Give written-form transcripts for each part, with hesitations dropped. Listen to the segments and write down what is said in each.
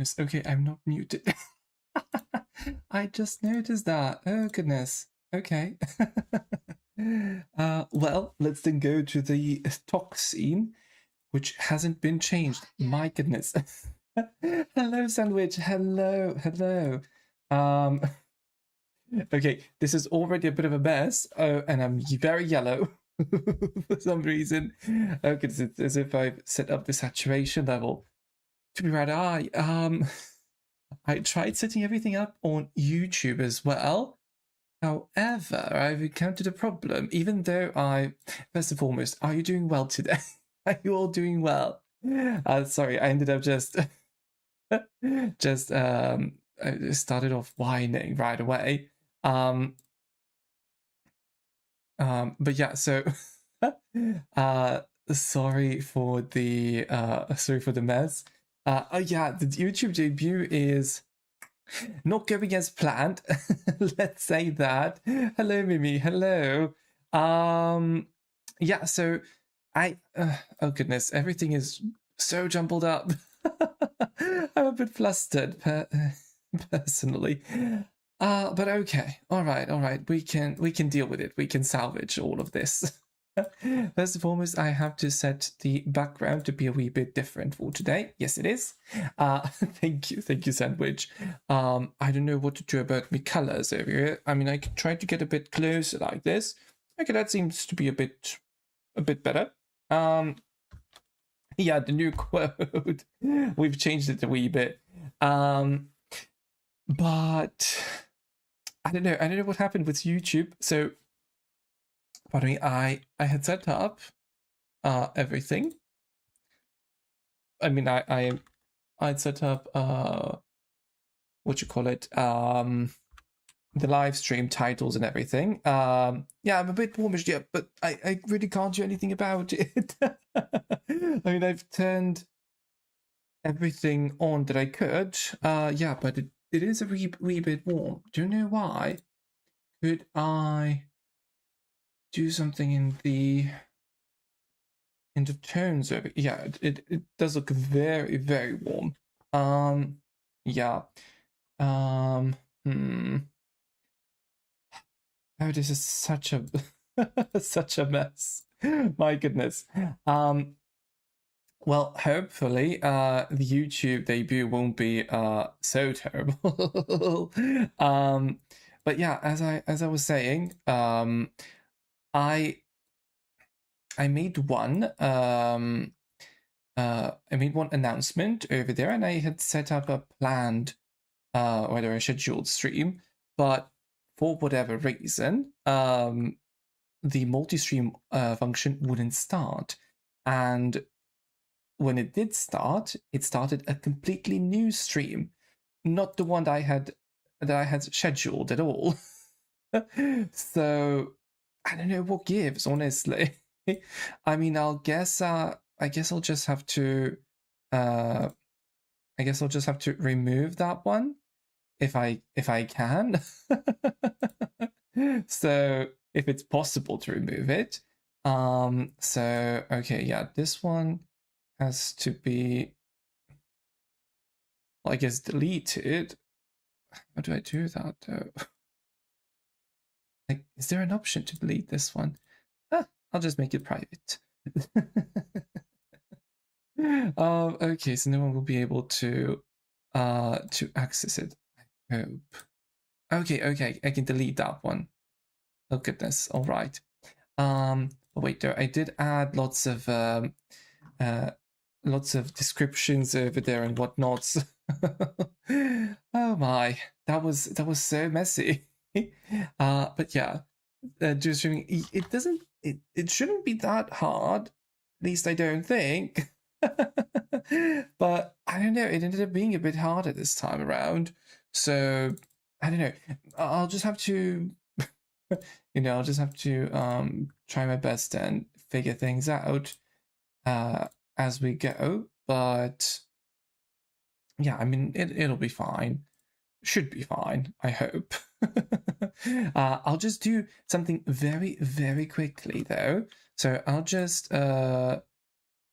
goodness. Okay, I'm not muted. I just noticed that. Oh goodness. Okay. Well, let's then go to the talk scene, which hasn't been changed. My goodness. Hello, Sandwich. Hello, hello. Okay, this is already a bit of a mess. Oh, and I'm very yellow for some reason. Okay, it's as if I've set up the saturation level. To be right, I tried setting everything up on YouTube as well. However, I've encountered a problem, even though first and foremost, are you doing well today? Are you all doing well? Sorry, I ended up just, I started off whining right away. But yeah, so, sorry for the mess. Oh yeah, the YouTube debut is not going as planned. Let's say that. Hello, Mimi. Hello. Yeah. So oh goodness, everything is so jumbled up. I'm a bit flustered, personally. But okay. All right. We can deal with it. We can salvage all of this. First and foremost, I have to set the background to be a wee bit different for today. Yes, it is. Thank you, Sandwich. I don't know what to do about my colors over here. I mean, I could try to get a bit closer like this. Okay, that seems to be a bit better. Yeah, the new quote. We've changed it a wee bit. But I don't know what happened with YouTube. So pardon me, I had set up everything. I mean, I'd set up what you call it, the live stream titles and everything. Yeah, I'm a bit warmish, yeah, but I really can't do anything about it. I mean, I've turned everything on that I could. Yeah, but it is a wee bit warm. Do you know why? Could I do something in the tones of it? Yeah, it does look very, very warm. Yeah. Oh, this is such a such a mess. My goodness. Well, hopefully, the YouTube debut won't be so terrible. But yeah, as I was saying, I made one announcement over there, and I had set up a planned whether a scheduled stream, but for whatever reason, the multi-stream function wouldn't start, and when it did start, it started a completely new stream, not the one that I had scheduled at all. So I don't know what gives, honestly. I mean, I guess I'll just have to remove that one if I can. So if it's possible to remove it. So okay, yeah, this one has to be, well, I guess, deleted. How do I do that though? Like, is there an option to delete this one? I'll just make it private. Okay, so no one will be able to access it, I hope. Okay, I can delete that one. Oh goodness, all right. But wait, though, I did add lots of descriptions over there and whatnots. Oh my, that was so messy. But yeah, just streaming, it shouldn't be that hard. At least I don't think. But I don't know, it ended up being a bit harder this time around. So I don't know. I'll just have to try my best and figure things out as we go. But yeah, I mean, it'll be fine. Should be fine, I hope. I'll just do something very, very quickly though. So I'll just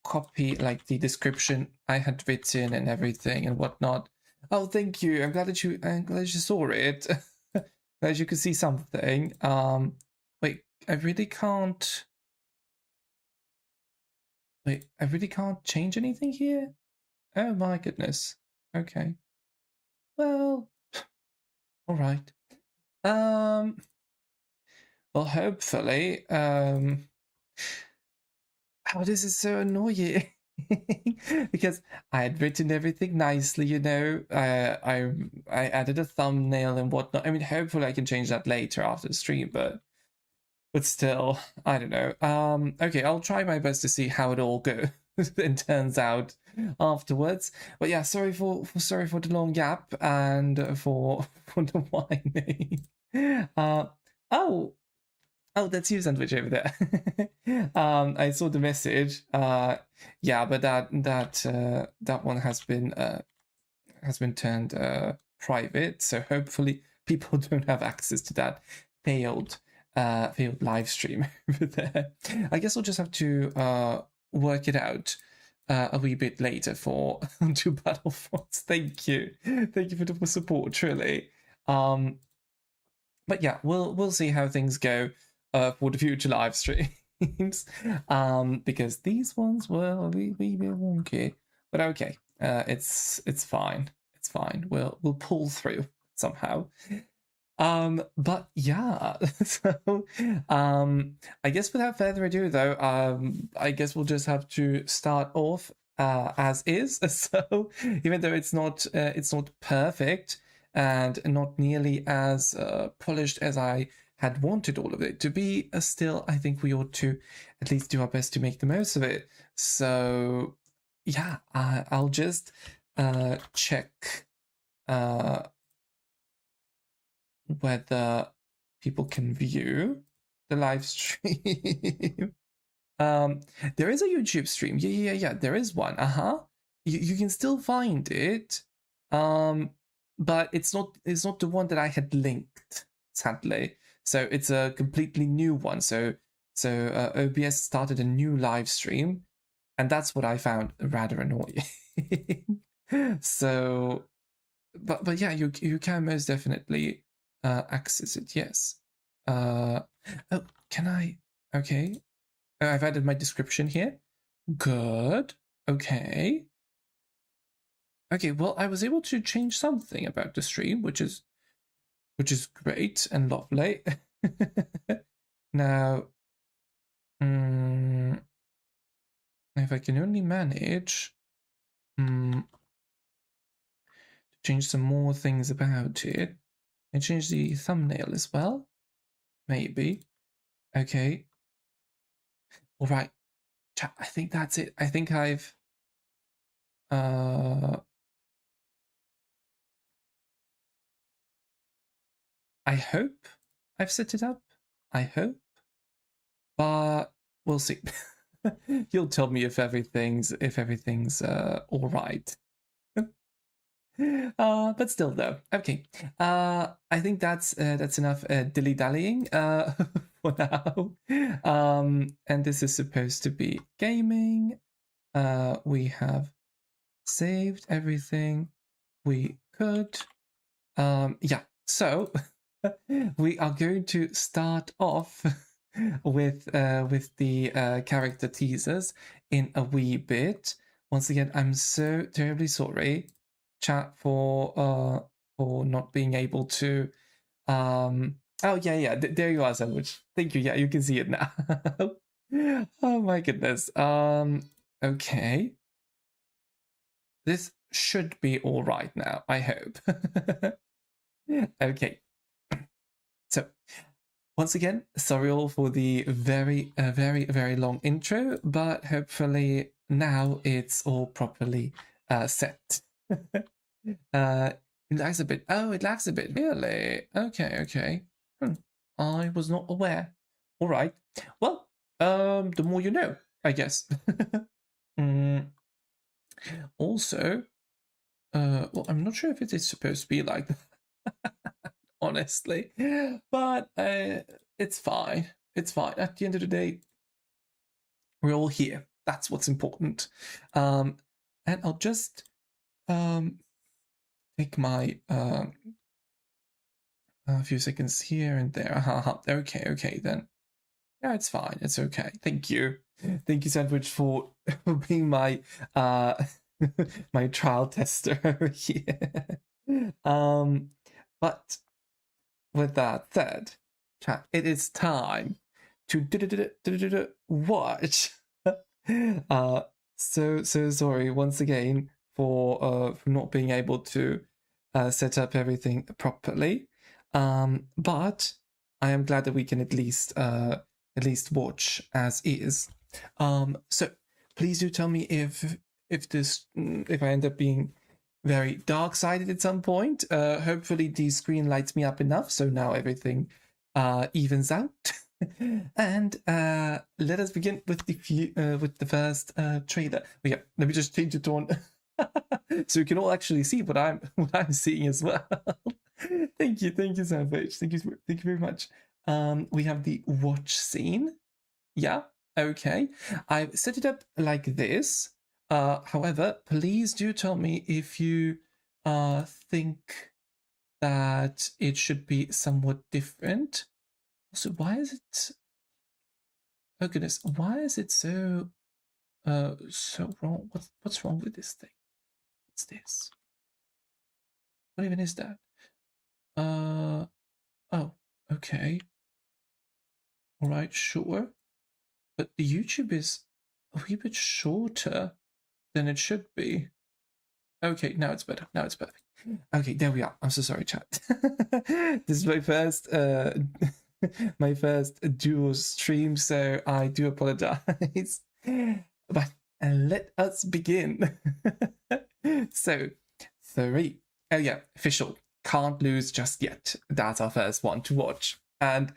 copy like the description I had written and everything and whatnot. Oh, thank you. I'm glad you saw it. Glad you could see something. Wait, I really can't. Wait, I really can't change anything here? Oh my goodness. Okay. Well, all right. Um, well, hopefully, oh, this is so annoying. Because I had written everything nicely, you know. I added a thumbnail and whatnot. I mean, hopefully I can change that later after the stream, but still, I don't know. Okay, I'll try my best to see how it all goes and turns out afterwards. But yeah, sorry for the long gap and for the whining. Uh oh, oh, that's you, Sandwich, over there. I saw the message. Yeah, but that one has been turned private, so hopefully people don't have access to that failed failed live stream over there. I guess we'll just have to work it out a wee bit later for two Battlefronts. Thank you for the support, truly. But yeah, we'll see how things go for the future live streams. Because these ones were a wee bit wonky, but okay, it's fine. It's fine. We'll pull through somehow. But yeah, so I guess without further ado, though, I guess we'll just have to start off as is. So even though it's not perfect and not nearly as polished as I had wanted all of it to be, still I think we ought to at least do our best to make the most of it. So yeah, I'll just check whether people can view the live stream. um, there is a YouTube stream. Yeah. There is one. You can still find it. But it's not the one that I had linked, sadly. So it's a completely new one. So OBS started a new live stream, and that's what I found rather annoying. So but yeah, you can most definitely access it. Yes. Oh, can I? Okay. I've added my description here. Good. Okay. Okay. Well, I was able to change something about the stream, which is great and lovely. Now, if I can only manage to change some more things about it, and change the thumbnail as well. Maybe. Okay. All right. I think that's it. I think uh I hope I've set it up. I hope. But we'll see. You'll tell me if everything's all right. But still though. Okay. I think that's enough dilly-dallying for now. And this is supposed to be gaming. We have saved everything we could. Yeah, so we are going to start off with the character teasers in a wee bit. Once again, I'm so terribly sorry, chat, for not being able to. Oh yeah, there you are, Sandwich. Thank you. Yeah, you can see it now. Oh my goodness. Okay. This should be all right now, I hope. Okay. So, once again, sorry all for the very long intro, but hopefully now it's all properly set. It lags a bit. Oh, it lags a bit. Really? Okay. I was not aware. All right. Well, the more you know, I guess. Also, well, I'm not sure if it is supposed to be like that, honestly, but it's fine. It's fine. At the end of the day, we're all here. That's what's important. And I'll just take my a few seconds here and there. Okay then. Yeah, it's fine. It's okay. Thank you. Thank you, Sandwich, for being my my trial tester over here. But with that said, chat, it is time to watch. So sorry once again for not being able to set up everything properly. But I am glad that we can at least watch as is. So please do tell me if I end up being very dark-sided at some point. Hopefully the screen lights me up enough, so now everything evens out. And let us begin with the first trailer. Oh, yeah, let me just change it on so you can all actually see what I'm seeing as well. Thank you, Savage. Thank you very much. We have the watch scene. Yeah, okay. I've set it up like this. However, please do tell me if you think that it should be somewhat different. Also, why is it? Oh goodness, why is it so wrong? What's wrong with this thing? What's this? What even is that? Oh, okay. All right, sure. But the YouTube is a wee bit shorter than it should be. Okay, now it's better. Now it's perfect. Okay, there we are. I'm so sorry, chat. This is my first my first dual stream, so I do apologize. But let us begin. So 3. Oh yeah, official. Can't lose just yet. That's our first one to watch. And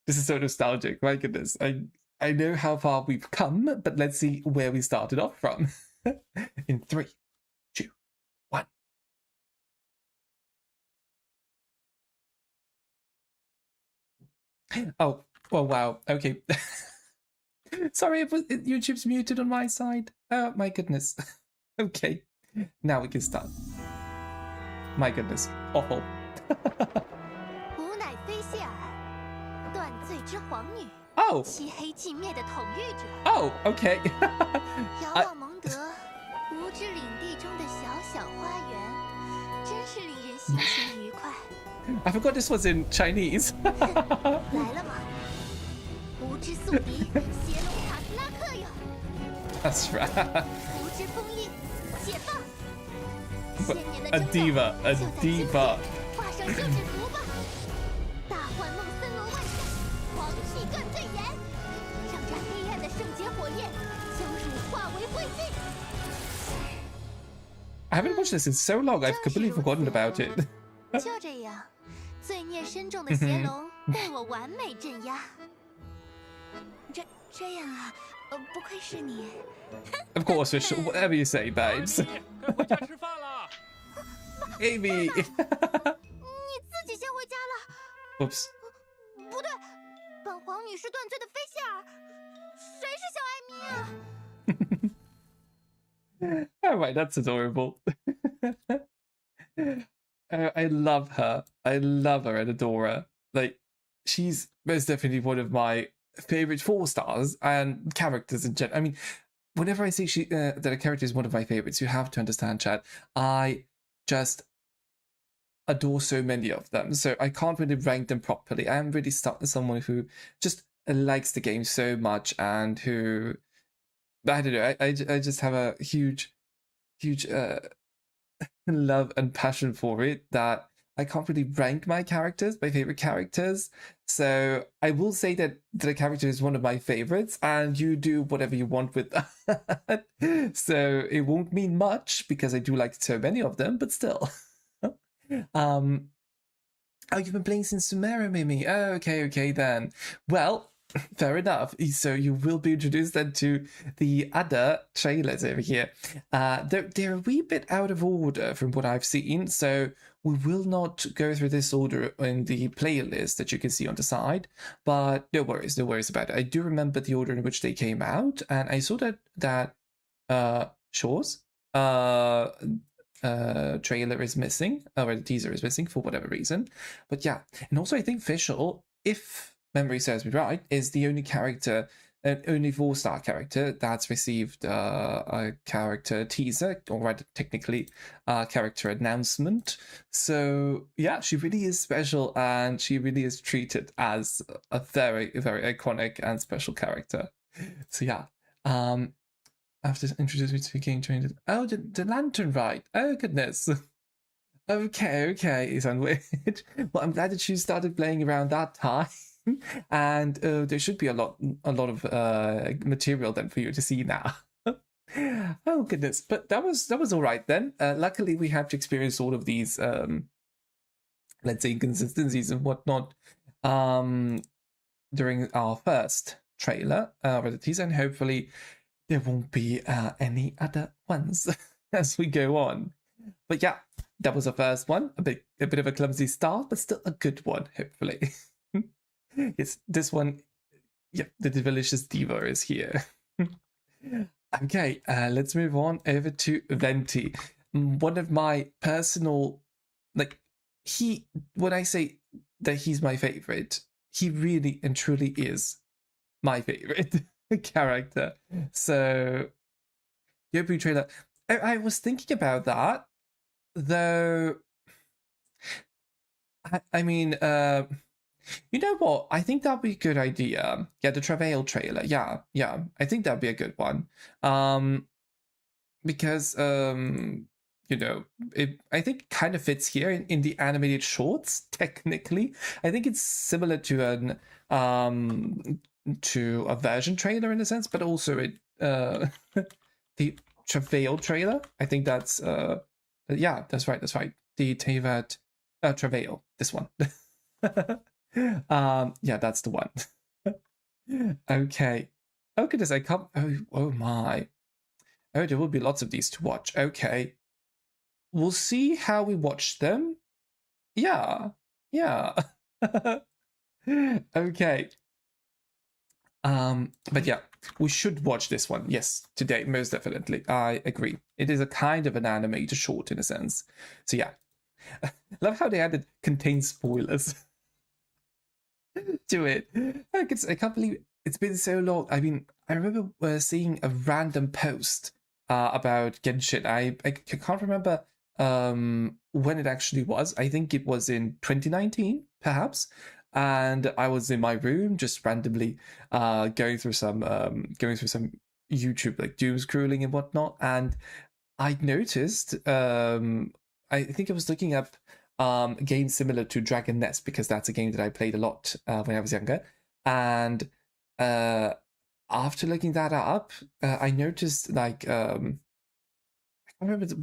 this is so nostalgic. My goodness. I know how far we've come, but let's see where we started off from. In 3, 2, 1. Oh, wow. Okay. Sorry, YouTube's muted on my side. Oh, my goodness. Okay. Now we can start. My goodness. Awful. Oh. Oh, okay. I forgot this was in Chinese. That's right. A diva. I haven't watched this in so long, I've completely forgotten about it. Of course, whatever you say, babes. Amy. Oops. Oh right, that's adorable. I love her. I love her and adore her. Like, she's most definitely one of my favorite 4-stars and characters in general. I mean, whenever I say that a character is one of my favorites, you have to understand, Chad. I just adore so many of them, so I can't really rank them properly. I am really someone who just likes the game so much and who, I don't know, I just have a huge love and passion for it that I can't really rank my favorite characters. So I will say that the character is one of my favorites, and you do whatever you want with that. So it won't mean much because I do like so many of them, but still. Oh, you've been playing since Sumeru, Mimi. Oh, okay then. Well, fair enough. So you will be introduced then to the other trailers over here. They're a wee bit out of order from what I've seen, so we will not go through this order in the playlist that you can see on the side, but no worries about it. I do remember the order in which they came out, and I saw that Shores trailer is missing, or the teaser is missing for whatever reason. But yeah, and also I think Fischl, if memory serves me right, is the only character, only 4-star character that's received a character teaser, or rather technically a character announcement. So yeah, she really is special, and she really is treated as a very, very iconic and special character. So yeah, after introducing me to the game trained. Oh, the lantern ride. Oh goodness. Okay, it sounds weird. Well, I'm glad that you started playing around that time. And there should be a lot of material then for you to see now. Oh goodness, but that was all right then. Luckily, we have to experience all of these, let's say, inconsistencies and whatnot, during our first trailer, or the teaser, and hopefully there won't be any other ones as we go on. But yeah, that was the first one. A bit of a clumsy start, but still a good one, hopefully. Yes, this one, yeah, the delicious diva is here. Okay, let's move on over to Venti. One of my personal, like, when I say that he's my favorite, he really and truly is my favorite character. So, Yopu trailer. I was thinking about that, though. I mean, you know what? I think that'd be a good idea. Yeah, the Travail trailer. Yeah. I think that'd be a good one. Because you know, I think it kind of fits here in the animated shorts. Technically, I think it's similar to a version trailer in a sense, but also the Travail trailer. I think that's yeah, that's right. The Tevat Travail, this one. Yeah, that's the one. Okay. Oh goodness, I can't. Oh my. Oh, there will be lots of these to watch. Okay. We'll see how we watch them. Yeah. Okay. But yeah, we should watch this one. Yes, today, most definitely. I agree. It is a kind of an animated short in a sense. So yeah. Love how they added contains spoilers to it. I can't believe it's been so long. I mean, I remember seeing a random post about Genshin. I can't remember when it actually was. I think it was in 2019, perhaps. And I was in my room just randomly going through some YouTube like doom scrolling and whatnot, and I noticed I think I was looking up games similar to Dragon Nest, because that's a game that I played a lot when I was younger. And after looking that up, I noticed like I can't remember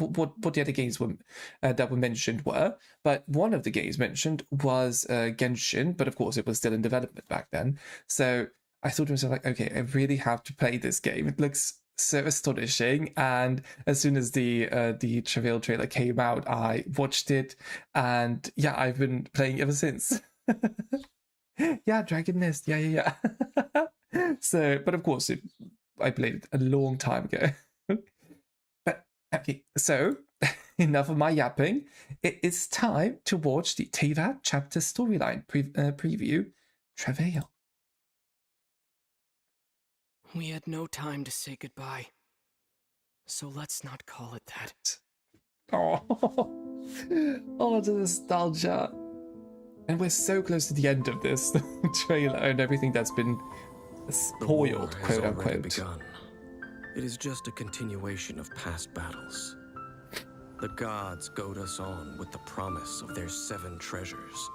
what the other games were that were mentioned were, but one of the games mentioned was Genshin, but of course it was still in development back then. So I thought to myself, like, okay, I really have to play this game. It looks so astonishing, and as soon as the Travail trailer came out, I watched it, and yeah, I've been playing ever since. Yeah, Dragon Nest, yeah. So, but of course, I played it a long time ago. But okay, so enough of my yapping. It is time to watch the Teyvat chapter storyline preview, Travail. We had no time to say goodbye, so let's not call it that. Oh, the nostalgia. And we're so close to the end of this trailer and everything that's been spoiled, quote unquote. Begun. It is just a continuation of past battles. The gods goad us on with the promise of their 7 treasures,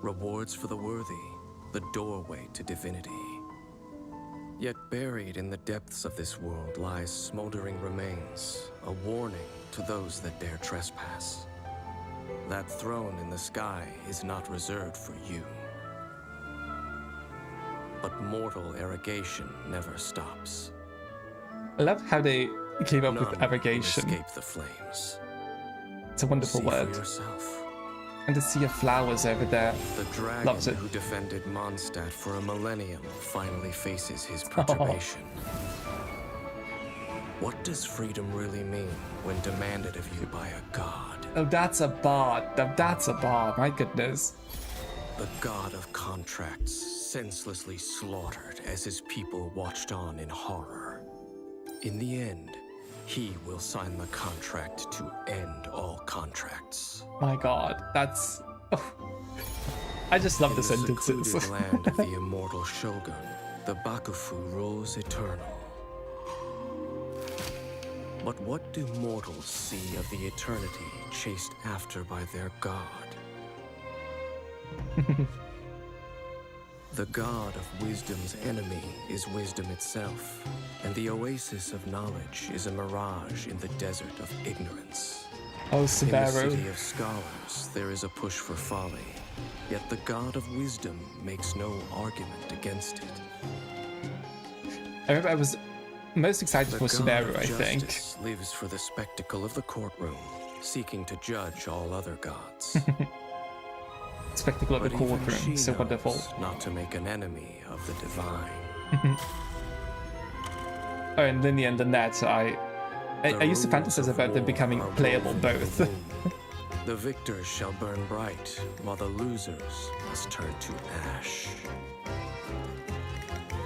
rewards for the worthy, the doorway to divinity. Yet buried in the depths of this world lies smoldering remains, a warning to those that dare trespass. That throne in the sky is not reserved for you. But mortal arrogation never stops. I love how they came up with arrogation. Escape the flames. It's a wonderful word. For yourself. And the sea of flowers over there. The dragon loves it. Who defended Mondstadt for a millennium finally faces his perturbation. What does freedom really mean when demanded of you by a god? Oh, that's a bard. That's a bard. My goodness. The god of contracts, senselessly slaughtered as his people watched on in horror. In the end, he will sign the contract to end all contracts. My god, that's... Oh. I just love the sentences. In the secluded land of the immortal Shogun, the Bakufu rules eternal. But what do mortals see of the eternity chased after by their god? The god of wisdom's enemy is wisdom itself, and the oasis of knowledge is a mirage in the desert of ignorance. Oh, In the Subaru. city of scholars, there is a push for folly, yet the god of wisdom makes no argument against it. I remember I was most excited The for god Subaru, of I think. justice lives for the spectacle of the courtroom, seeking to judge all other gods. Spectacle of the But even courtroom, she so knows wonderful. not to make an enemy of the divine. Oh, and in the end, the net, I used to The fantasize rules of about them war becoming are playable woven in both. the womb. The victors shall burn bright, while the losers must turn to ash.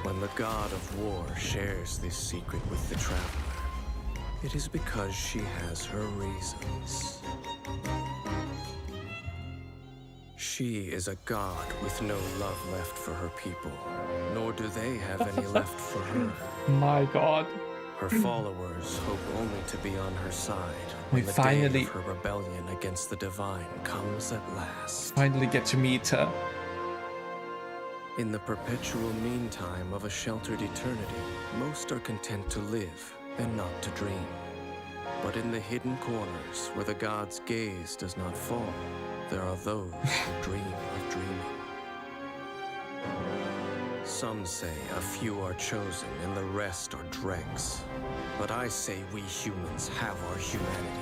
When the god of war shares this secret with the traveler, it is because she has her reasons. She is a god with no love left for her people, nor do they have any left for her. My god. Her followers hope only to be on her side We when the finally- day of her rebellion against the divine comes at last. Finally get to meet her. In the perpetual meantime of a sheltered eternity, most are content to live and not to dream. But in the hidden corners where the god's gaze does not fall, there are those who dream of dreaming. Some say a few are chosen and the rest are dregs. But I say we humans have our humanity.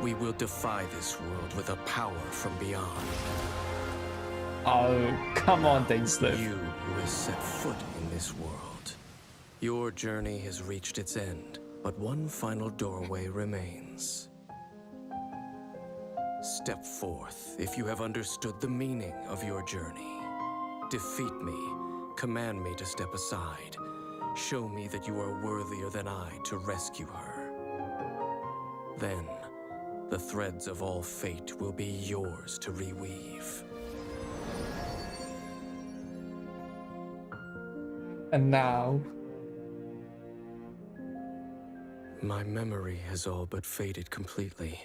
We will defy this world with a power from beyond. Oh, come on, Dainsleif. You who has set foot in this world. Your journey has reached its end, but one final doorway remains. Step forth if you have understood the meaning of your journey. Defeat me, command me to step aside. Show me that you are worthier than I to rescue her. Then, the threads of all fate will be yours to reweave. And now... My memory has all but faded completely.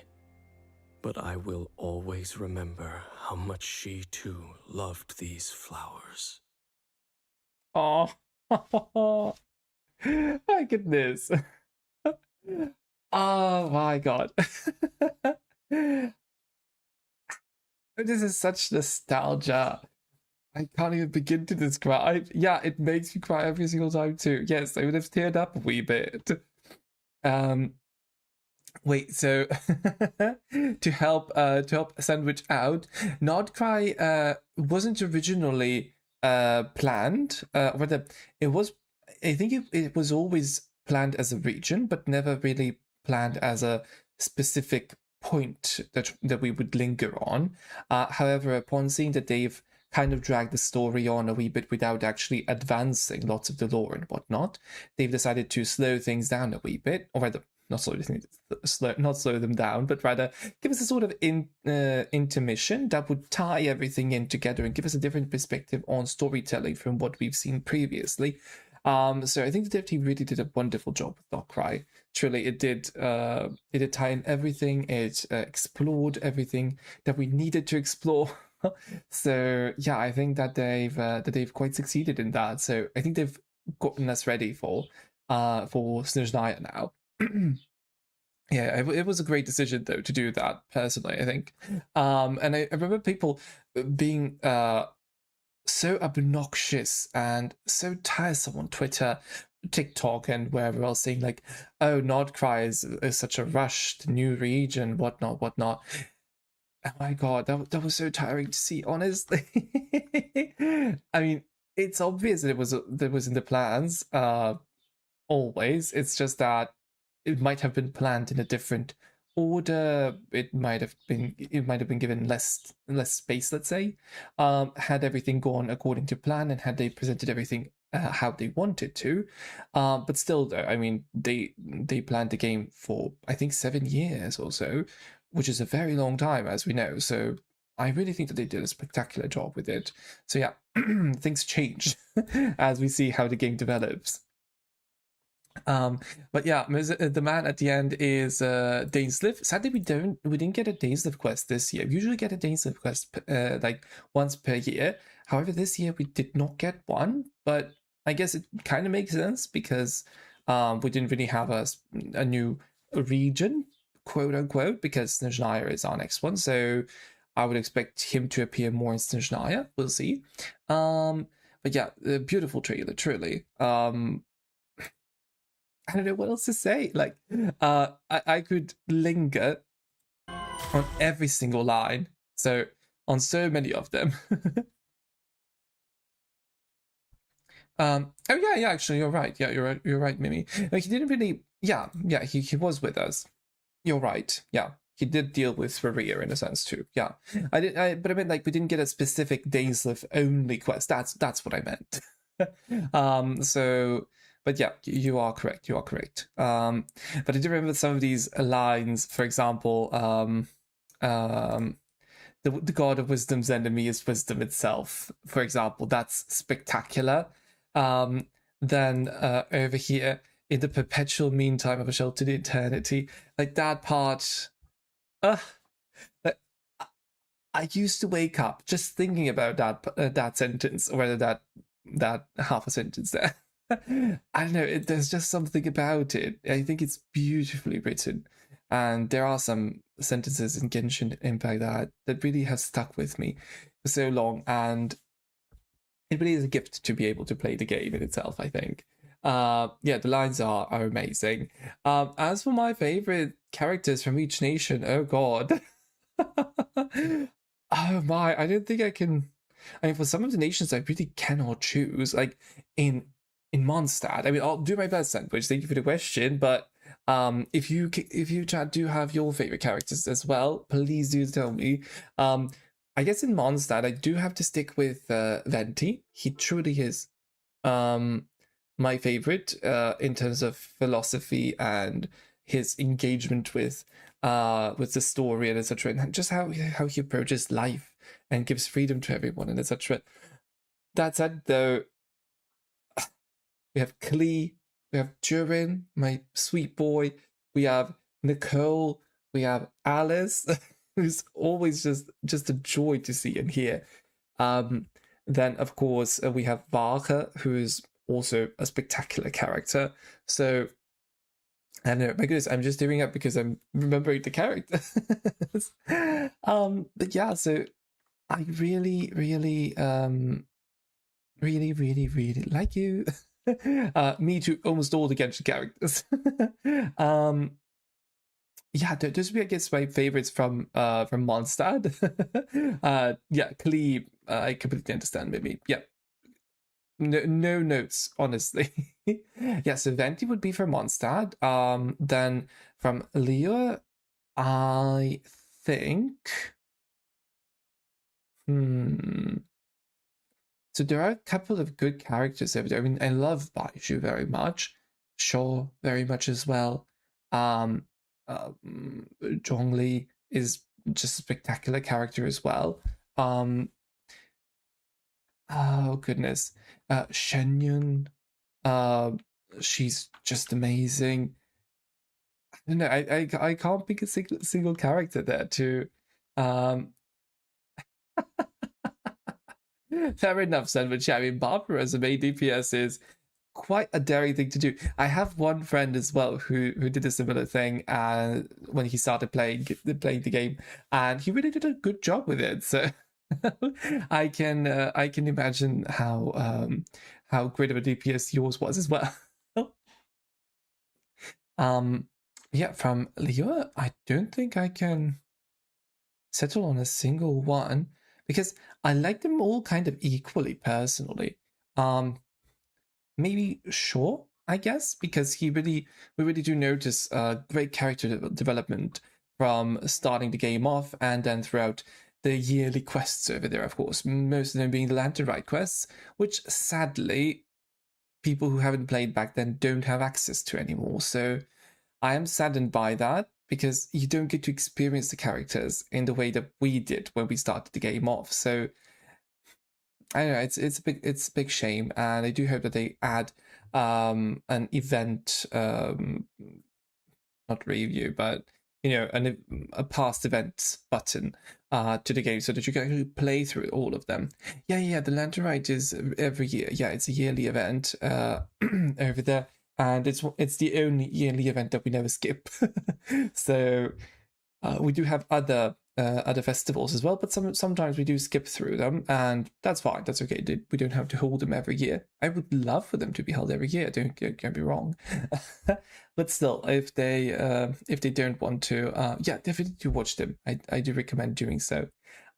But I will always remember how much she too loved these flowers. Oh, my goodness. Oh my god. This is such nostalgia. I can't even begin to describe. Yeah, it makes me cry every single time too. Yes, I would have teared up a wee bit. Wait, so to help Sandwich out, Nordcry wasn't originally planned. Rather, it was. I think it was always planned as a region, but never really planned as a specific point that we would linger on. However, upon seeing that they've kind of dragged the story on a wee bit without actually advancing lots of the lore and whatnot, they've decided to slow things down a wee bit, or rather, not slow them down, but rather give us a sort of intermission that would tie everything in together and give us a different perspective on storytelling from what we've seen previously. So I think the dev team really did a wonderful job with Darkrai. Truly, it did tie in everything. It explored everything that we needed to explore. So yeah, I think that they've quite succeeded in that. So I think they've gotten us ready for Snezhnaya now. Yeah, it was a great decision though to do that personally, I think. And I remember people being so obnoxious and so tiresome on Twitter, TikTok, and wherever else, saying like, "Oh, Nordcry is such a rushed new region, whatnot." Oh my god, that was so tiring to see, honestly. I mean, it's obvious that it was in the plans. always. It's just that it might have been planned in a different order. It might have been given less space, let's say, had everything gone according to plan and had they presented everything how they wanted to. But still, though, I mean, they planned the game for I think 7 years or so, which is a very long time, as we know. So I really think that they did a spectacular job with it. So yeah, things change as we see how the game develops. But yeah, the man at the end is Dainsliff. Sadly, we didn't get a Dainsliff quest this year. We usually get a Dainsliff quest like once per year. However, this year we did not get one, but I guess it kind of makes sense because we didn't really have a new region, quote unquote, because Snezhnaya is our next one. So I would expect him to appear more in Snezhnaya. We'll see. But yeah, a beautiful trailer, truly. I don't know what else to say. Like, I could linger on every single line. So on so many of them. Oh yeah, actually, you're right. Yeah, you're right, Mimi. Like, he didn't really. Yeah, he was with us. You're right. Yeah, he did deal with Maria in a sense too. Yeah, but I meant like we didn't get a specific Dainsliff only quest. That's what I meant. So, but yeah, you are correct. You are correct. But I do remember some of these lines. For example, the god of wisdom's enemy is wisdom itself. For example, that's spectacular. Then over here, in the perpetual meantime of a shell to the eternity, like that part. Like, I used to wake up just thinking about that sentence, or rather that half a sentence there. I don't know. There's just something about it. I think it's beautifully written, and there are some sentences in Genshin Impact that really have stuck with me for so long, and it really is a gift to be able to play the game in itself, I think. Yeah, the lines are amazing. As for my favorite characters from each nation, oh god. Oh my, I don't think I can. I mean, for some of the nations, I really cannot choose. Like in Mondstadt, I mean, I'll do my best, Sandwich. Thank you for the question, but if you chat do have your favorite characters as well, please do tell me. I guess in Mondstadt, I do have to stick with Venti. He truly is my favorite in terms of philosophy and his engagement with the story and etc. And just how he approaches life and gives freedom to everyone and etc. That said, though, we have Klee, we have Durin, my sweet boy, we have Nicole, we have Alice, who's always just a joy to see and hear. Then, of course, we have Varka, who is also a spectacular character. So, I don't know, my goodness, I'm just doing it because I'm remembering the characters. But yeah, so I really, really, really like you. Me too, almost all the Genshin characters. Yeah, those would be, I guess, my favorites from Mondstadt. Yeah, Klee, I completely understand. Maybe, yeah, no notes, honestly. Yeah, so Venti would be from Mondstadt. Then from Leo, I think. So there are a couple of good characters over there. I mean, I love Baiju very much. Shaw very much as well. Zhongli is just a spectacular character as well. Oh goodness. Shenyun, she's just amazing. I don't know. I can't pick a single character there to um fair enough, Sandwich. I mean, Barbara as a main DPS is quite a daring thing to do. I have one friend as well who did a similar thing when he started playing the game, and he really did a good job with it. So I can imagine how great of a DPS yours was as well. Yeah, from Leo, I don't think I can settle on a single one because I like them all kind of equally personally. Maybe Shaw. I guess, because we really do notice great character development from starting the game off and then throughout the yearly quests over there, of course, most of them being the Lantern Rite quests, which sadly people who haven't played back then don't have access to anymore. So I am saddened by that because you don't get to experience the characters in the way that we did when we started the game off. So I don't know, it's a big shame, and I do hope that they add an event, not review, but a past events button to the game so that you can actually play through all of them. Yeah, the Lantern Rite is every year. Yeah, it's a yearly event over there, and it's the only yearly event that we never skip. So we do have other festivals as well, but sometimes we do skip through them, and that's fine. That's okay. We don't have to hold them every year. I would love for them to be held every year. Don't get me wrong, but still, if they don't want to, yeah, definitely do watch them. I do recommend doing so.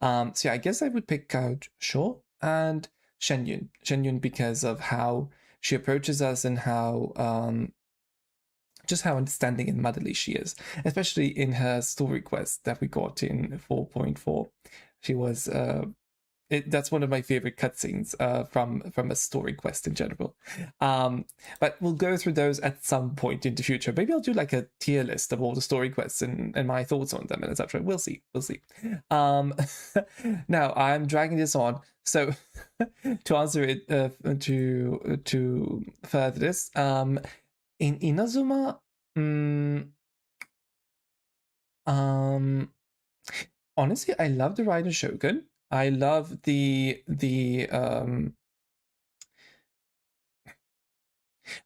So yeah, I guess I would pick out Shaw and Shenyun because of how she approaches us and how just how understanding and motherly she is, especially in her story quest that we got in 4.4. She was that's one of my favorite cutscenes from a story quest in general. But we'll go through those at some point in the future. Maybe I'll do like a tier list of all the story quests and my thoughts on them and etc. We'll see. Now I'm dragging this on. So to answer it, to further this, in Inazuma, honestly, I love the Raiden Shogun. I love I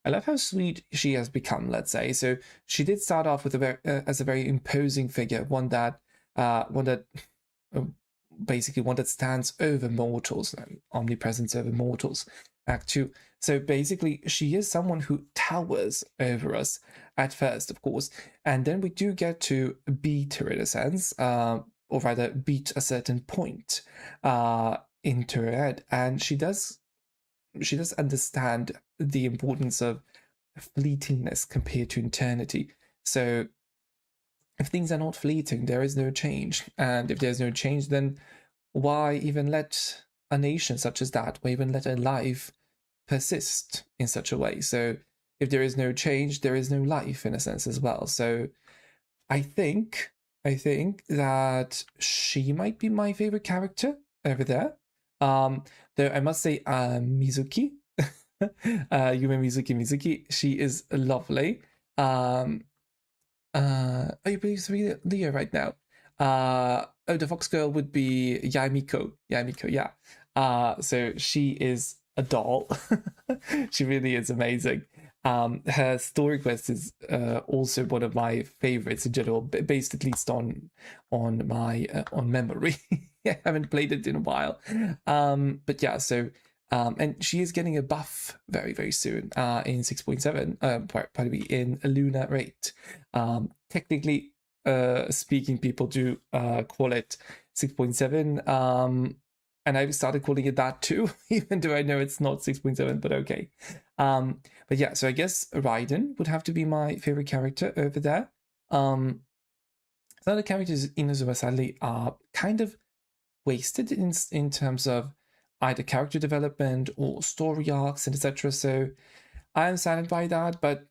love how sweet she has become. Let's say so. She did start off with as a very imposing figure, one that uh, basically one that stands over mortals, omnipresence over mortals. Act 2. So basically, she is someone who towers over us at first, of course, and then we do get to beat her in a sense, or rather, beat a certain point into her head, and she does understand the importance of fleetingness compared to eternity. So if things are not fleeting, there is no change, and if there's no change, then why even let a nation such as that, why even let a life persist in such a way? So if there is no change, there is no life in a sense as well. So I think that she might be my favorite character over there. Though I must say, Mizuki, Yume Mizuki, she is lovely. Oh, you play Leo right now. Oh, the Fox Girl would be Yaimiko. Yaimiko, yeah. So she is a doll. She really is amazing. Her story quest is also one of my favorites in general, based at least on my on memory. I haven't played it in a while. But yeah, so and she is getting a buff very, very soon in 6.7, pardon me, in Luna Rate. Technically speaking, people do call it 6.7, and I've started calling it that too, even though I know it's not 6.7, but okay. But yeah, so I guess Raiden would have to be my favorite character over there. The other characters in Inazuma sadly are kind of wasted in terms of either character development or story arcs and etc. So I'm saddened by that, but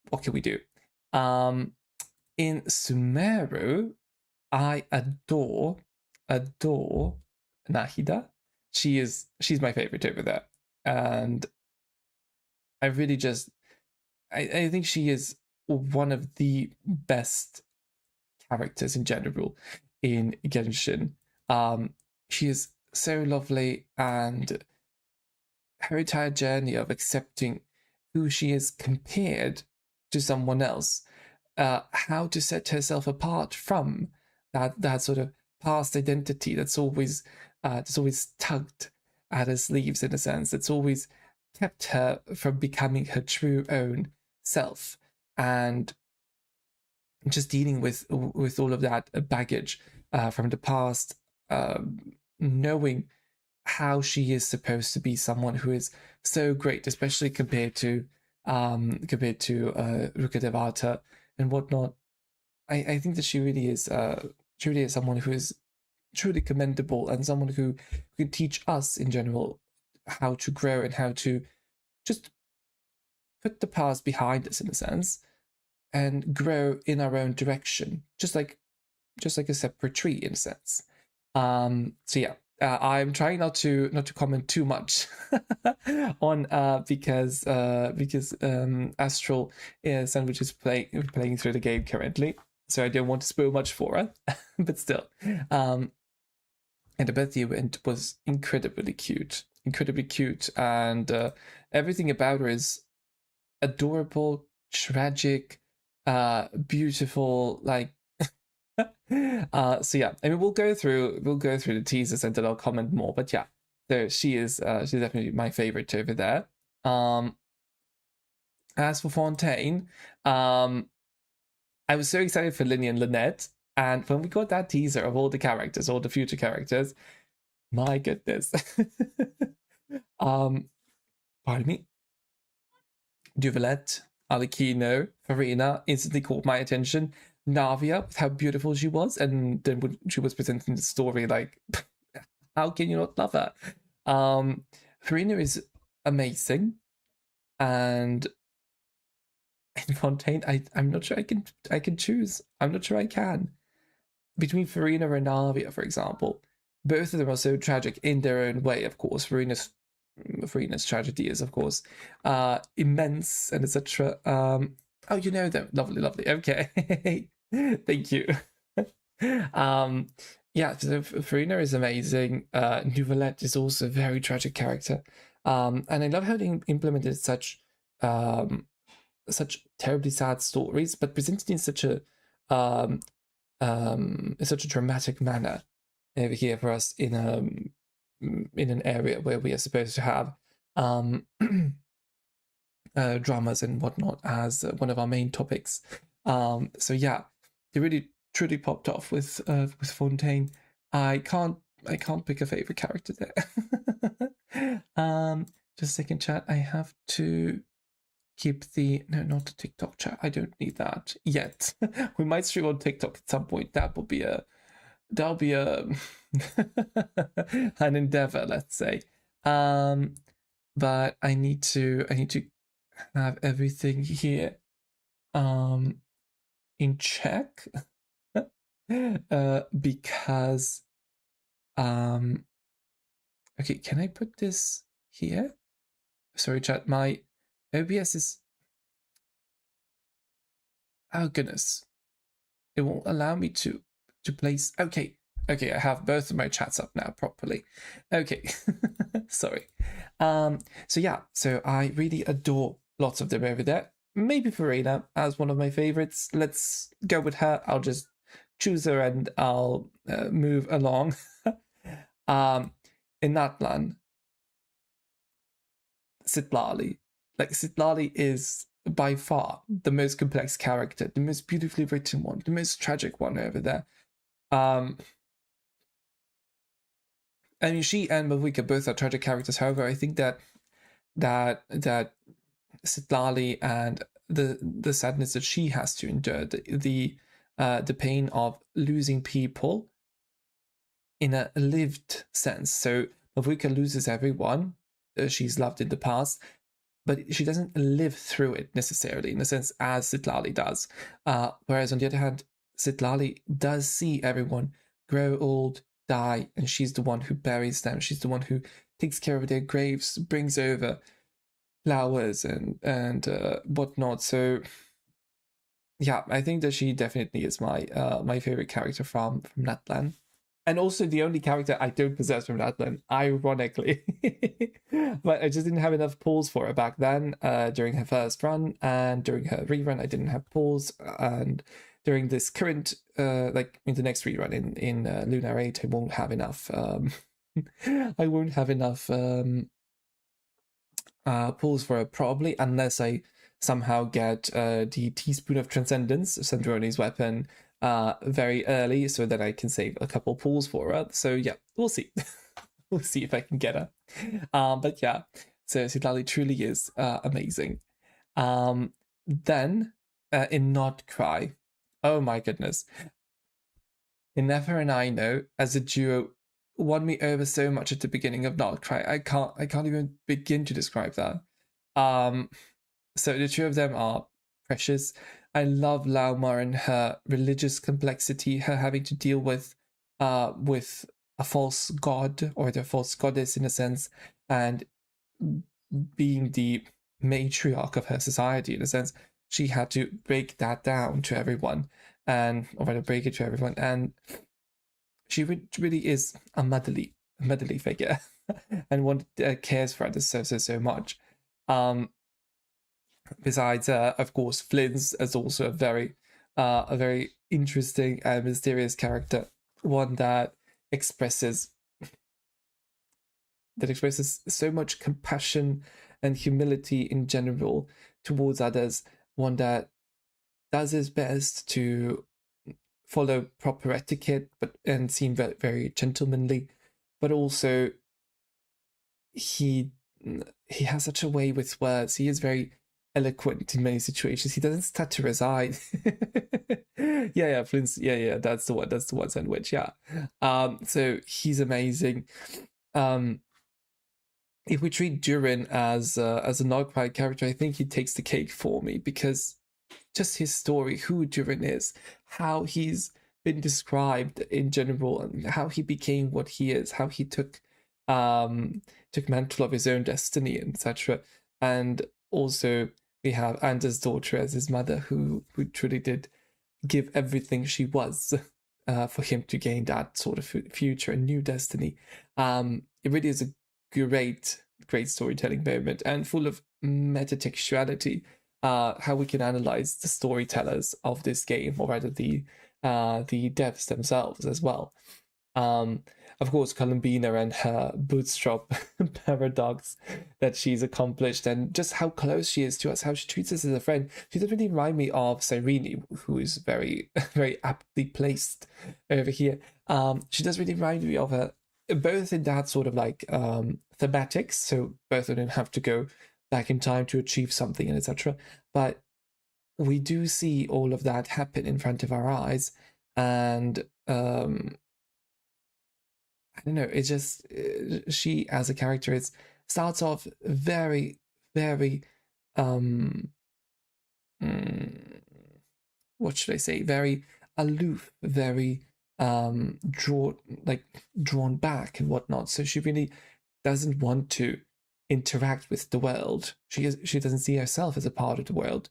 what can we do? In Sumeru, I adore Nahida. She's my favorite over there, and I really just I think she is one of the best characters in general in Genshin. She is so lovely, and her entire journey of accepting who she is compared to someone else, how to set herself apart from that sort of past identity that's always tugged at her sleeves in a sense, that's always kept her from becoming her true own self, and just dealing with all of that baggage from the past, knowing how she is supposed to be someone who is so great, especially compared to compared to Ruka Devata and whatnot. I think that she really is someone who is truly commendable and someone who can teach us in general how to grow and how to just put the past behind us in a sense and grow in our own direction, just like a separate tree in a sense. So yeah, I'm trying not to comment too much on because Astral Sandwich is playing through the game currently, so I don't want to spoil much for her. But still, and the birthday event was incredibly cute, and everything about her is adorable, tragic, beautiful, like. So yeah, I mean we'll go through the teasers and then I'll comment more. But yeah, so she's definitely my favorite over there. As for Fontaine, I was so excited for Linny and Lynette, and when we got that teaser of all the characters, all the future characters, my goodness. Pardon me. Duvelet, Alikino, Farina instantly caught my attention. Navia, with how beautiful she was, and then when she was presenting the story, like, how can you not love her? Farina is amazing, and in Fontaine, I'm not sure I can choose. I'm not sure I can. Between Farina and Navia, for example, both of them are so tragic in their own way, of course. Farina's tragedy is, of course, immense and etc. Oh, you know them. Lovely. Okay. Thank you. Yeah, so Farina is amazing. Nouvellette is also a very tragic character. And I love how they implemented such terribly sad stories, but presented in such a dramatic manner over here for us in an area where we are supposed to have dramas and whatnot as one of our main topics. So yeah, they really truly popped off with Fontaine. I can't pick a favorite character there. Just a second, chat. I have to keep not the TikTok chat. I don't need that yet. We might stream on TikTok at some point. That'll be a an endeavor, let's say. But I need to have everything here in check. Because okay, can I put this here? Sorry, chat, my OBS is, oh goodness, it won't allow me to place. Okay, I have both of my chats up now properly. Okay. Sorry. So yeah, so I really adore lots of them over there. Maybe Farina as one of my favorites. Let's go with her. I'll just choose her and I'll move along. In Natlan, Sitlali. Like, Sitlali is by far the most complex character, the most beautifully written one, the most tragic one over there. I mean, she and Mavika both are tragic characters. However, I think that Sitlali and the sadness that she has to endure, the pain of losing people in a lived sense. So Mavika loses everyone she's loved in the past, but she doesn't live through it necessarily in a sense as Sitlali does. Whereas on the other hand, Sitlali does see everyone grow old, die, and she's the one who buries them. She's the one who takes care of their graves, brings over flowers and whatnot. So yeah, I think that she definitely is my favorite character from Natlan. And also the only character I don't possess from Natlan, ironically. But I just didn't have enough pulls for her back then, during her first run, and during her rerun I didn't have pulls, and during this current, like in the next rerun in Lunar 8, I won't have enough, I won't have enough pulls for her probably, unless I somehow get the Teaspoon of Transcendence, Sandroni's weapon, very early, so that I can save a couple pulls for her. So yeah, we'll see. We'll see if I can get her. But yeah, so Sitlali truly is amazing. Then in Not Cry, oh my goodness, Never and I Know as a duo won me over so much at the beginning of Not Cry. I can't even begin to describe that. Um, so the two of them are precious. I love Lauma and her religious complexity, her having to deal with a false god or the false goddess in a sense, and being the matriarch of her society in a sense. She had to break that down to everyone, and or rather break it to everyone, and she really is a motherly figure, and one cares for others so much. Um, Besides, of course, Flynn's is also a very interesting and mysterious character, one expresses that expresses so much compassion and humility in general towards others. One that does his best to follow proper etiquette, and seem very, very gentlemanly, but also he he has such a way with words. He is very eloquent in many situations. He doesn't stutter his eyes. Yeah, Flint's, yeah, that's the one. That's the one sandwich. Yeah. So he's amazing. If we treat Durin as a Nogpie character, I think he takes the cake for me, because just his story, who Durin is, how he's been described in general, and how he became what he is, how he took mantle of his own destiny, etc. And also we have Anders' daughter as his mother, who truly did give everything she was for him to gain that sort of future and new destiny. It really is a great storytelling moment, and full of metatextuality. How we can analyze the storytellers of this game, or rather the devs themselves as well. Um, of course, Columbina and her bootstrap paradox that she's accomplished, and just how close she is to us, how she treats us as a friend. She does really remind me of Cyrene, who is very, very aptly placed over here. She does really remind me of her, both in that sort of like thematics, so both of them have to go back in time to achieve something and etc. But we do see all of that happen in front of our eyes, and I don't know. It's just she as a character starts off very, very, um, mm, what should I say? Very aloof, very drawn back and whatnot. So she really doesn't want to interact with the world. She doesn't see herself as a part of the world,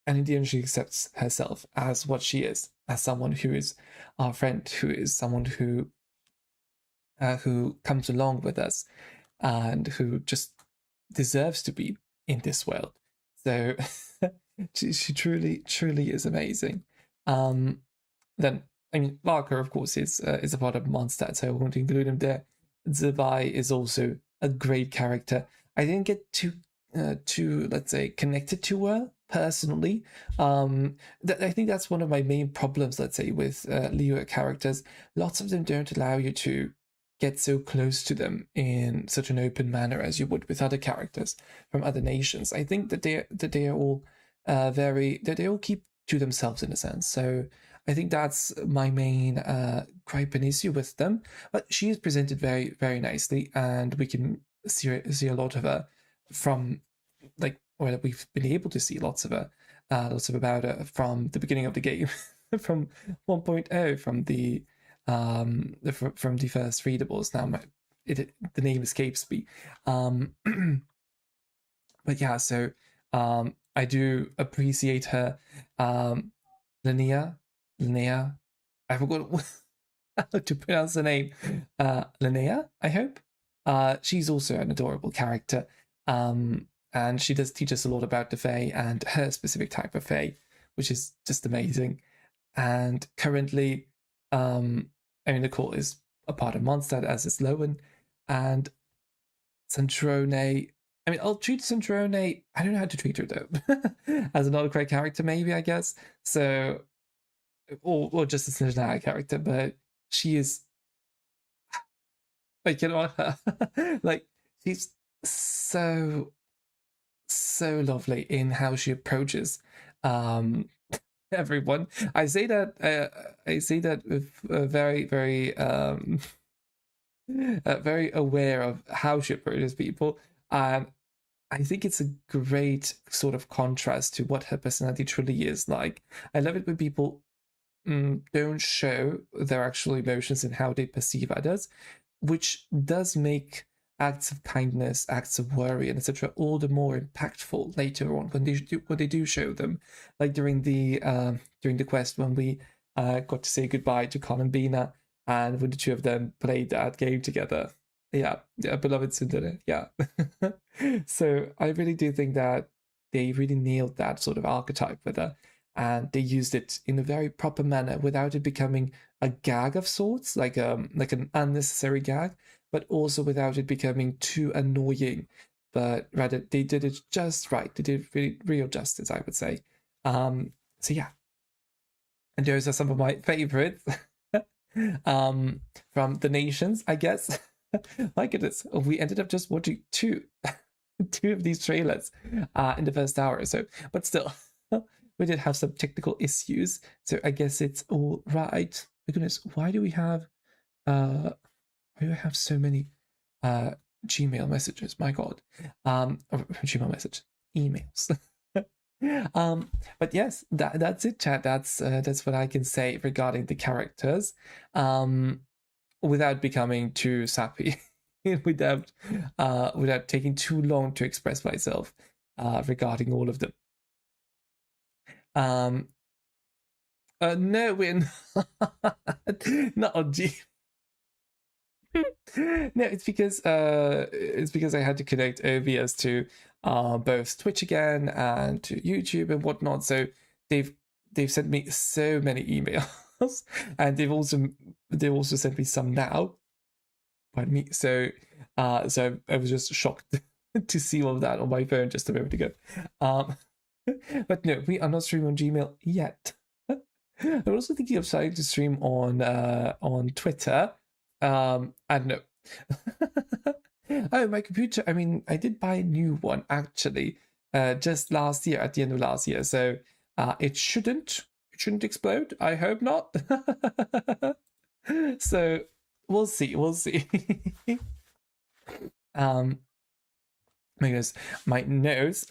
and in the end, she accepts herself as what she is, as someone who is our friend, who is someone who comes along with us, and who just deserves to be in this world. So she truly is amazing. Then I mean, Larker, of course, is a part of Mondstadt, so I won't include him there. Zebai is also a great character. I didn't get too let's say connected to her personally. I think that's one of my main problems, let's say, with Liyue characters. Lots of them don't allow you to get so close to them in such an open manner as you would with other characters from other nations. I think that they are all that they all keep to themselves in a sense. So I think that's my main gripe and issue with them. But she is presented very nicely, and we can see a lot of her from like, or we've been able to see lots of about her from the beginning of the game, from 1.0, from the first readables. Now the name escapes me. But yeah, so I do appreciate her. Linnea, I forgot how to pronounce the name. Linnea, I hope. She's also an adorable character. And she does teach us a lot about the Fae and her specific type of Fae, which is just amazing. And currently, Nicole is a part of Mondstadt, as is Lowen, and Centrone. I mean, I'll treat Centrone. I don't know how to treat her though, as an autocrat character, maybe, I guess. So, or just a Snezhnaya character, but she is like, like she's so so lovely in how she approaches um, everyone. I say that with very very very aware of how she approaches people, and I think it's a great sort of contrast to what her personality truly is like. I love it when people don't show their actual emotions and how they perceive others, which does make acts of kindness, acts of worry, and etc. all the more impactful later on when they do show them. Like during the quest when we got to say goodbye to Columbina, and when the two of them played that game together. Yeah, beloved Sundara. Yeah. So I really do think that they really nailed that sort of archetype with her, and they used it in a very proper manner without it becoming a gag of sorts, like an unnecessary gag, but also without it becoming too annoying. But rather, they did it just right. They did really real justice, I would say. So yeah, and those are some of my favorites from the nations, I guess. My goodness, we ended up just watching two of these trailers in the first hour or so, but still. We did have some technical issues, so I guess it's all right. My goodness, why do I have so many Gmail messages? My God, Gmail message emails. But yes, that's it, chat. That's what I can say regarding the characters, without becoming too sappy, without taking too long to express myself regarding all of them. No, we're not on G. No, it's because I had to connect OBS to both Twitch again and to YouTube and whatnot. So they've sent me so many emails, and they've also sent me some now. Pardon me. So so I was just shocked to see all of that on my phone just a moment ago. But no, we are not streaming on Gmail yet. I'm also thinking of starting to stream on Twitter. I don't know. Oh, my computer. I mean, I did buy a new one actually, just last year, at the end of last year. So it shouldn't explode. I hope not. So we'll see. We'll see. Because my nose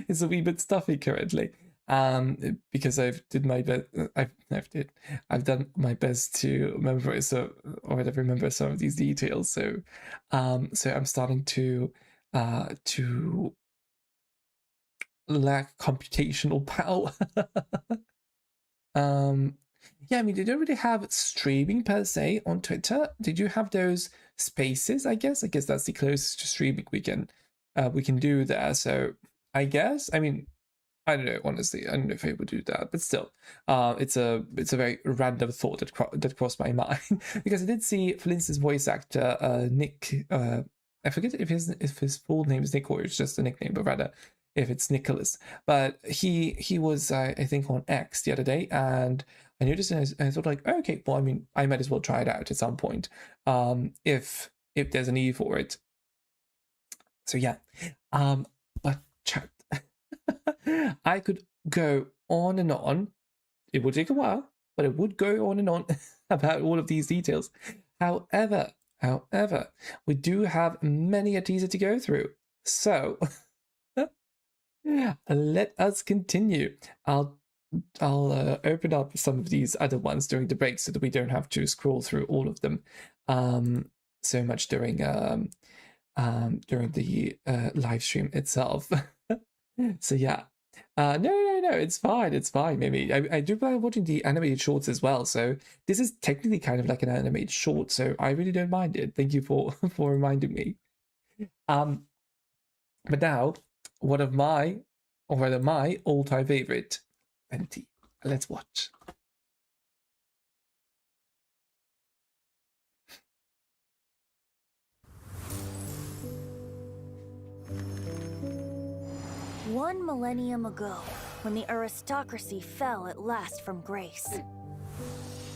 is a wee bit stuffy currently, because I've done my best to memorize or whatever, remember some of these details. So so I'm starting to lack computational power. Yeah, I mean, they don't really have streaming per se on Twitter. They do have those spaces, I guess. I guess that's the closest to streaming we can do there. So I guess, I mean, I don't know, honestly. I don't know if I would do that, but still, it's a very random thought that crossed my mind, because I did see, for instance, voice actor Nick. I forget if his full name is Nick or it's just a nickname, but rather if it's Nicholas. But he was I think on X the other day, and I noticed, and I thought like, oh, okay, well, I mean, I might as well try it out at some point, if there's a need for it. So yeah, but chat. I could go on and on. It would take a while, but it would go on and on about all of these details. However, we do have many a teaser to go through. So let us continue. I'll open up some of these other ones during the break so that we don't have to scroll through all of them so much during the live stream itself. So yeah, no, it's fine. Maybe I do plan on watching the animated shorts as well. So this is technically kind of like an animated short, so I really don't mind it. Thank you for reminding me. But now, one of my all-time favorite, Venti. Let's watch. One millennium ago, when the aristocracy fell at last from grace,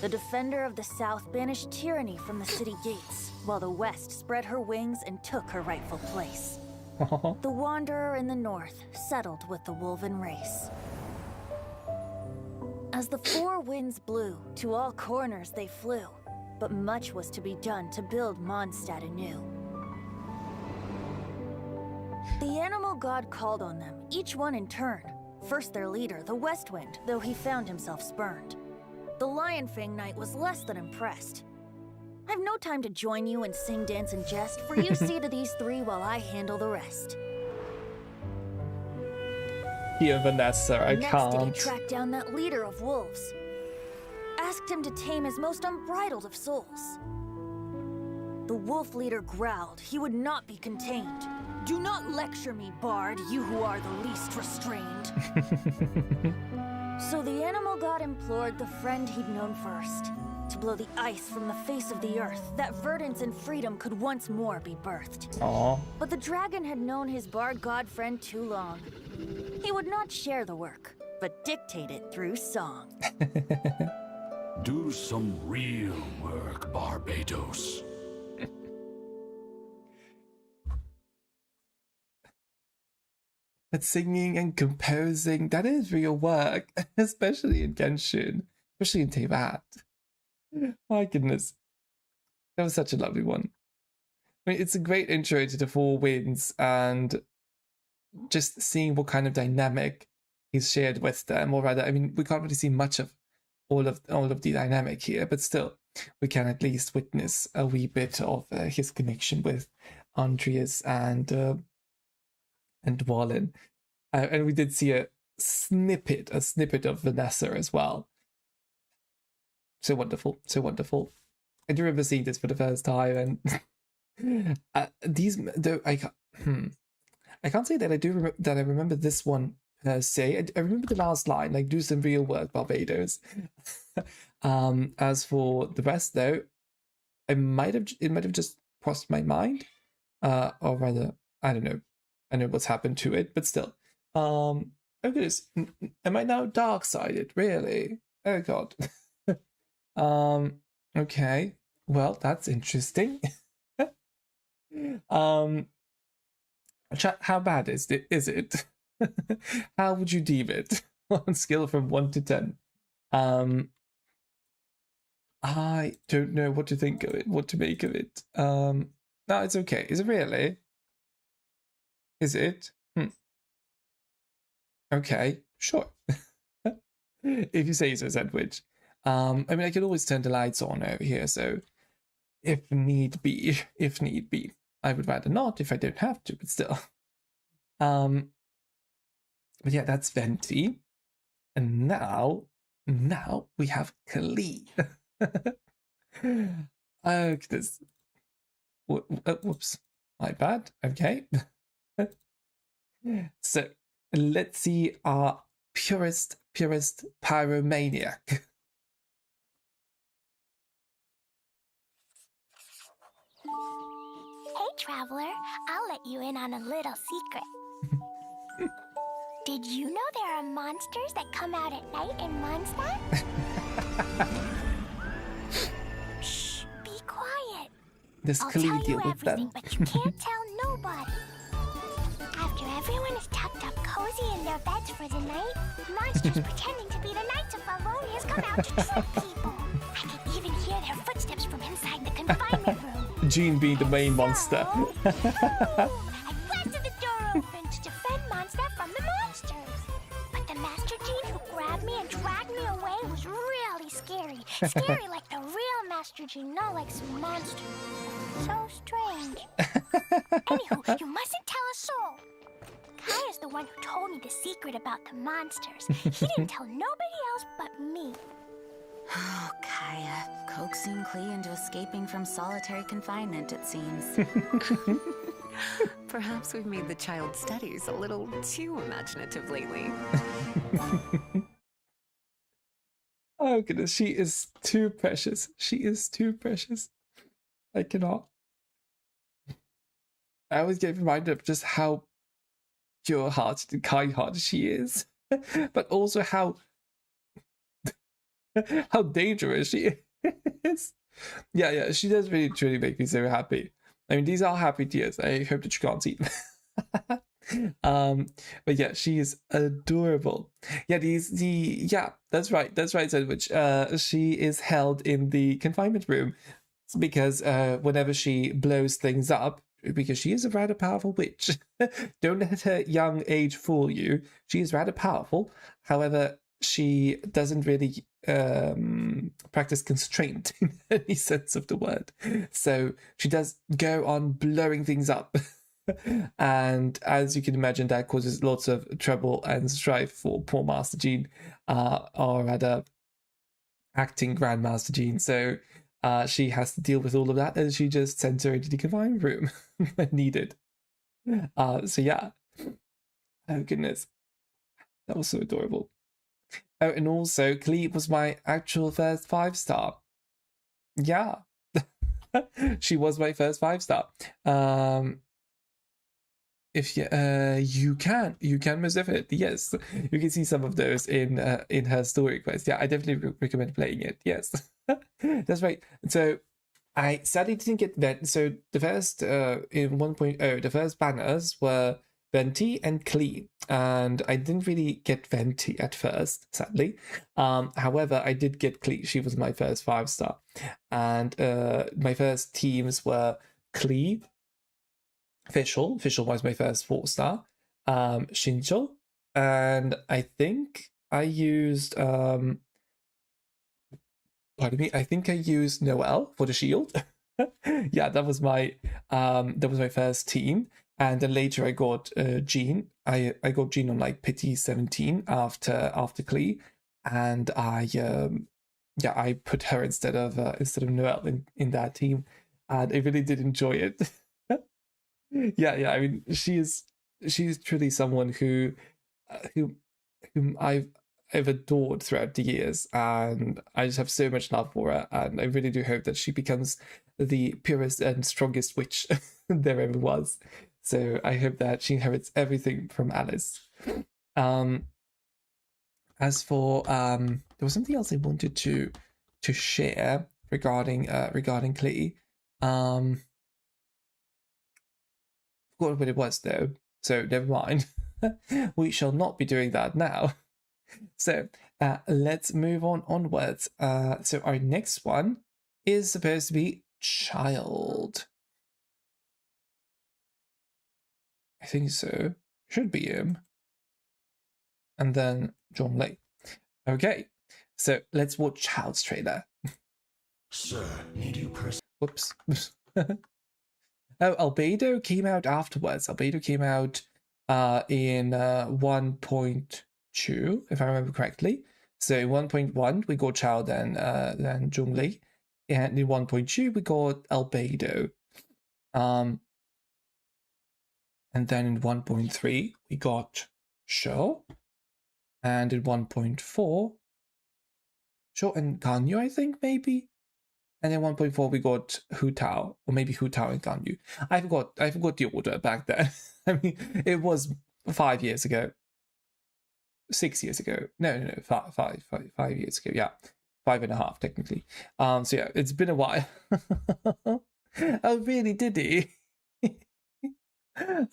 the defender of the South banished tyranny from the city gates, while the West spread her wings and took her rightful place. The wanderer in the north settled with the Wolven race. As the four winds blew, to all corners they flew, but much was to be done to build Mondstadt anew. The animal god called on them, each one in turn. First their leader, the West Wind, though he found himself spurned. The Lionfang Knight was less than impressed. I've no time to join you and sing, dance, and jest, for you see to these three while I handle the rest. Here, Vanessa, I Next can't. did he track down that leader of wolves. Asked him to tame his most unbridled of souls. The wolf leader growled he would not be contained. Do not lecture me, Bard, you who are the least restrained. So the animal god implored the friend he'd known first to blow the ice from the face of the earth, that verdance and freedom could once more be birthed. Aww. But the dragon had known his bard god friend too long. He would not share the work, but dictate it through song. Do some real work, Barbados. But singing and composing, that is real work, especially in Genshin, especially in Teyvat. My goodness. That was such a lovely one. I mean, it's a great intro to the Four Winds and just seeing what kind of dynamic he's shared with them, or rather, I mean, we can't really see much of all of the dynamic here, but still, we can at least witness a wee bit of his connection with Andreas and Wallen. And we did see a snippet of Vanessa as well. So wonderful, so wonderful. I do remember seeing this for the first time, and these, though, I can't say that I remember this one per se. I remember the last line, like, do some real work, Barbados. As for the rest, though, it might have just crossed my mind, or rather, I don't know. I know what's happened to it, but still. Oh goodness, am I now dark-sided? Really? Oh god. Okay. Well, that's interesting. Chat, how bad is it? How would you deem it on a scale from 1 to 10? I don't know what to think of it, what to make of it. No, it's okay. Is it really? Is it? Okay, sure. If you say so, Sandwich. I mean, I could always turn the lights on over here, so if need be, I would rather not if I don't have to, but still. But yeah, that's Venti. And now we have Kali. Oh, goodness. Whoops. My bad. Okay. So, let's see our purest pyromaniac. Hey, Traveler, I'll let you in on a little secret. Did you know there are monsters that come out at night in Mondstadt? Shh, be quiet. This I'll Kali tell deal you with them. everything, but you can't tell nobody. After everyone is tucked up cozy in their beds for the night, monsters pretending to be the Knights of Favonius come out to trick people. I can even hear their footsteps from inside the confinement room. Jean being the main monster. I blasted the door open to defend Mondstadt from the monsters. But the Master Jean who grabbed me and dragged me away was really scary. Scary like the real Master Jean, not like some monster. So strange. Anywho, you mustn't tell a soul. Kaya's the one who told me the secret about the monsters. He didn't tell nobody else but me. Oh, Kaya, coaxing Klee into escaping from solitary confinement, it seems. Perhaps we've made the child's studies a little too imaginative lately. Oh goodness, she is too precious. She is too precious. I cannot. I always get reminded of just how pure-hearted and kind-hearted she is, but also how dangerous she is. Yeah, she does really truly make me so happy. I mean, these are happy tears. I hope that you can't see them. But yeah, she is adorable. Yeah, that's right, Sandwich. She is held in the confinement room because whenever she blows things up, because she is a rather powerful witch. Don't let her young age fool you. She is rather powerful. However, she doesn't really practice constraint in any sense of the word. So she does go on blowing things up. And as you can imagine, that causes lots of trouble and strife for poor Master Jean, or rather, acting Grandmaster Jean. So she has to deal with all of that, and she just sends her into the confinement room when needed. So yeah. Oh goodness, that was so adorable. Oh, and also, Clee was my actual first 5-star. Yeah. She was my first 5-star. If you can most definitely, yes, you can see some of those in her story quest. Yeah, I definitely recommend playing it. Yes. That's right. So I sadly didn't get that. So the first in 1.0, the first banners were Venti and Klee, and I didn't really get Venti at first, sadly. However, I did get Klee. She was my first 5-star, and my first teams were Klee, Fischl was my first 4-star, Shincho, and I think I used pardon me, I think I used Noelle for the shield. Yeah, that was my first team, and then later I got Jean. I got Jean on like pity 17 after Klee, and I put her instead of Noelle in that team, and I really did enjoy it. Yeah. I mean, she's truly someone whom I've adored throughout the years, and I just have so much love for her, and I really do hope that she becomes the purest and strongest witch there ever was. So I hope that she inherits everything from Alice. As for there was something else I wanted to share regarding Klee. Forgot what it was though, so never mind. We shall not be doing that now. So let's move onwards. So our next one is supposed to be Child. I think so. Should be him. And then John Lake. Okay, so let's watch Child's trailer. Sir, need you Whoops. Oh, Albedo came out afterwards. Albedo came out in 1.2, if I remember correctly. So in 1.1, we got Child and Zhongli. And in 1.2, we got Albedo. And then in 1.3, we got Shou. And in 1.4, Shou and Ganyu, I think, maybe. And then 1.4 we got Hu Tao, or maybe Hu Tao and Ganyu. I forgot the order back then. I mean, it was 5 years ago. 6 years ago. No, 5 years ago. Yeah, 5.5 technically. So yeah, it's been a while. Oh, really? Did he?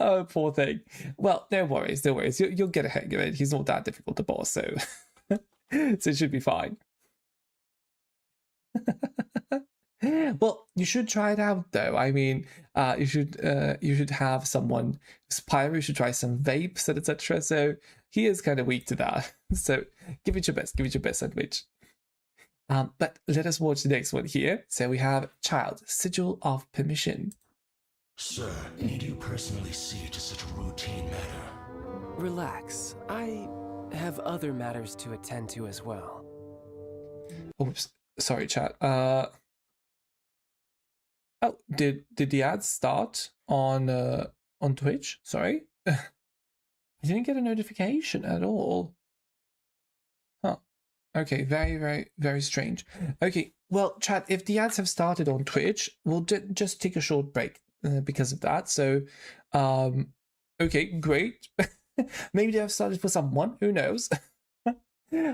Oh, poor thing. Well, no worries. You'll get a hang of it. He's not that difficult to boss, so so it should be fine. Well, you should try it out though. I mean, you should have someone. Spyro should try some vapes and etc. So he is kind of weak to that. So give it your best. Sandwich. But let us watch the next one here. So we have Child, Sigil of Permission. Sir, need you personally see to such a routine matter? Relax. I have other matters to attend to as well. Oops, sorry, chat. Oh, did the ads start on Twitch? Sorry, I didn't get a notification at all. Huh. Okay, very, very strange. Okay, well, chat, if the ads have started on Twitch, we'll just take a short break because of that. So, okay, great. Maybe they have started for someone. Who knows?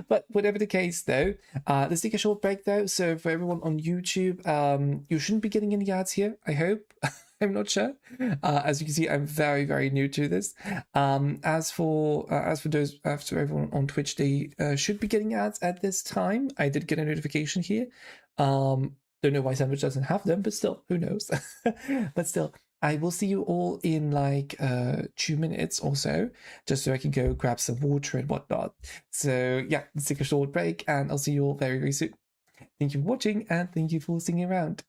But whatever the case, though, let's take a short break, though. So for everyone on YouTube, you shouldn't be getting any ads here, I hope. I I'm not sure. As you can see, I'm very, very new to this. As for those, for everyone on Twitch, they should be getting ads at this time. I did get a notification here. Don't know why Sandwich doesn't have them, but still, who knows? But still, I will see you all in like 2 minutes or so, just so I can go grab some water and whatnot. So yeah, let's take a short break, and I'll see you all very, very soon. Thank you for watching, and thank you for sticking around.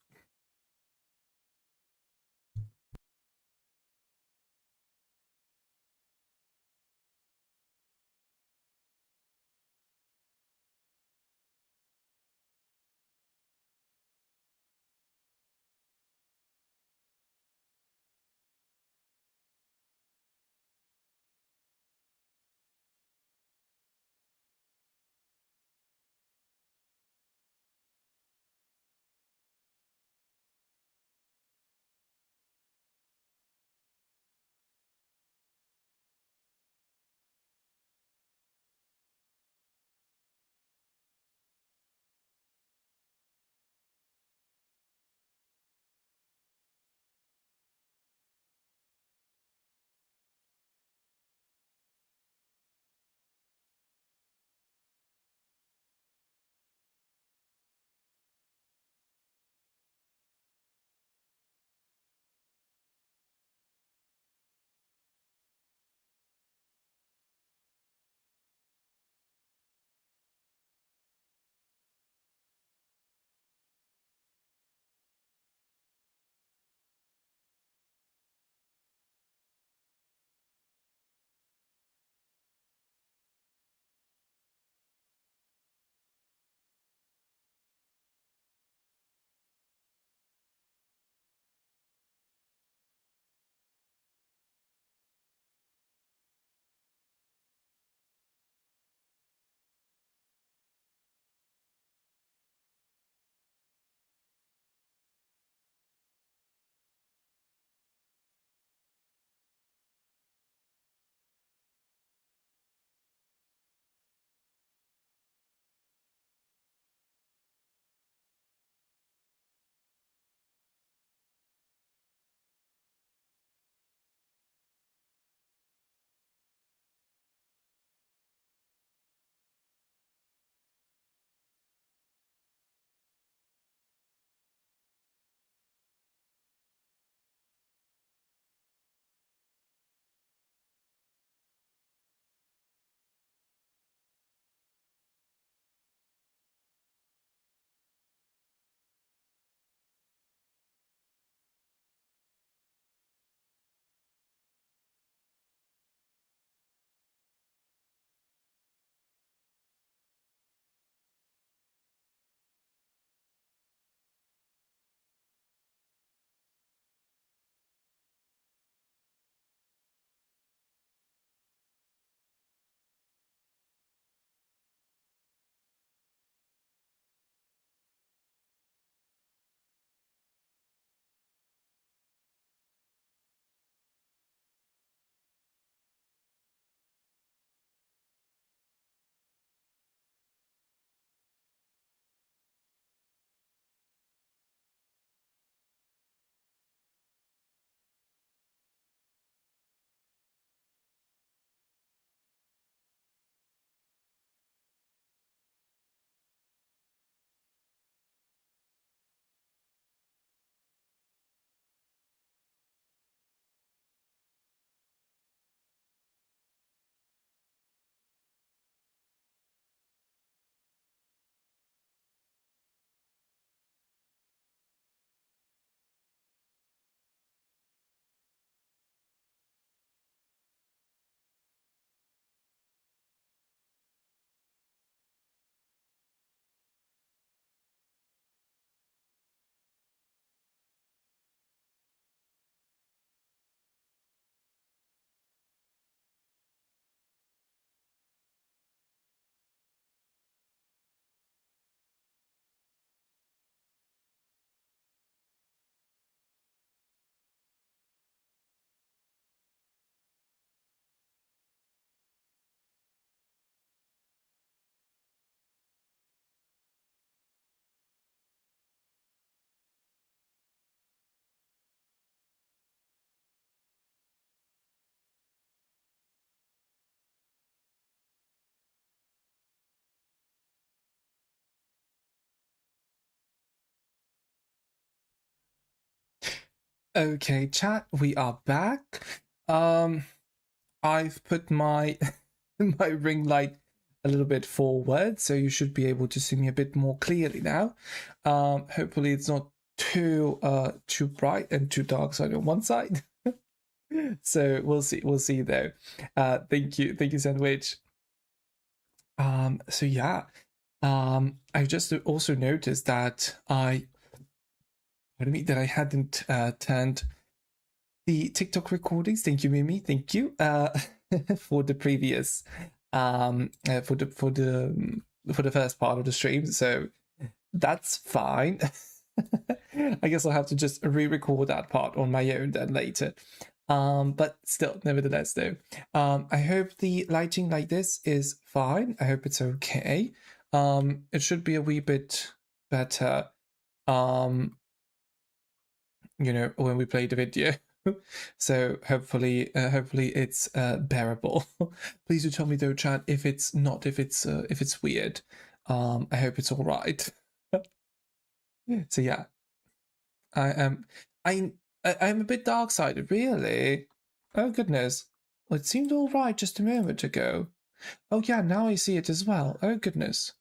Okay, chat, we are back. I've put my my ring light a little bit forward, so you should be able to see me a bit more clearly now. Hopefully it's not too bright and too dark side on one side. So we'll see though. Thank you, Sandwich. So yeah. I just also noticed that I hadn't turned the TikTok recordings. Thank you, Mimi. Thank you. For the previous for the first part of the stream. So that's fine. I guess I'll have to just re-record that part on my own then later. But still, nevertheless though, I hope the lighting like this is fine. I hope it's okay. It should be a wee bit better, you know, when we play the video. So hopefully it's bearable. Please do tell me though, chat, if it's weird. I hope it's all right. So yeah, I'm a bit dark-sided, really. Oh goodness, well, it seemed all right just a moment ago. Oh yeah, now I see it as well. Oh goodness,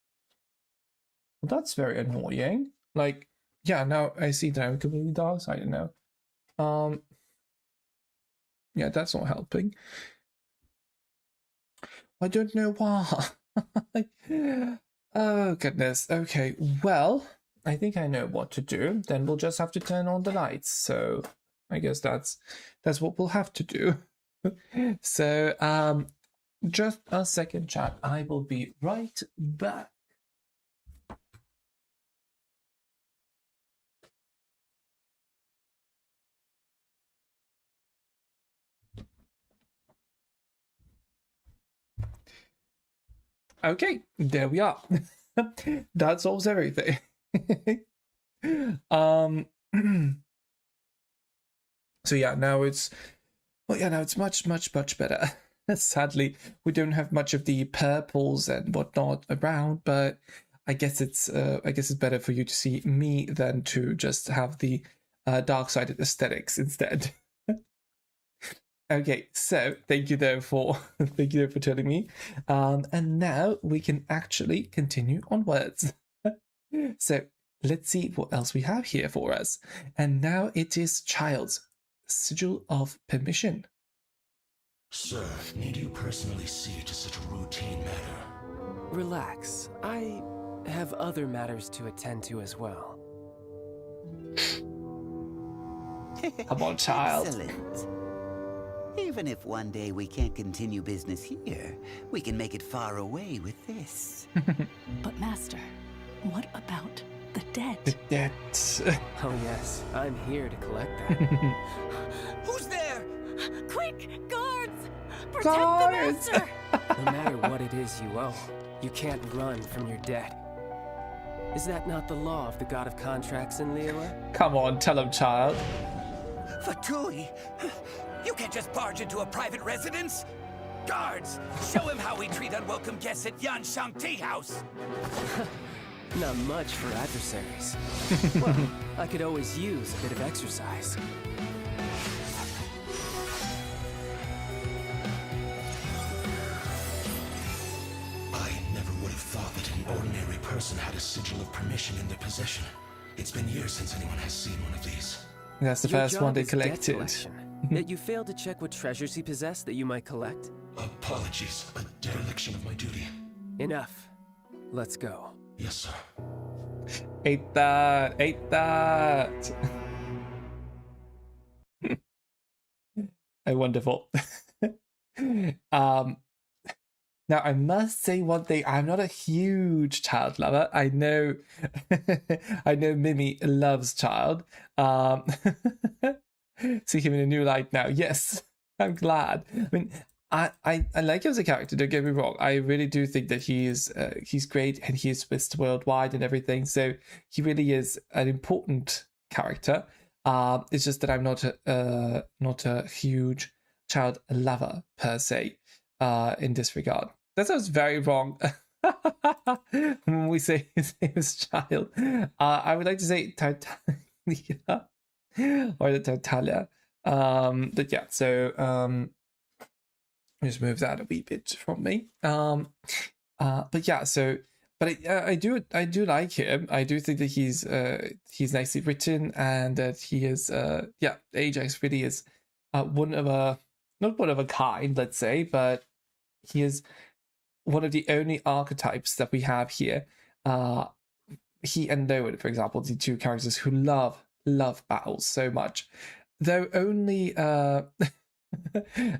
well, that's very annoying. Like, yeah, now I see that I'm completely dark-sided now. Yeah, that's not helping. I don't know why. Oh goodness. Okay, well, I think I know what to do. Then we'll just have to turn on the lights. So I guess that's what we'll have to do. So just a second, chat. I will be right back. Okay, there we are. That solves everything. So yeah, now it's much better. Sadly, we don't have much of the purples and whatnot around, but I guess it's better for you to see me than to just have the dark-sided aesthetics instead. Okay, so thank you though for telling me, and now we can actually continue onwards. So let's see what else we have here for us. And now it is Child's Sigil of Permission. Sir, need you personally see to such a routine matter? Relax. I have other matters to attend to as well. Come on, child. Excellent. Even if one day we can't continue business here, we can make it far away with this. But Master, what about the debt? The debt. Oh yes, I'm here to collect that. Who's there? Quick, guards! Protect Guards! the Master! No matter what it is you owe, you can't run from your debt. Is that not the law of the god of contracts in Leela? Come on, tell him, child. Fatui! You can't just barge into a private residence! Guards! Show him how we treat unwelcome guests at Yanshang Tea House! Not much for adversaries. Well, I could always use a bit of exercise. I never would have thought that an ordinary person had a sigil of permission in their possession. It's been years since anyone has seen one of these. That's the Your first job one they is debt collected. collection. Yet you failed to check what treasures he possessed that you might collect? Apologies, a dereliction of my duty. Enough. Let's go. Yes, sir. Ate that. Oh, wonderful. Now I must say one thing. I'm not a huge Child lover. I know, I know Mimi loves Child. See him in a new light now. Yes, I'm glad. I mean, I like him as a character. Don't get me wrong. I really do think that he's great and he is Mr. Worldwide and everything. So he really is an important character. It's just that I'm not a huge Child lover per se. In this regard, that sounds very wrong. When we say his name is Child, I would like to say Titania. or the Tartaglia. But yeah, so just move that a wee bit from me. But yeah, so I do like him. I do think that he's nicely written, and that he is Ajax really is one of a not one of a kind, let's say, but he is one of the only archetypes that we have here. He and Noah, for example, the two characters who love battles so much, though only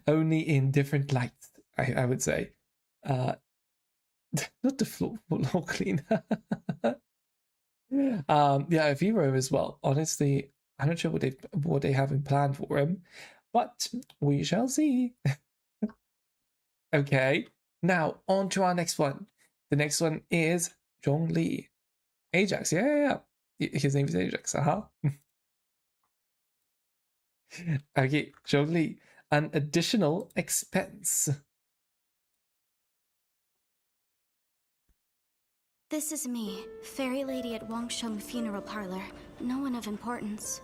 only in different lights, I would say. Not the floor cleaner. Yeah, Vero as well. Honestly, I'm not sure what they have in plan for him, but we shall see. Okay, now on to our next one. The next one is Zhongli. Ajax, yeah. His name is Ajax, Okay, Zhongli, an additional expense. This is me, fairy lady at Wangsheng Funeral Parlor. No one of importance.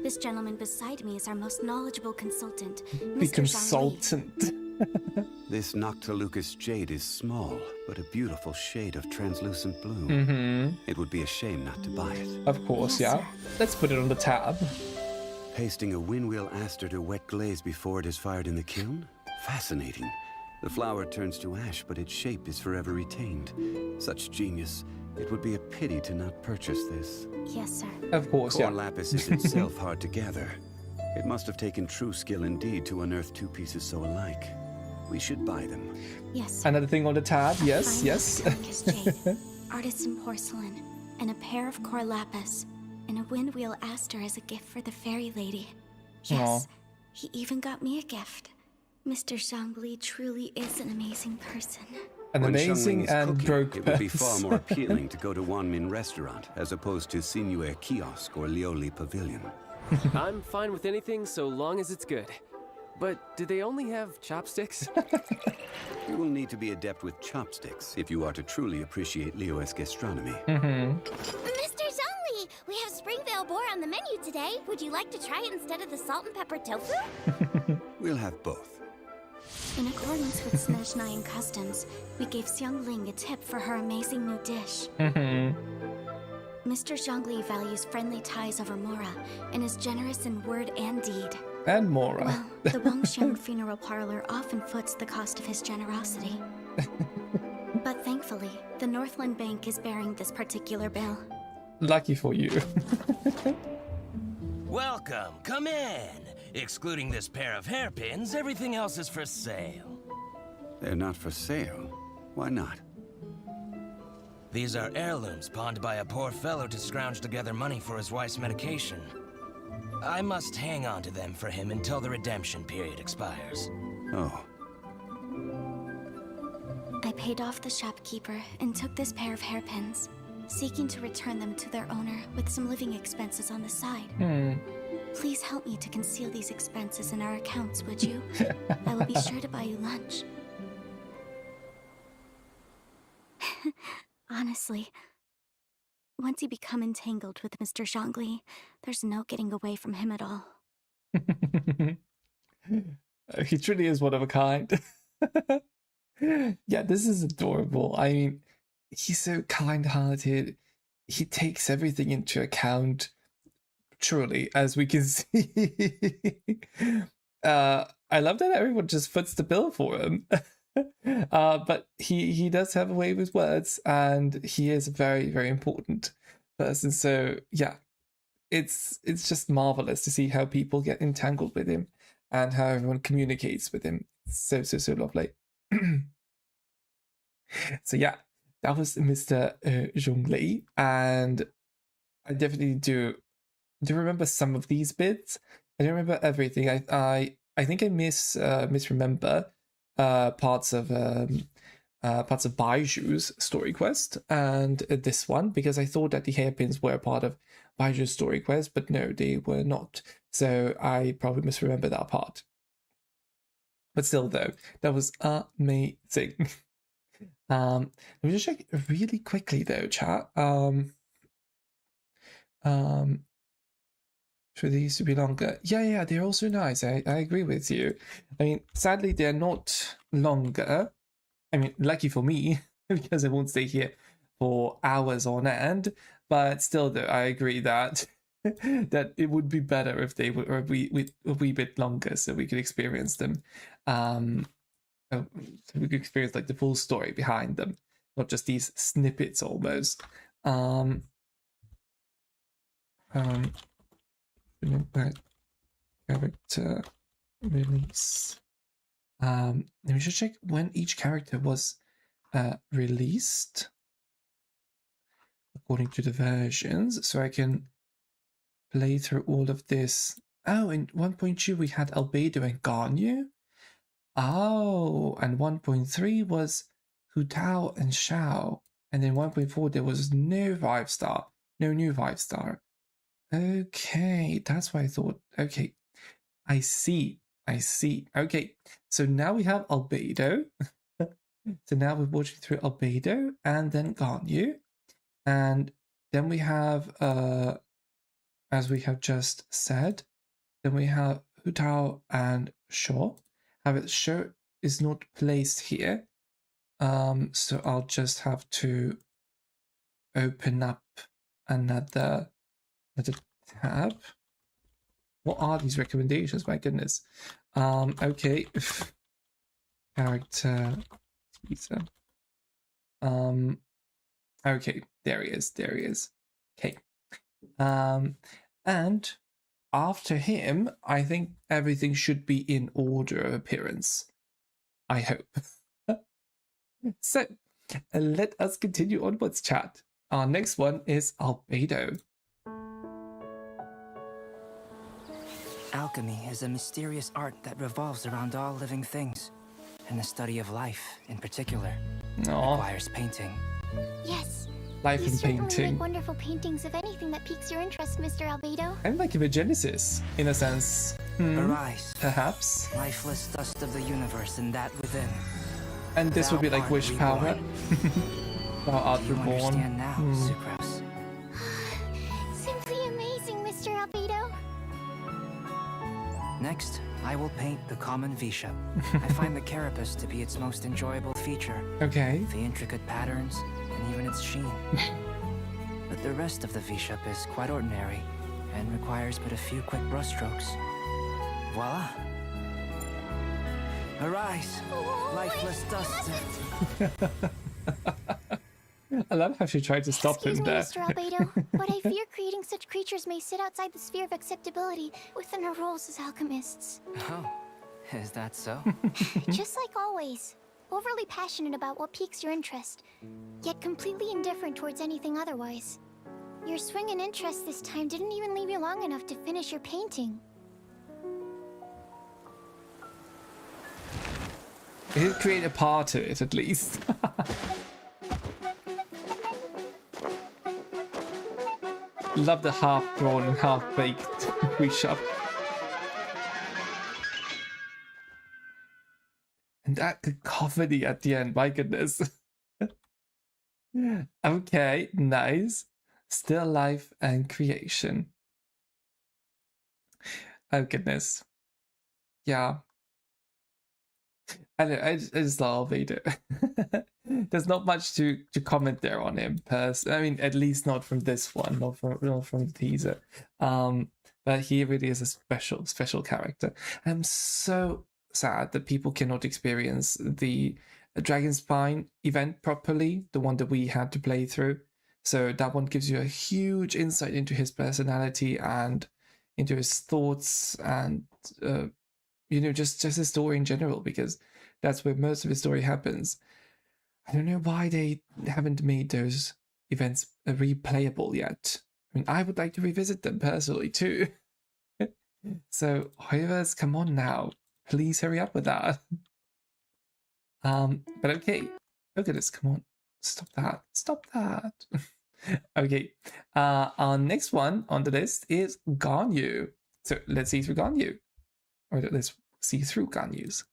This gentleman beside me is our most knowledgeable consultant, Mr. The consultant. This Noctilucous jade is small, but a beautiful shade of translucent blue. It would be a shame not to buy it. Of course, Yes, yeah. sir. Let's put it on the tab. Pasting a windwheel aster to wet glaze before it is fired in the kiln? Fascinating. The flower turns to ash, but its shape is forever retained. Such genius. It would be a pity to not purchase this. Yes, sir. Of course, Core yeah. lapis is itself hard to gather. It must have taken true skill indeed to unearth two pieces so alike. We should buy them. Yes, sir. Another thing on the tab, yes, Fine yes. Noctilucous jade, artisan porcelain, and a pair of core lapis, and a windwheel aster as a gift for the fairy lady. Yes, he even got me a gift. Mr. Zhongli truly is an amazing person. An When amazing Xiangling's and cooking, broke it would be far person. more appealing to go to Wanmin Restaurant as opposed to Sinue Kiosk or Lioli Pavilion. I'm fine with anything so long as it's good. But do they only have chopsticks? You will need to be adept with chopsticks if you are to truly appreciate Leo-esque gastronomy. Mr. Zhongli, we have Springvale boar on the menu today. Would you like to try it instead of the salt and pepper tofu? We'll have both. In accordance with Snezhnayan customs, we gave Xiangling a tip for her amazing new dish. Mr. Zhongli values friendly ties over Mora and is generous in word and deed. And Mora. Well, the Wangsheng Funeral Parlor often foots the cost of his generosity. But thankfully, the Northland Bank is bearing this particular bill. Lucky for you. Welcome, come in. Excluding this pair of hairpins, everything else is for sale. They're not for sale. Why not? These are heirlooms pawned by a poor fellow to scrounge together money for his wife's medication. I must hang on to them for him until the redemption period expires. Oh, I paid off the shopkeeper and took this pair of hairpins, seeking to return them to their owner with some living expenses on the side. Please help me to conceal these expenses in our accounts, would you? I will be sure to buy you lunch. Honestly, once you become entangled with Mr. Zhongli, there's no getting away from him at all. He truly is one of a kind. Yeah, this is adorable. I mean, he's so kind-hearted. He takes everything into account. Truly, as we can see. I love that everyone just foots the bill for him. But he does have a way with words, and he is a very, very important person. So yeah, it's just marvelous to see how people get entangled with him and how everyone communicates with him. It's so lovely. So yeah, that was Mr. Zhongli, and I definitely do remember some of these bits. I don't remember everything. I think I misremember parts of Baiju's story quest and this one, because I thought that the hairpins were part of Baiju's story quest, but no, they were not. So I probably misremember that part. But still, though, that was amazing. Let me just check really quickly, though, chat. for these to be longer. Yeah, they're also nice. I agree with you. I mean, sadly, they're not longer. I mean, lucky for me, because I won't stay here for hours on end. But still, though, I agree that that it would be better if they were a wee bit longer, so we could experience them. So we could experience like the full story behind them, not just these snippets almost. Character release. Let me just check when each character was released according to the versions, so I can play through all of this. Oh, in 1.2 we had Albedo and Ganyu. Oh, and 1.3 was Hu Tao and Shao. And then 1.4 there was no 5-star. No new 5-star. Okay, that's what I thought. Okay, I see. Okay, so now we have Albedo. So now we're watching through Albedo and then Ganyu. And then we have, as we have just said, then we have Hu Tao and Shaw. However, Shaw is not placed here. So I'll just have to open up another tab. What are these recommendations? My goodness. Okay. Character teaser. Okay, there he is. Okay. And after him, I think everything should be in order of appearance. I hope. So, let us continue onwards, chat. Our next one is Albedo. Alchemy is a mysterious art that revolves around all living things, and the study of life, in particular, requires painting. Yes. Life you and certainly painting. make wonderful paintings of anything that piques your interest, Mr. Albedo. I'm like a Genesis, in a sense. Arise. Perhaps. Lifeless dust of the universe and that within. And this would be like Thou art wish power. Thou art Do you reborn. understand now, Sucrose? Simply amazing, Mr. Albedo. Next, I will paint the common V-shape. I find the carapace to be its most enjoyable feature. Okay. The intricate patterns, and even its sheen. But the rest of the V-shape is quite ordinary, and requires but a few quick brushstrokes. Voila! Arise, lifeless dust. I love how she tried to stop Excuse him me, there. Mr. Albedo, but I fear creating such creatures may sit outside the sphere of acceptability within our roles as alchemists. Oh, is that so? Just like always, overly passionate about what piques your interest, yet completely indifferent towards anything otherwise. Your swing in interest this time didn't even leave you long enough to finish your painting. It did create a part to it, at least. Love the half-drawn and half-baked reshop. And that cacophony at the end, my goodness. Okay, nice. Still life and creation. Oh, goodness. Yeah. I just love Vader. There's not much to comment there on him. I mean, at least not from this one, not from the teaser. But he really is a special character. I'm so sad that people cannot experience the Dragon Spine event properly, the one that we had to play through. So that one gives you a huge insight into his personality and into his thoughts and just his story in general, because that's where most of his story happens. I don't know why they haven't made those events replayable yet. I mean, I would like to revisit them personally too. So, Hoyvers, come on now. Please hurry up with that. But okay. Look at this, come on. Stop that. Okay. Our next one on the list is Ganyu. So let's see through Ganyu. Or let's see through Ganyu's.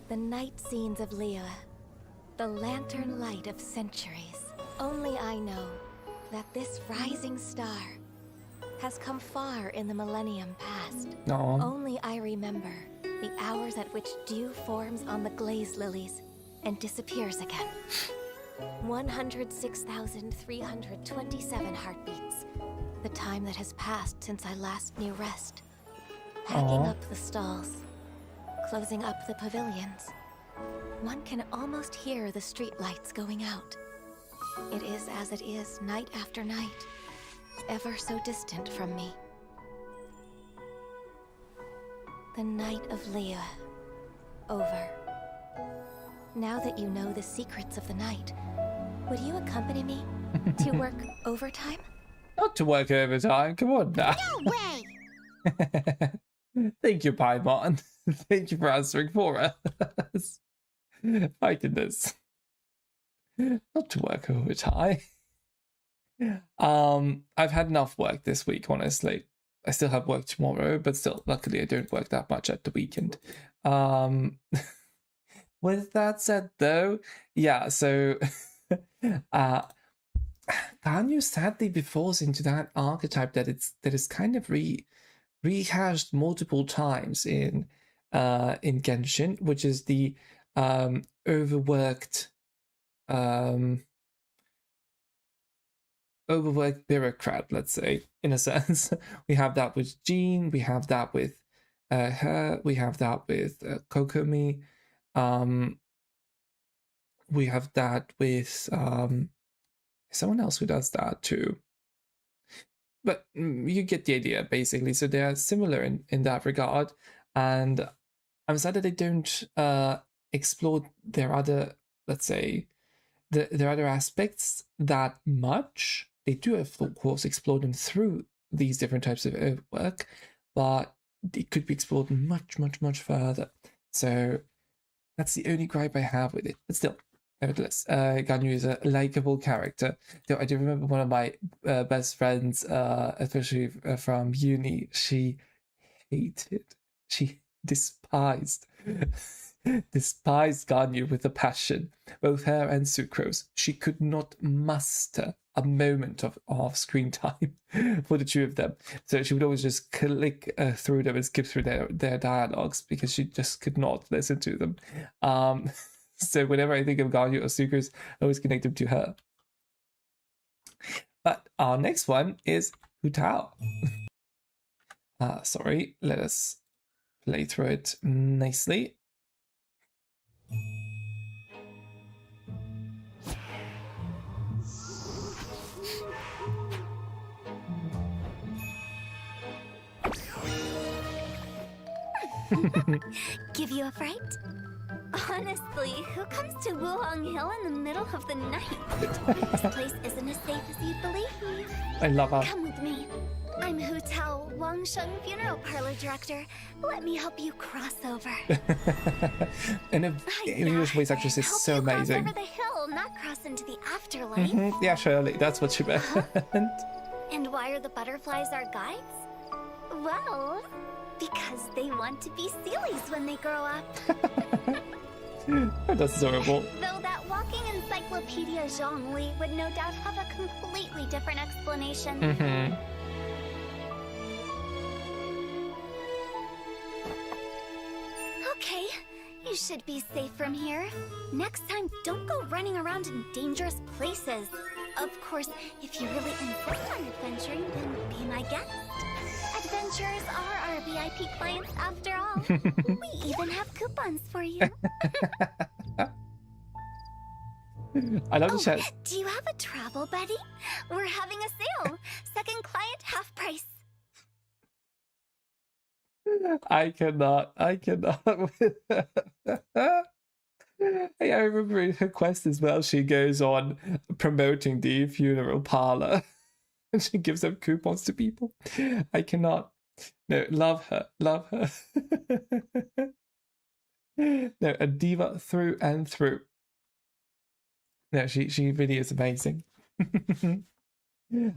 The night scenes of Liyue, the lantern light of centuries. Only I know that this rising star has come far in the millennium past. Aww. Only I remember the hours at which dew forms on the glaze lilies and disappears again. 106,327 heartbeats. The time that has passed since I last knew rest. Packing up the stalls, closing up the pavilions. One can almost hear the street lights going out. It is as it is night after night, ever so distant from me. The night of Leah, over. Now that you know the secrets of the night, would you accompany me to work overtime? Not to work overtime, come on now. No way! Thank you, Paimon. Thank you for answering for us. My goodness. Not to work overtime. I've had enough work this week, honestly. I still have work tomorrow, but still, luckily I don't work that much at the weekend. With that said, though, yeah, so Ganyu sadly falls into that archetype that is kind of rehashed multiple times in Genshin, which is the overworked bureaucrat, let's say, in a sense. We have that with Jean, we have that with her, we have that with Kokomi, we have that with someone else who does that too. But you get the idea, basically. So they are similar in that regard, and I'm sad that they don't explore their other, let's say, their other aspects that much. They do, of course, explore them through these different types of work, but it could be explored much, much, much further. So that's the only gripe I have with it. But still, nevertheless, Ganyu is a likable character. Though I do remember one of my best friends, especially from uni, she despised Ganyu with a passion, both her and Sucrose. She could not muster a moment of screen time for the two of them. So she would always just click through them and skip through their dialogues because she just could not listen to them. So whenever I think of Ganyu or Sucrose, I always connect them to her. But our next one is Hu Tao. Sorry, let us play through it nicely. Give you a fright? Honestly, who comes to Wuhong Hill in the middle of the night? This place isn't as safe as you'd believe. I love her. Come with me. I'm Hu Tao, Wang Sheng Funeral Parlor Director. Let me help you cross over. And English voice actress is so amazing. Cross over the hill, not cross into the afterlife. Yeah, surely. That's what she meant. And why are the butterflies our guides? Well, because they want to be Sealies when they grow up. That's adorable. Though that walking encyclopedia Zhongli would no doubt have a completely different explanation. Okay, you should be safe from here. Next time, don't go running around in dangerous places. Of course, if you really insist on adventuring, then be my guest. Adventurers are our VIP clients after all. We even have coupons for you. I love the chat. Do you have a travel buddy? We're having a sale. Second client, half price. I cannot. Hey, I remember in her quest as well, she goes on promoting the funeral parlor. And she gives out coupons to people. I cannot. No, love her. No, a diva through and through. No, she really is amazing.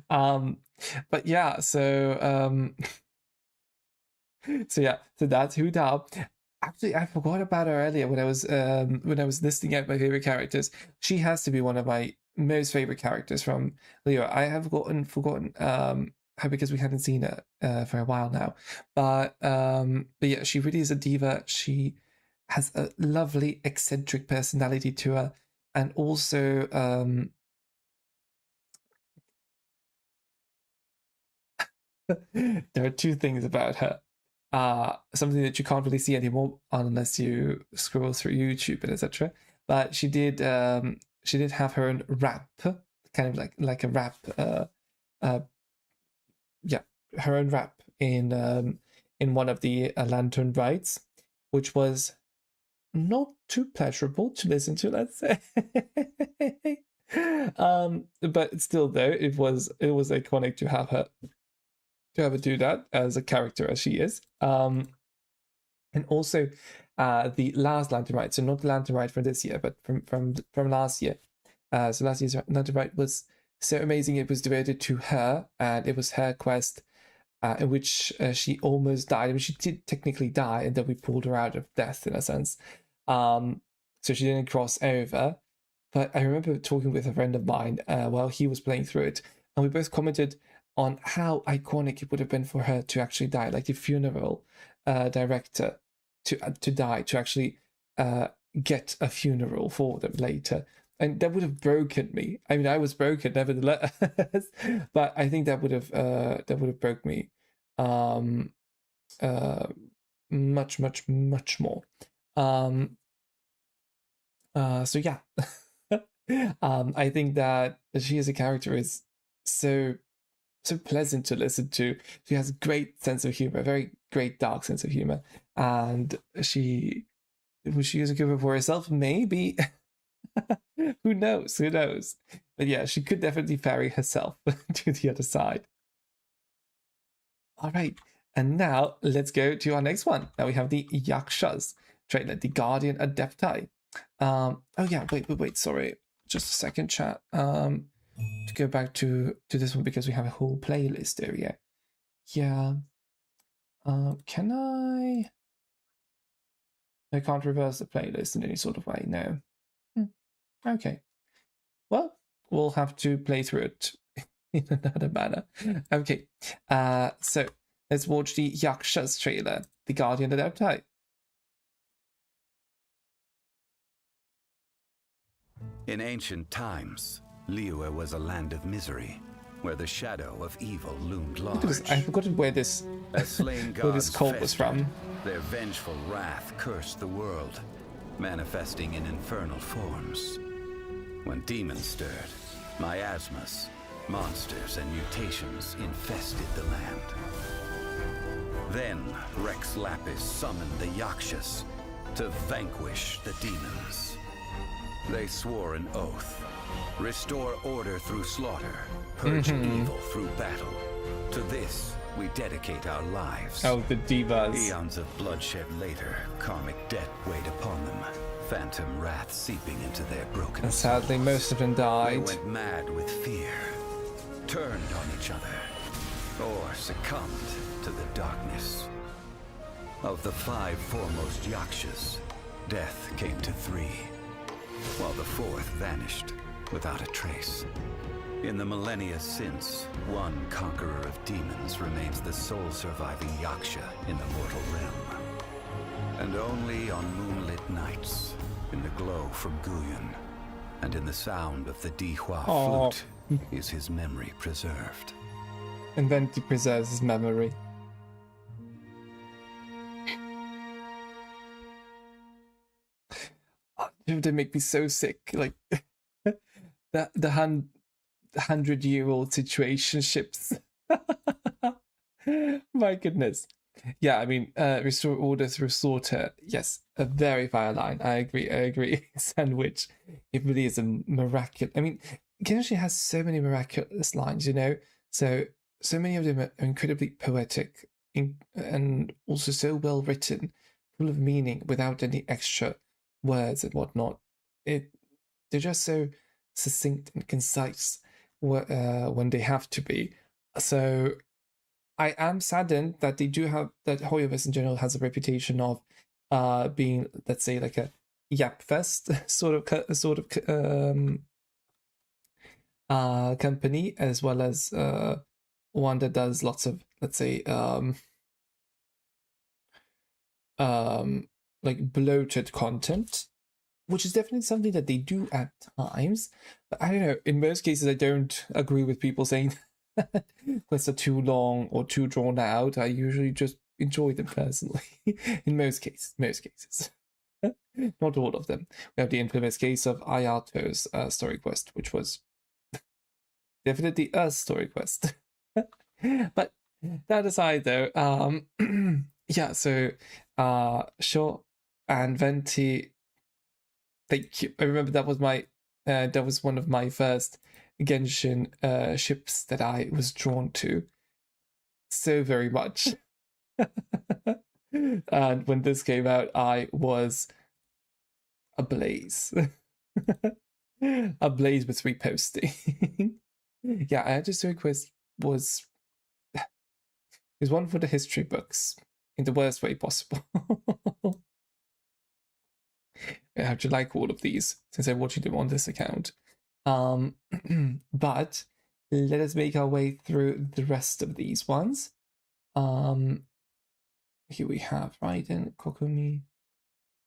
But yeah, so that's Hu Tao. Actually, I forgot about her earlier when I was listing out my favorite characters. She has to be one of my most favorite characters from Leo. I have forgotten her because we hadn't seen her for a while now. But yeah, she really is a diva. She has a lovely eccentric personality to her, and also there are two things about her. Something that you can't really see anymore unless you scroll through YouTube and etc. But she did have her own rap, kind of like a rap, yeah, her own rap in one of the Lantern rides, which was not too pleasurable to listen to, let's say. But still, though, it was iconic to have her do that as a character as she is. And also the last Lantern ride, so not the Lantern ride from this year, but from last year. So last year's Lantern ride was so amazing. It was devoted to her, and it was her quest in which she almost died. I mean, she did technically die, and then we pulled her out of death in a sense. So she didn't cross over. But I remember talking with a friend of mine while he was playing through it, and we both commented on how iconic it would have been for her to actually die, like the funeral director to die, to actually get a funeral for them later. And that would have broken me. I mean, I was broken nevertheless, but I think that would have broke me much more. So yeah, I think that she as a character is so pleasant to listen to. She has a great sense of humor, a very great dark sense of humor, and was she a good for herself? Maybe. Who knows? But yeah, she could definitely ferry herself to the other side. All right, and now let's go to our next one. Now we have the Yakshas trailer, the Guardian Adepti. Oh yeah, wait, sorry, just a second, chat. To go back to this one because we have a whole playlist area. Yeah. Can I? I can't reverse the playlist in any sort of way. No. Okay. Well, we'll have to play through it in another manner. Okay. So let's watch the Yakshas trailer, the Guardian Adepti. In ancient times, Liyue was a land of misery, where the shadow of evil loomed large. I forgot where this where this cult was from. Their vengeful wrath cursed the world, manifesting in infernal forms. When demons stirred, miasmas, monsters, and mutations infested the land. Then Rex Lapis summoned the Yakshas to vanquish the demons. They swore an oath: restore order through slaughter, purge evil through battle. To this, we dedicate our lives. Oh, the divas. Eons of bloodshed later, karmic debt weighed upon them, phantom wrath seeping into their broken and sadly, most of them died. They went mad with fear, turned on each other, or succumbed to the darkness. Of the 5 foremost Yakshas, death came to 3, while the 4th vanished without a trace. In the millennia since, one conqueror of demons remains the sole surviving Yaksha in the mortal realm. And only on moonlit nights, in the glow from Guyon, and in the sound of the Dihua flute, is his memory preserved. And then he preserves his memory. They make me so sick. Like the 100-year-old situationships. My goodness. Yeah, I mean, restore order through slaughter. Yes, a very fine line. I agree. Sandwich. It really is a miraculous. I mean, Genshin has so many miraculous lines, you know? So many of them are incredibly poetic and also so well written, full of meaning without any extra words and whatnot. They're just so succinct and concise when they have to be. So I am saddened that they do have that Hoyoverse in general has a reputation of being, let's say, like a yap fest sort of company, as well as one that does lots of, let's say, like bloated content, which is definitely something that they do at times. But I don't know, in most cases I don't agree with people saying quests are too long or too drawn out. I usually just enjoy them personally. In most cases. Not all of them. We have the infamous case of Ayato's story quest, which was definitely a story quest. But that aside, though, yeah. So, sure, and Venti. Thank you. I remember that was one of my first Genshin ships that I was drawn to so very much. And when this came out, I was ablaze. Ablaze with reposting. Yeah, I had to story quest was one for the history books in the worst way possible. I have to like all of these since I'm watching them on this account. But let us make our way through the rest of these ones. Here we have Raiden, Kokumi,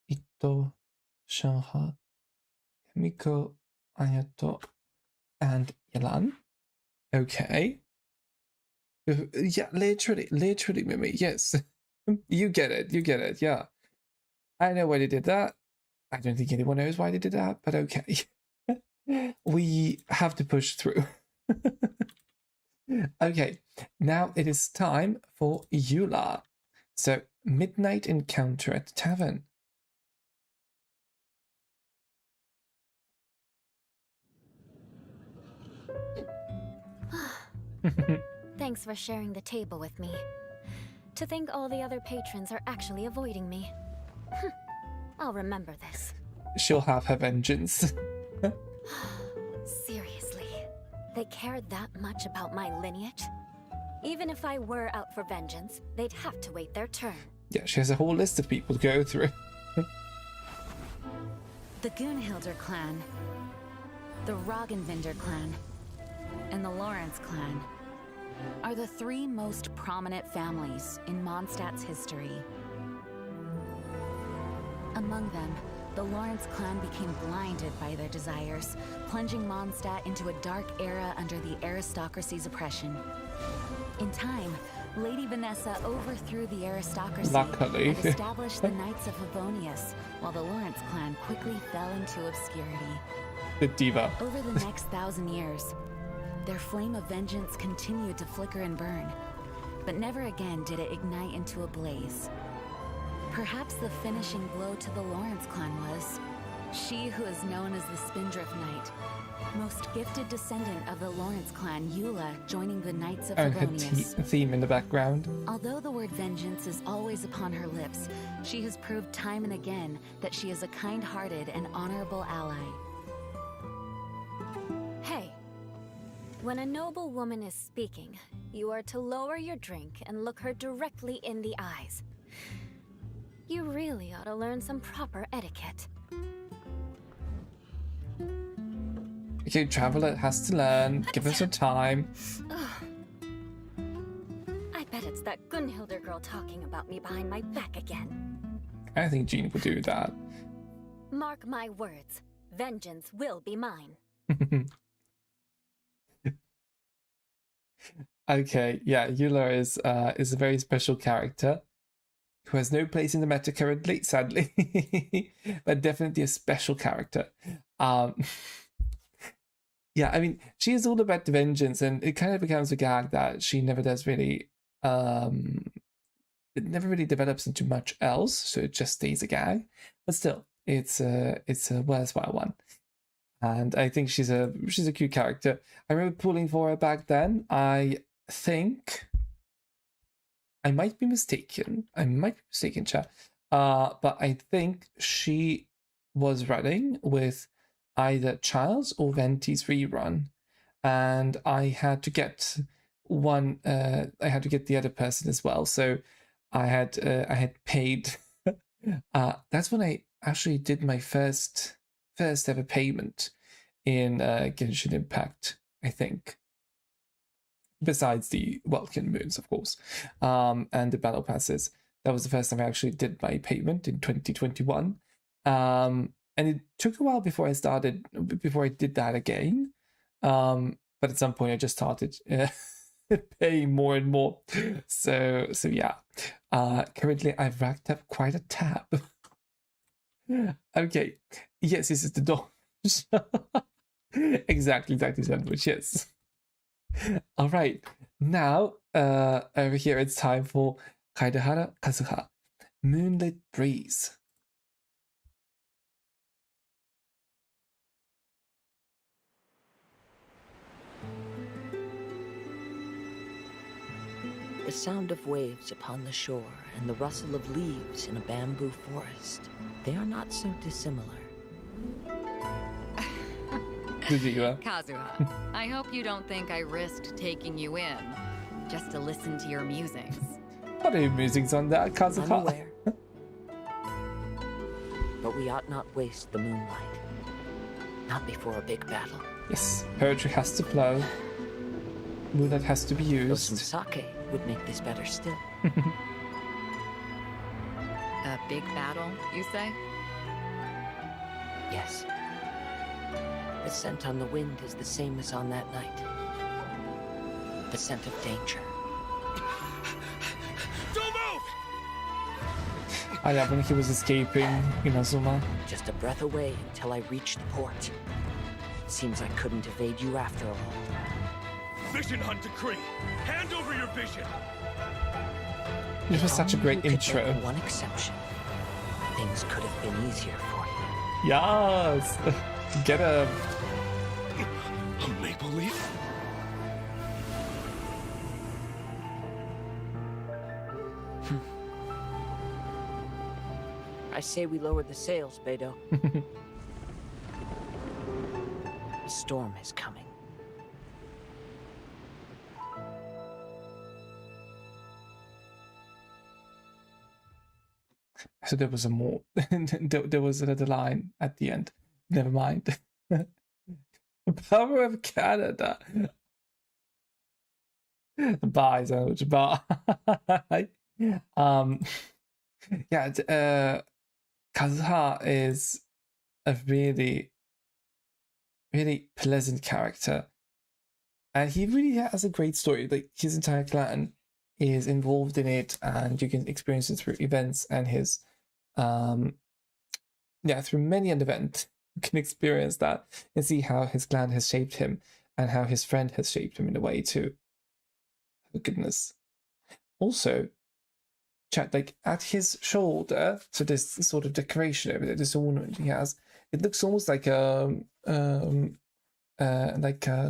Ito, Shanha, Miko, Ayato, and Yelan. Okay. Yeah, literally, Mimi, yes. You get it, yeah. I know why they did that. I don't think anyone knows why they did that, but okay. We have to push through. Okay, now it is time for Eula. So, midnight encounter at the tavern. Thanks for sharing the table with me. To think all the other patrons are actually avoiding me. I'll remember this. She'll have her vengeance. Seriously, they cared that much about my lineage? Even if I were out for vengeance, they'd have to wait their turn. Yeah, she has a whole list of people to go through. The Gunhilder clan, the Roggenvinder clan, and the Lawrence clan are the three most prominent families in Mondstadt's history. Among them, the Lawrence clan became blinded by their desires, plunging Mondstadt into a dark era under the aristocracy's oppression. In time, Lady Vanessa overthrew the aristocracy Luckily. and established the Knights of Favonius, while the Lawrence clan quickly fell into obscurity. The diva. Over the next 1,000 years, their flame of vengeance continued to flicker and burn, but never again did it ignite into a blaze. Perhaps the finishing blow to the Lawrence clan was she who is known as the Spindrift Knight, most gifted descendant of the Lawrence clan, Eula, joining the Knights of And her Favonius. theme in the background. Although the word vengeance is always upon her lips, she has proved time and again that she is a kind-hearted and honorable ally. Hey, when a noble woman is speaking, you are to lower your drink and look her directly in the eyes. You really ought to learn some proper etiquette. Okay, Traveler has to learn. Give her some time. I bet it's that Gunhilder girl talking about me behind my back again. I think Jean would do that. Mark my words, vengeance will be mine. Okay, yeah, Eula is a very special character who has no place in the meta currently, sadly, but definitely a special character. Yeah, I mean, she is all about the vengeance, and it kind of becomes a gag that she never does really. It never really develops into much else, so it just stays a gag. But still, it's a worthwhile one, and I think she's a cute character. I remember pulling for her back then. I think I might be mistaken. Chat. But I think she was running with either Charles or Venti's rerun, and I had to get one. I had to get the other person as well. So I had paid. That's when I actually did my first ever payment in Genshin Impact. I think. Besides the Welkin moons, of course, and the battle passes. That was the first time I actually did my payment in 2021. And it took a while before I did that again. But at some point I just started paying more and more. So yeah. Currently I've racked up quite a tab. Okay. Yes, this is the door. exactly, sandwich, yes. All right, now over here it's time for Kaidahara Kazuha, Moonlit Breeze. The sound of waves upon the shore and the rustle of leaves in a bamboo forest, they are not so dissimilar. Kazuha, I hope you don't think I risked taking you in just to listen to your musings. What are your musings on that, Kazuha? I'm aware. But we ought not waste the moonlight. Not before a big battle. Yes, poetry has to flow. Moonlight has to be used. Though some sake would make this better still. A big battle, you say? Yes. The scent on the wind is the same as on that night. The scent of danger. Don't move! I love when he was escaping Inazuma. Just a breath away until I reached the port. Seems I couldn't evade you after all. Vision Hunt Decree! Hand over your vision! This was such a great intro. One exception. Things could have been easier for you. Yes! Get him! A maple leaf? I say we lowered the sails, Beidou. A storm is coming. So there was a more. there was another line at the end. Never mind. The power of Canada. Bye, sandwich. Bye. Kazuha is a really, really pleasant character, and he really has a great story. Like his entire clan is involved in it, and you can experience it through events and his through many an event you can experience that and see how his clan has shaped him and how his friend has shaped him in a way too. Oh goodness. Also, chat, like at his shoulder, so this sort of decoration over there, this ornament he has, it looks almost like a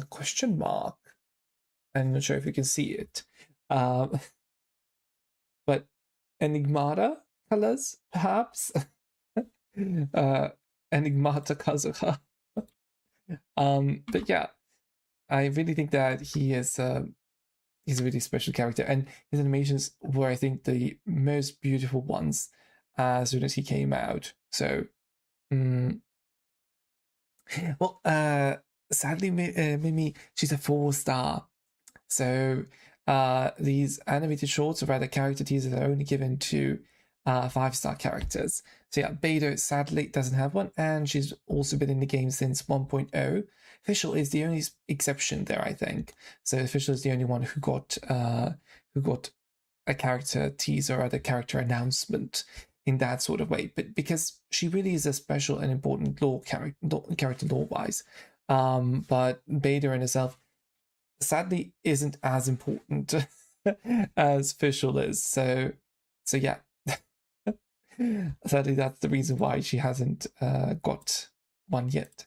question mark. I'm not sure if you can see it. But Enigmata colors, perhaps. Enigmata Kazuha. But yeah, I really think that he's a really special character, and his animations were, I think, the most beautiful ones as soon as he came out. So, sadly, Mimi, she's a 4-star. So these animated shorts, or rather character teasers, are only given to 5-star characters. So yeah, Beidou sadly doesn't have one, and she's also been in the game since 1.0. Official is the only exception there, I think. So Official is the only one who got a character teaser or a character announcement in that sort of way. But because she really is a special and important character lore-wise. But Beidou in herself sadly isn't as important as Official is. So yeah. Sadly, that's the reason why she hasn't got one yet.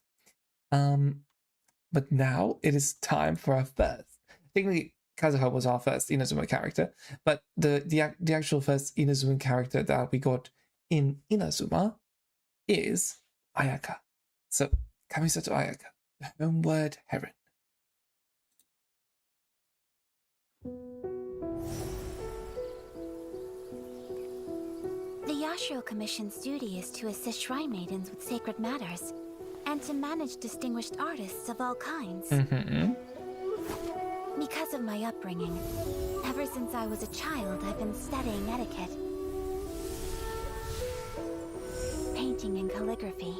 But now it is time for our first. Technically, Kazuha was our first Inazuma character, but the actual first Inazuma character that we got in Inazuma is Ayaka. So, Kamisato Ayaka, the homeward heron. The Yashiro Commission's duty is to assist shrine maidens with sacred matters, and to manage distinguished artists of all kinds. Because of my upbringing, ever since I was a child, I've been studying etiquette. Painting and calligraphy.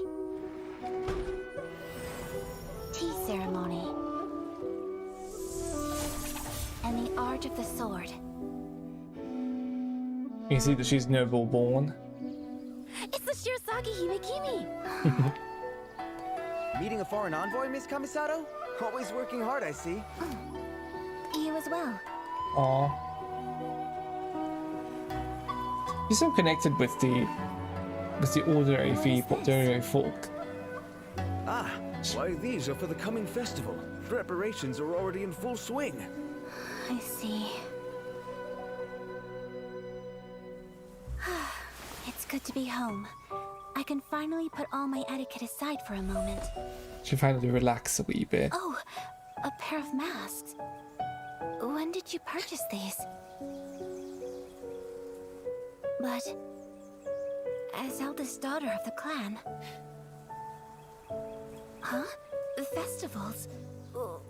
Tea ceremony. And the art of the sword. You see that she's noble born. It's the Shirazaki Himekimi! Meeting a foreign envoy, Miss Kamisato? Always working hard, I see. You as well. Aww. You're so connected with the ordinary people, the ordinary folk. Ah, why these are for the coming festival. Preparations are already in full swing. I see. It's good to be home. I can finally put all my etiquette aside for a moment. She finally relax a wee bit. Oh, a pair of masks. When did you purchase these? But as eldest daughter of the clan. Huh? Festivals? Well,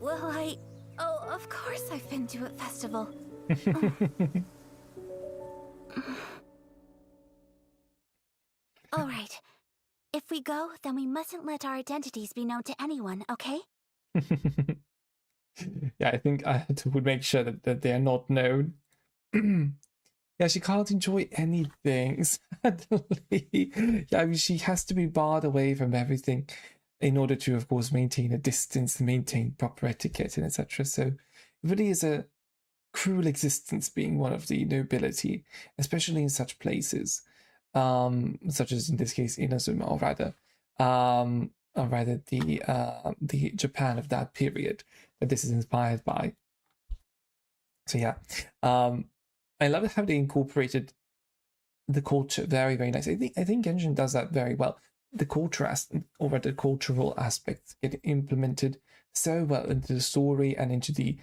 oh, of course I've been to a festival. All right. If we go, then we mustn't let our identities be known to anyone, okay? Yeah, I think I would make sure that they are not known. Yeah, she can't enjoy anything, sadly. Yeah, I mean, she has to be barred away from everything in order to, of course, maintain a distance and maintain proper etiquette and etc. So it really is a cruel existence being one of the nobility, especially in such places, such as in this case Inazuma, or rather the Japan of that period that this is inspired by. So yeah, I love how they incorporated the culture very, very nice. I think Genshin does that very well. The culture or the cultural aspects get implemented so well into the story and into the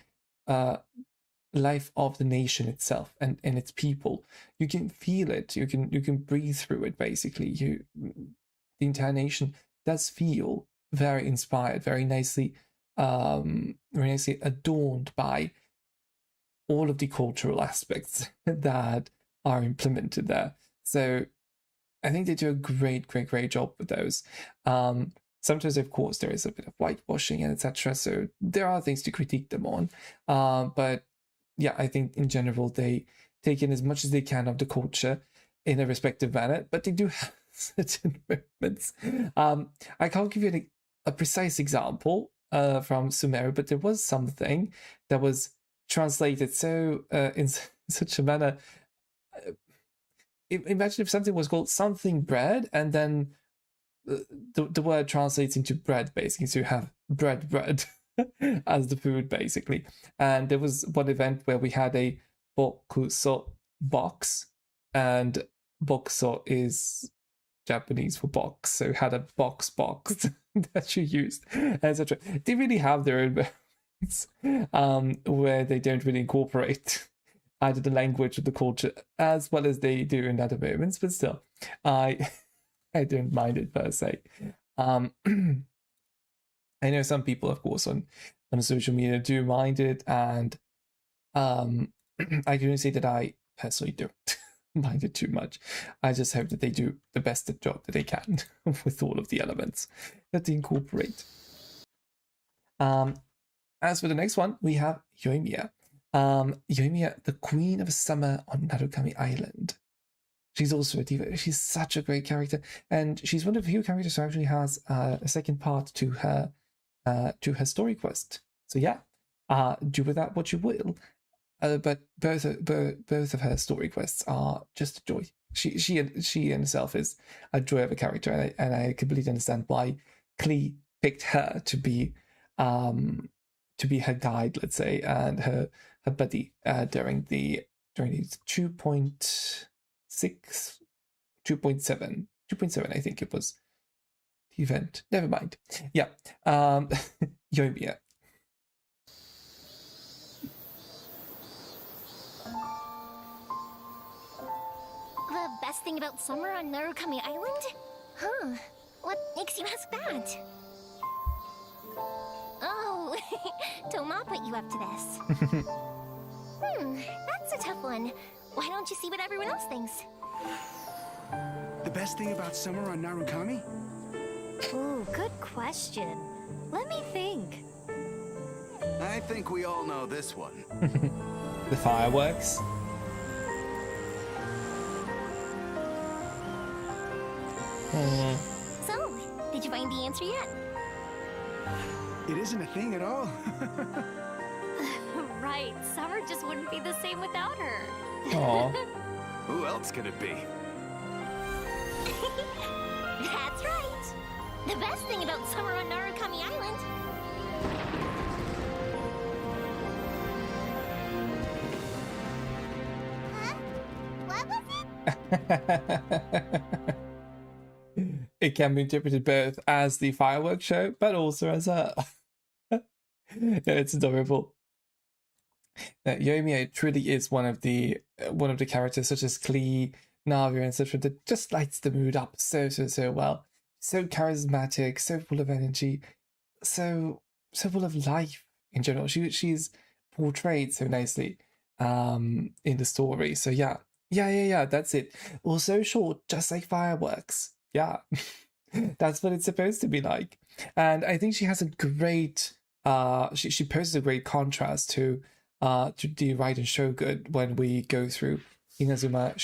life of the nation itself and its people. You can feel it. You can breathe through it. Basically, the entire nation does feel very inspired, very nicely adorned by all of the cultural aspects that are implemented there. So I think they do a great job with those. Sometimes, of course, there is a bit of whitewashing and etc. So there are things to critique them on. But yeah, I think in general they take in as much as they can of the culture in a respective manner. But they do have certain moments. I can't give you a precise example from Sumeru, but there was something that was translated so in such a manner. Imagine if something was called something bread, and then the word translates into bread, basically. So you have bread as the food, basically. And there was one event where we had a bokuso box, and bokuso is Japanese for box, so had a box that you used, etc. They really have their own moments where they don't really incorporate either the language or the culture as well as they do in other moments, but still, I don't mind it per se. I know some people, of course, on social media do mind it, and I can only say that I personally don't mind it too much. I just hope that they do the best job that they can with all of the elements that they incorporate. As for the next one, we have Yoimiya. Yoimiya, the Queen of Summer on Narukami Island. She's also a diva. She's such a great character, and she's one of the few characters who actually has a second part to her story quest. So yeah, do with that what you will. But both of her story quests are just a joy. She in herself is a joy of a character, and I completely understand why Klee picked her to be her guide, let's say, and her buddy during the 2.6, 2.7, I think it was the event. Never mind. Yeah, Yoimiya. The best thing about summer on Narukami Island? Huh. What makes you ask that? Oh, Toma put you up to this. That's a tough one. Why don't you see what everyone else thinks? The best thing about summer on Narukami? Ooh, good question. Let me think. I think we all know this one. The fireworks. So, did you find the answer yet? It isn't a thing at all. Right, summer just wouldn't be the same without her. Aww. Who else can it be? That's right. The best thing about summer on Narukami Island. Huh? What was it? It can be interpreted both as the fireworks show, but also as a... No, it's adorable. Yoimiya truly is one of the characters, such as Klee, Navi, etc., that just lights the mood up so well. So charismatic, so full of energy, so full of life in general. She's portrayed so nicely in the story. So yeah, that's it. Also short, just like fireworks. Yeah, that's what it's supposed to be like. And I think she has a great she poses a great contrast to the Raiden Shogun. When we go through Inazuma,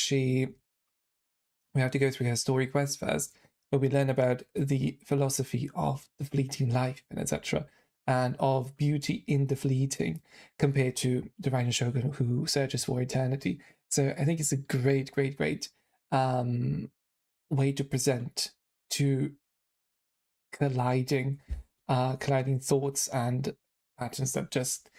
we have to go through her story quest first, where we learn about the philosophy of the fleeting life and etc., and of beauty in the fleeting, compared to the Raiden Shogun who searches for eternity. So I think it's a great way to present two colliding thoughts and patterns that just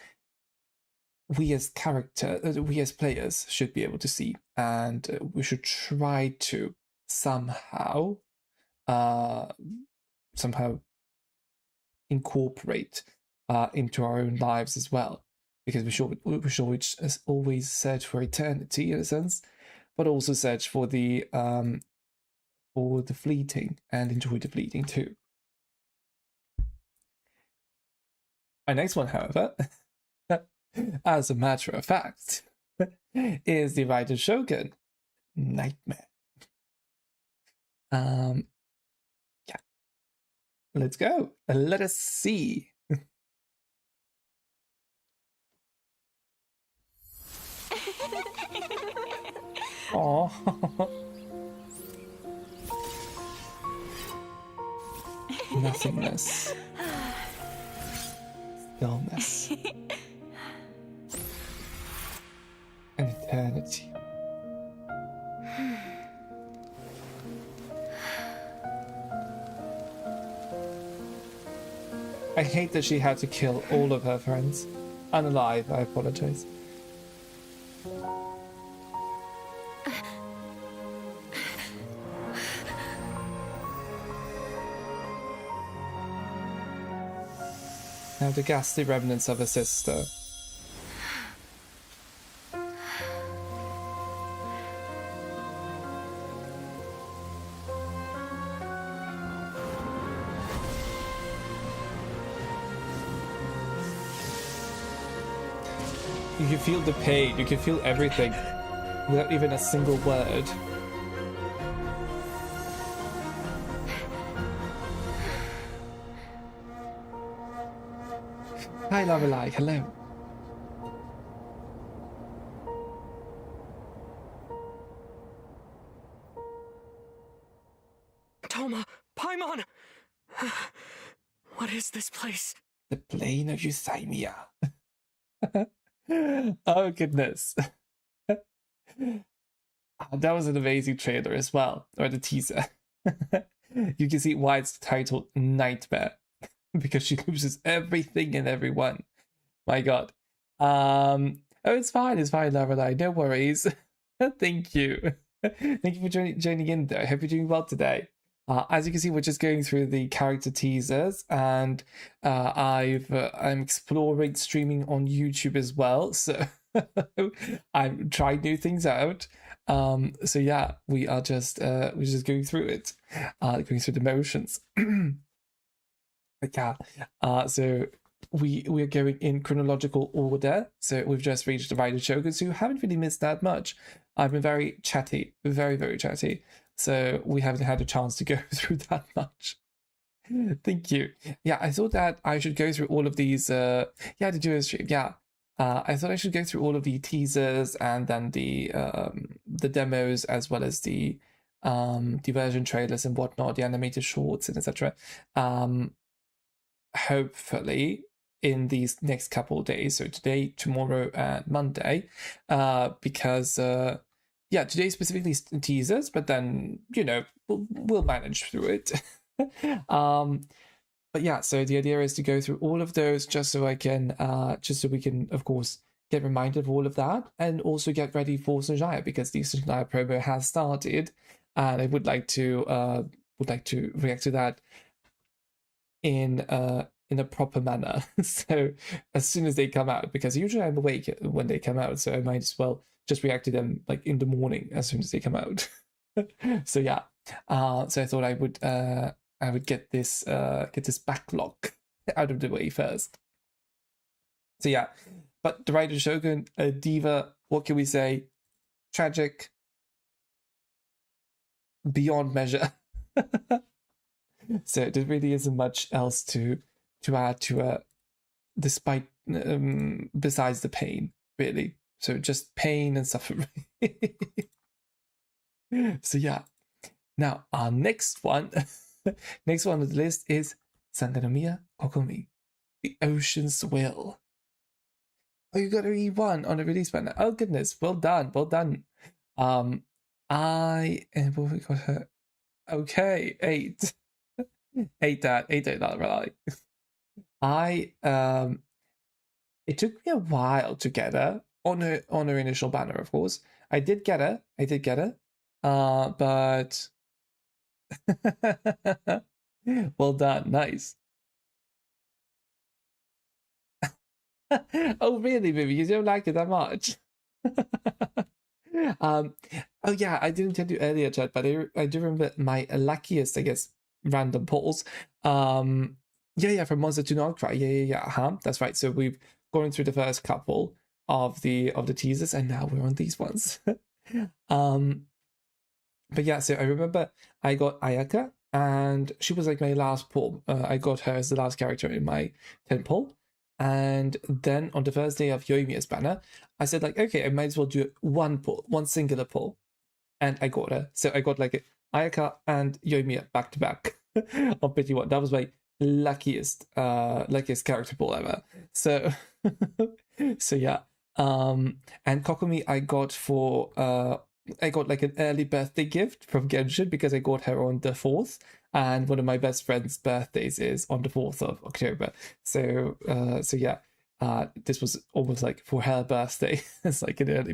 we as players should be able to see, and we should try to somehow incorporate into our own lives as well, because we should always search for eternity in a sense, but also search for the fleeting and enjoy the fleeting too. Our next one, however, as a matter of fact, is the Raiden Shogun Nightmare. Yeah. Let's go. Let us see. Aww. Nothingness. Stillness. An eternity. I hate that she had to kill all of her friends. Unalive, I apologize. Now the ghastly remnants of her sister. You can feel the pain, you can feel everything, without even a single word. Hi Lorelei, hello. Toma! Paimon! What is this place? The plane of Euthymia. Oh goodness. That was an amazing trailer as well, or the teaser. You can see why it's titled Nightmare, because she loses everything and everyone. My god. Oh, it's fine, Lorelei, no worries. Thank you. Thank you for joining in though. I hope you're doing well today. As you can see, we're just going through the character teasers, and I'm exploring streaming on YouTube as well, so I'm trying new things out. So yeah, we're just going through it, going through the motions. But yeah, so we're going in chronological order. So we've just reached the Rider Shogun, so you haven't really missed that much. I've been very chatty, very, very chatty. So we haven't had a chance to go through that much. Thank you. Yeah, I thought that I should go through all of these. Yeah, the duo stream. Yeah, I thought I should go through all of the teasers and then the demos, as well as the version trailers and whatnot, the animated shorts and etc. Hopefully in these next couple of days, so today, tomorrow, and Monday, because yeah, today specifically teasers, but then we'll manage through it. But yeah, so the idea is to go through all of those just so we can of course get reminded of all of that, and also get ready for Snezhnaya, because the Snezhnaya promo has started, and I would like to react to that in a proper manner. So as soon as they come out, because usually I'm awake when they come out, so I might as well just react to them like in the morning as soon as they come out. So yeah, so I thought I would get this backlog out of the way first. So yeah, but the Rider Shogun, a diva, what can we say? Tragic, beyond measure. So there really isn't much else to add to despite besides the pain, really. So just pain and suffering. So yeah. Now our next one on the list is Sangonomiya Kokomi, The Ocean's Will. Oh, you got a E1 on the release banner. Oh goodness, well done, well done. What have we got her? Okay, 8. 8 that really. It took me a while to get her on her initial banner, of course. I did get her. But well done, nice. Oh really, baby? You don't like it that much? Oh yeah, I didn't tell you earlier, Chad, but I do remember my luckiest, I guess, random polls. Yeah, from Monster to Nordcry. Yeah. That's right. So we've gone through the first couple of the teasers, and now we're on these ones. But yeah, so I remember I got Ayaka, and she was like my last poll. I got her as the last character in my 10 poll. And then on the first day of Yoimiya's banner, I said like, okay, I might as well do one singular poll. And I got her. So I got like Ayaka and Yoimiya back to back on Pity One. That was my luckiest character poll ever. So so yeah. And Kokomi I got like an early birthday gift from Genshin, because I got her on the 4th, and one of my best friend's birthdays is on the 4th of October. So yeah, this was almost like for her birthday as like an early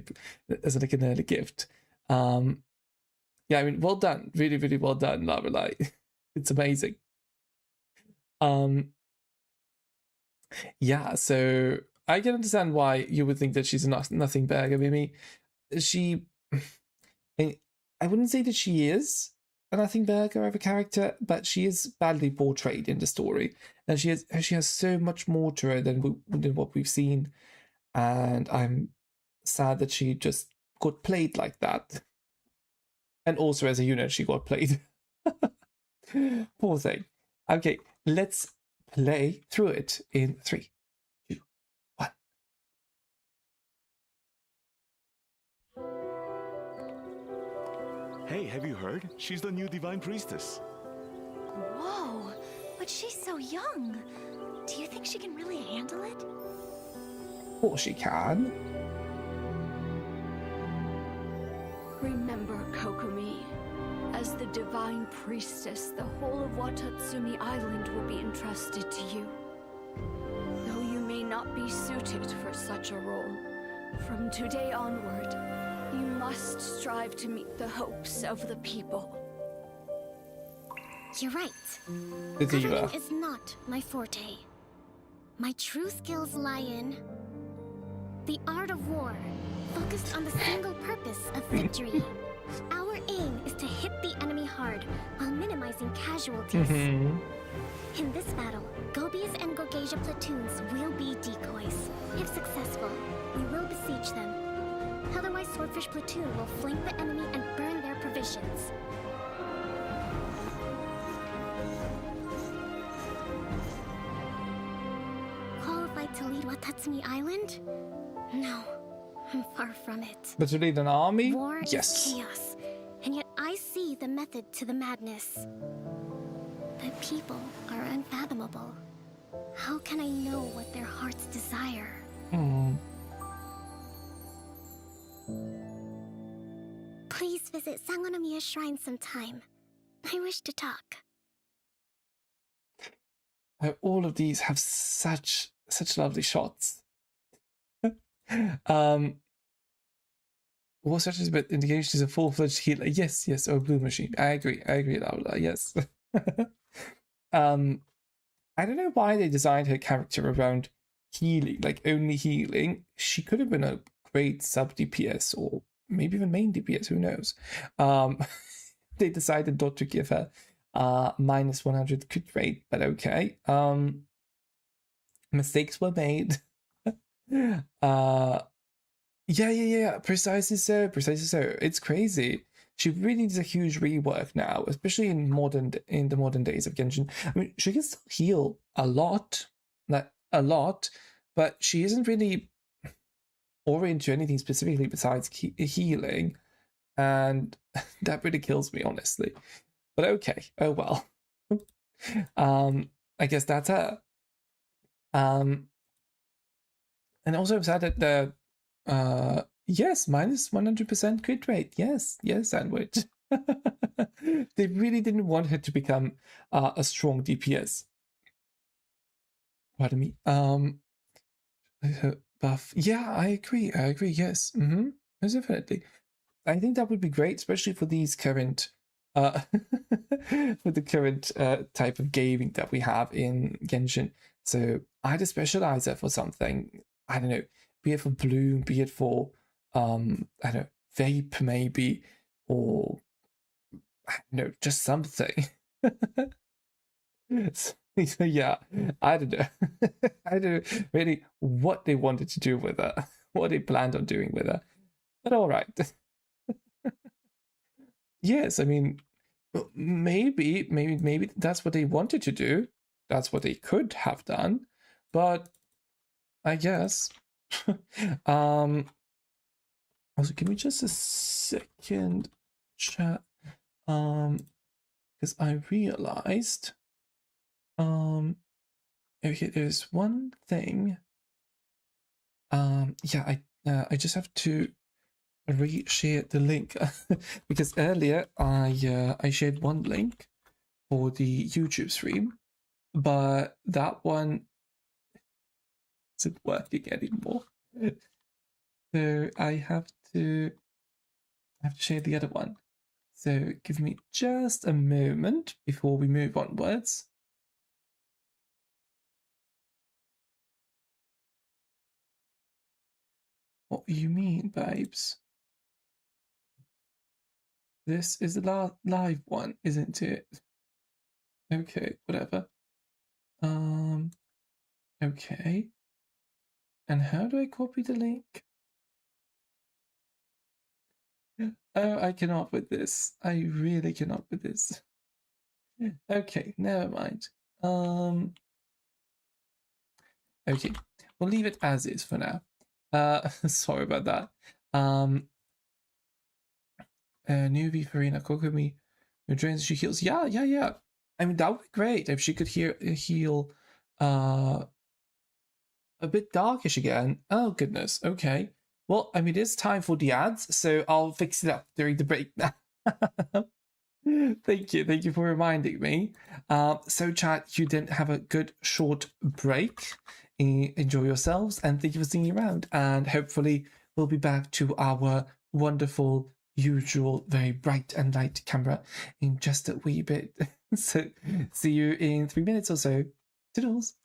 gift. Yeah, I mean, well done, really, really well done, Laralai. It's amazing. Yeah, so I can understand why you would think that she's a nothing burger, Mimi. I wouldn't say that she is a nothing burger of a character, but she is badly portrayed in the story, and she has so much more to her than what we've seen, and I'm sad that she just got played like that. And also as a unit, she got played. Poor thing. Okay, let's play through it in 3, 2, 1. Hey, have you heard? She's the new Divine Priestess. Whoa, but she's so young. Do you think she can really handle it? Of course she can. Remember, Kokomi, as the Divine Priestess, the whole of Watatsumi Island will be entrusted to you. Though you may not be suited for such a role, from today onward, you must strive to meet the hopes of the people. You're right. The diva. Governing is not my forte. My true skills lie in the art of war, focused on the single purpose of victory. Our aim is to hit the enemy hard while minimizing casualties. In this battle, Gobius and Gogesia platoons will be decoys. If successful, we will besiege them. Otherwise, Swordfish platoon will flank the enemy and burn their provisions. Qualified to lead Watatsumi Island? No, I'm far from it. But to lead an army? War Yes. is chaos, and yet I see the method to the madness. The people are unfathomable. How can I know what their hearts desire? Please visit Sangonomiya Shrine sometime. I wish to talk. All of these have such lovely shots. War strategies, but indication is a full-fledged healer. Yes, yes, or blue machine. I agree, Laura, yes. I don't know why they designed her character around healing, like only healing. She could have been a great sub DPS or maybe even main DPS, who knows. They decided not to give her minus 100 crit rate, but okay. Mistakes were made. Yeah, precisely so. It's crazy. She really needs a huge rework now, especially in the modern days of Genshin. I mean, she can still heal a lot, but she isn't really oriented to anything specifically besides healing, and that really kills me, honestly. But okay, oh well. I guess that's her. And also I'm sad that the yes, minus 100% crit rate. Yes, Sandwich. They really didn't want her to become a strong DPS. Pardon me. Buff. Yeah, I agree. Yes. Most definitely. I think that would be great, especially for these current with the current type of gaming that we have in Genshin. So either specialize her for something, I don't know, be it for Bloom, be it for I don't know, Vape maybe, or I don't know, just something. So yeah, I don't know. I don't know really what they wanted to do with her, what they planned on doing with her. But all right. Yes, I mean, maybe that's what they wanted to do. That's what they could have done. But I guess. Also, give me just a second, chat. Because I realized, okay, there's one thing. Yeah, I just have to re-share the link because earlier I shared one link for the YouTube stream, but that one isn't working anymore. So I have to share the other one. So give me just a moment before we move onwards. What do you mean, babes? This is the live one, isn't it? Okay, whatever. Okay. And how do I copy the link? Oh, I cannot with this. I really cannot with this. Okay, never mind. Okay, we'll leave it as is for now. Sorry about that. Newbie Farina Kokumi, who drains, she heals. Yeah. I mean, that would be great if she could heal a bit darkish again. Oh goodness. Okay. Well, I mean, it's time for the ads, so I'll fix it up during the break now. Thank you for reminding me. So chat, you didn't have a good short break. Enjoy yourselves, and thank you for sticking around. And hopefully, we'll be back to our wonderful, usual, very bright and light camera in just a wee bit. So, see you in 3 minutes or so. Toodles.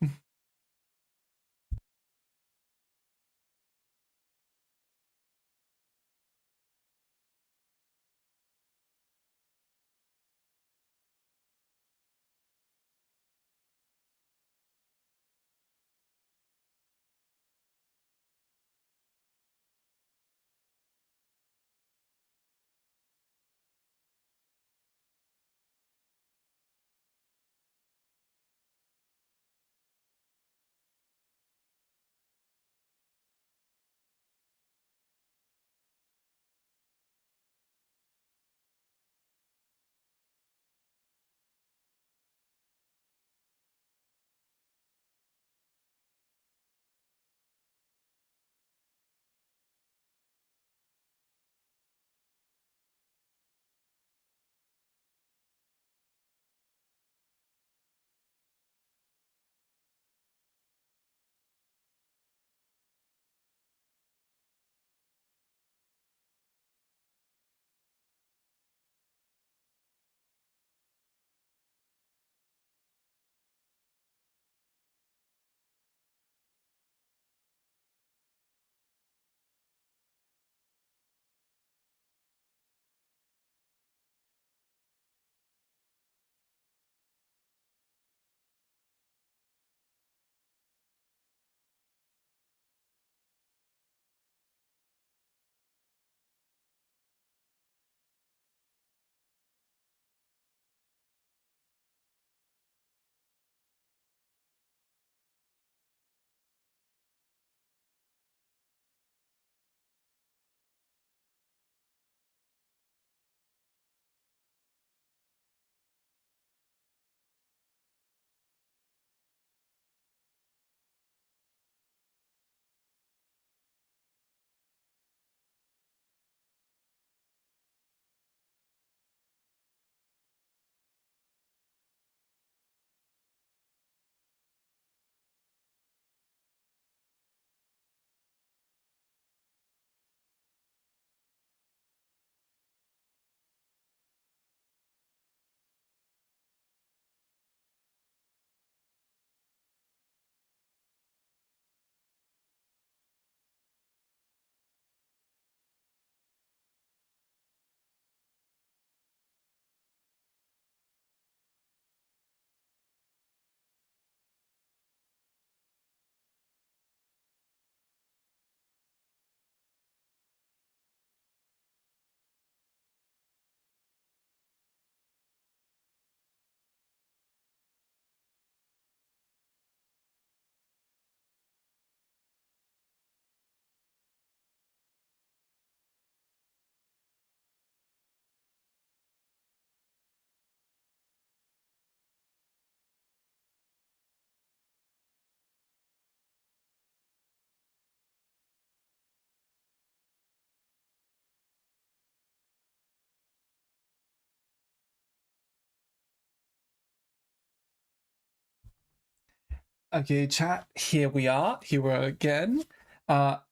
Okay, chat, here we are again.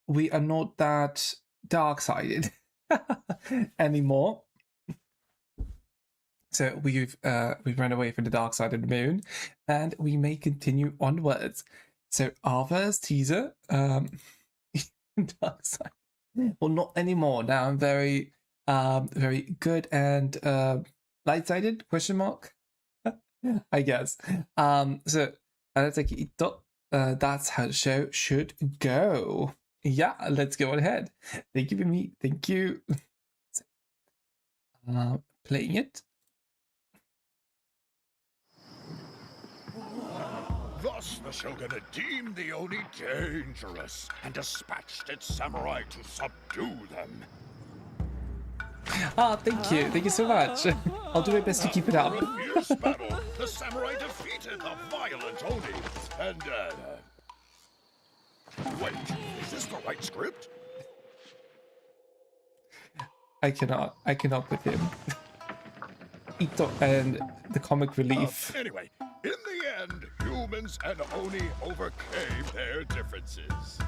We are not that dark-sided anymore. So we've run away from the dark side of the moon, and we may continue onwards. So our first teaser, dark side. Well, not anymore. Now I'm very good and light-sided? Question mark. I guess. So that's how the show should go. Yeah, let's go ahead. Thank you for me. Thank you. Playing it. Thus the Shogunate deemed the Oni dangerous and dispatched its samurai to subdue them. Ah, thank you. Thank you so much. I'll do my best to keep it up. In a fierce battle, the samurai defeated the violent Oni. And, wait, is this the right script? I cannot with him. Ito and the comic relief. Anyway, in the end, humans and Oni overcame their differences.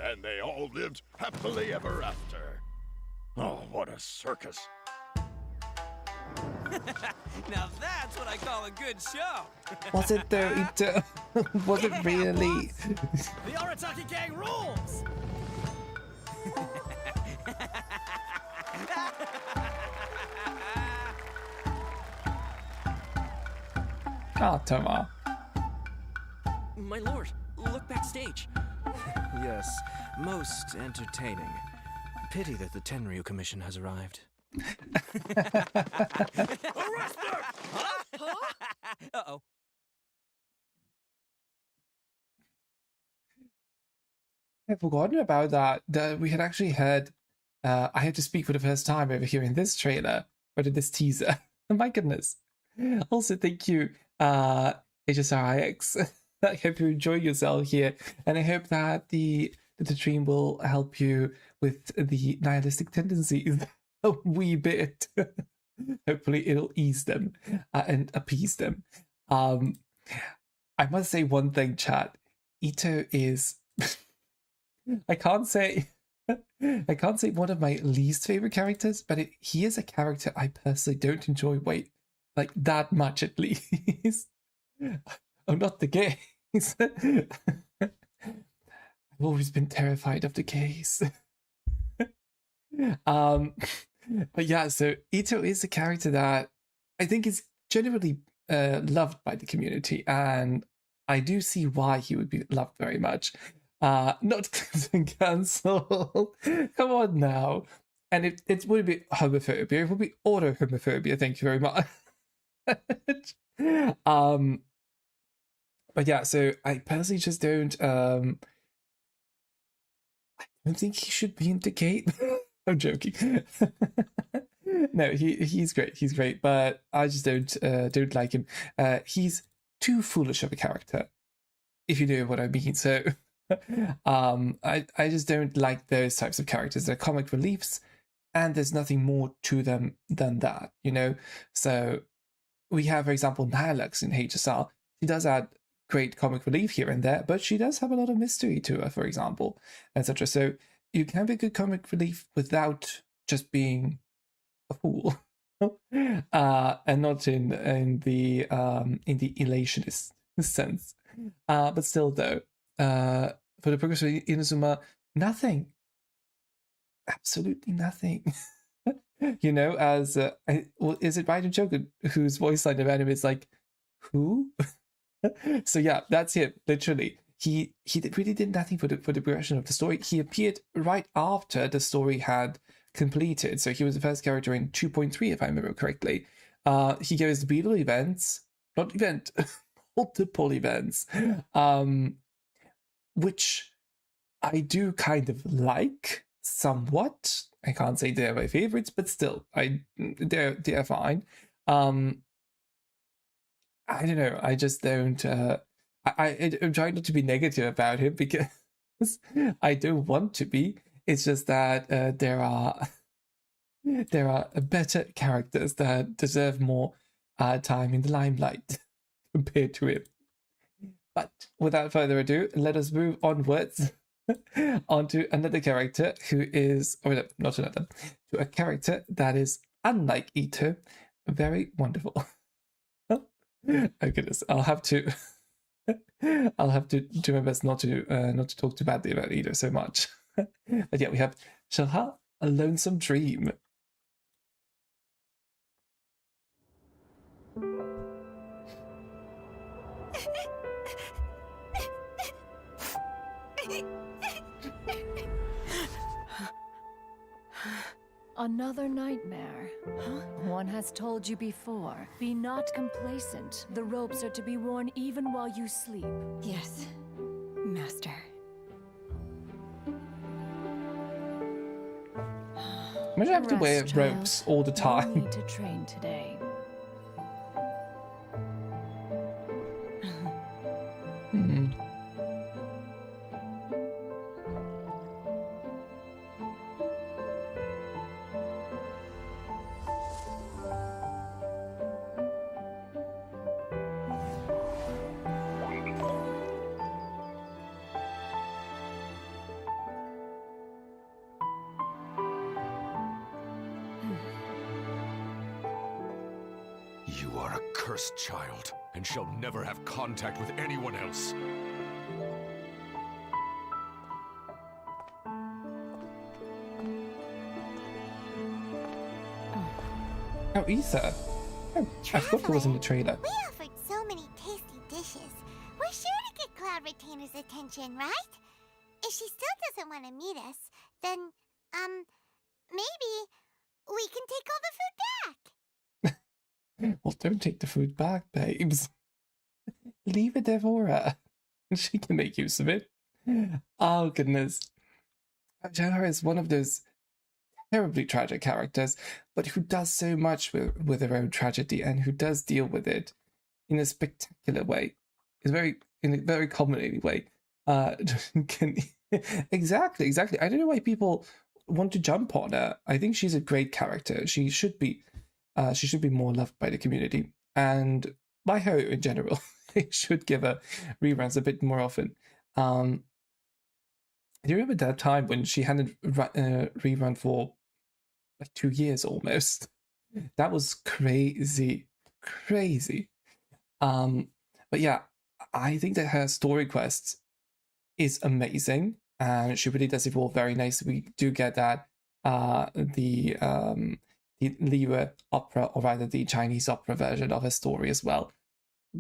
And they all lived happily ever after. Oh, what a circus. Now that's what I call a good show. Was it though, Ito? Was it really? The Arataki gang rules! Ah, Toma. My lord, look backstage. Yes, most entertaining. Pity that the Tenryu Commission has arrived. Arrest them! Huh? Uh-oh. I've forgotten about that. That we had actually heard. I had to speak for the first time over here in this trailer, or in this teaser. My goodness. Also, thank you, HSRIX. I hope you enjoy yourself here, and I hope that the stream will help you with the nihilistic tendencies a wee bit. Hopefully, it'll ease them and appease them. I must say one thing, chat. Ito is. I can't say one of my least favorite characters, but he is a character I personally don't enjoy. Like that much at least. I'm not the gays. I've always been terrified of the gays. But yeah, so Ito is a character that I think is generally loved by the community, and I do see why he would be loved very much. Not cancel. Come on now. And it would be homophobia. It would be auto homophobia. Thank you very much. But yeah, so I personally just don't. I don't think he should be into Kate. I'm joking. No, he's great. He's great, but I just don't like him. He's too foolish of a character, if you know what I mean. So. I just don't like those types of characters. They're comic reliefs, and there's nothing more to them than that, you know? So we have, for example, Nihilux in HSR. She does add great comic relief here and there, but she does have a lot of mystery to her, for example, etc. So you can be a good comic relief without just being a fool. And not in the elationist sense. But still though, for the progress of Inazuma, nothing. Absolutely nothing. You know, as is it Raiden Joker whose voice line of anime is like, who? So yeah, that's it. Literally, he really did nothing for the progression of the story. He appeared right after the story had completed, so he was the first character in 2.3, if I remember correctly. He goes to Beetle events, multiple events, which I do kind of like somewhat. I can't say they're my favorites, but still, they're fine. I don't know. I just don't. I'm trying not to be negative about him because I don't want to be. It's just that there are better characters that deserve more time in the limelight compared to him. But without further ado, let us move onwards onto another character who is, or no, not another, to a character that is unlike Ito, very wonderful. Oh goodness, I'll have to do my best not to talk too badly about Ito so much. But yeah, we have Shalha, a lonesome dream. Another nightmare. One has told you before. Be not complacent. The ropes are to be worn even while you sleep. Yes, Master. Imagine I have to wear ropes all the time. No need to train today. You are a cursed child, and shall never have contact with anyone else. Oh, Ether. Oh, I forgot he was in the trailer. We offered so many tasty dishes. We're sure to get Cloud Retainer's attention, right? If she still doesn't want to meet us, then, maybe we can take all the food back. Well, don't take the food back, babes. Leave it there for her. She can make use of it. Oh, goodness. Jahara is one of those terribly tragic characters, but who does so much with her own tragedy and who does deal with it in a spectacular way. In a very culminating way. Exactly. I don't know why people want to jump on her. I think she's a great character. She should be more loved by the community and by her in general. They should give her reruns a bit more often. Do you remember that time when she hadn't rerun for like 2 years almost? That was crazy. But yeah, I think that her story quest is amazing, and she really does evolve very nicely. We do get that the Lyra opera, or rather the Chinese opera version of her story as well,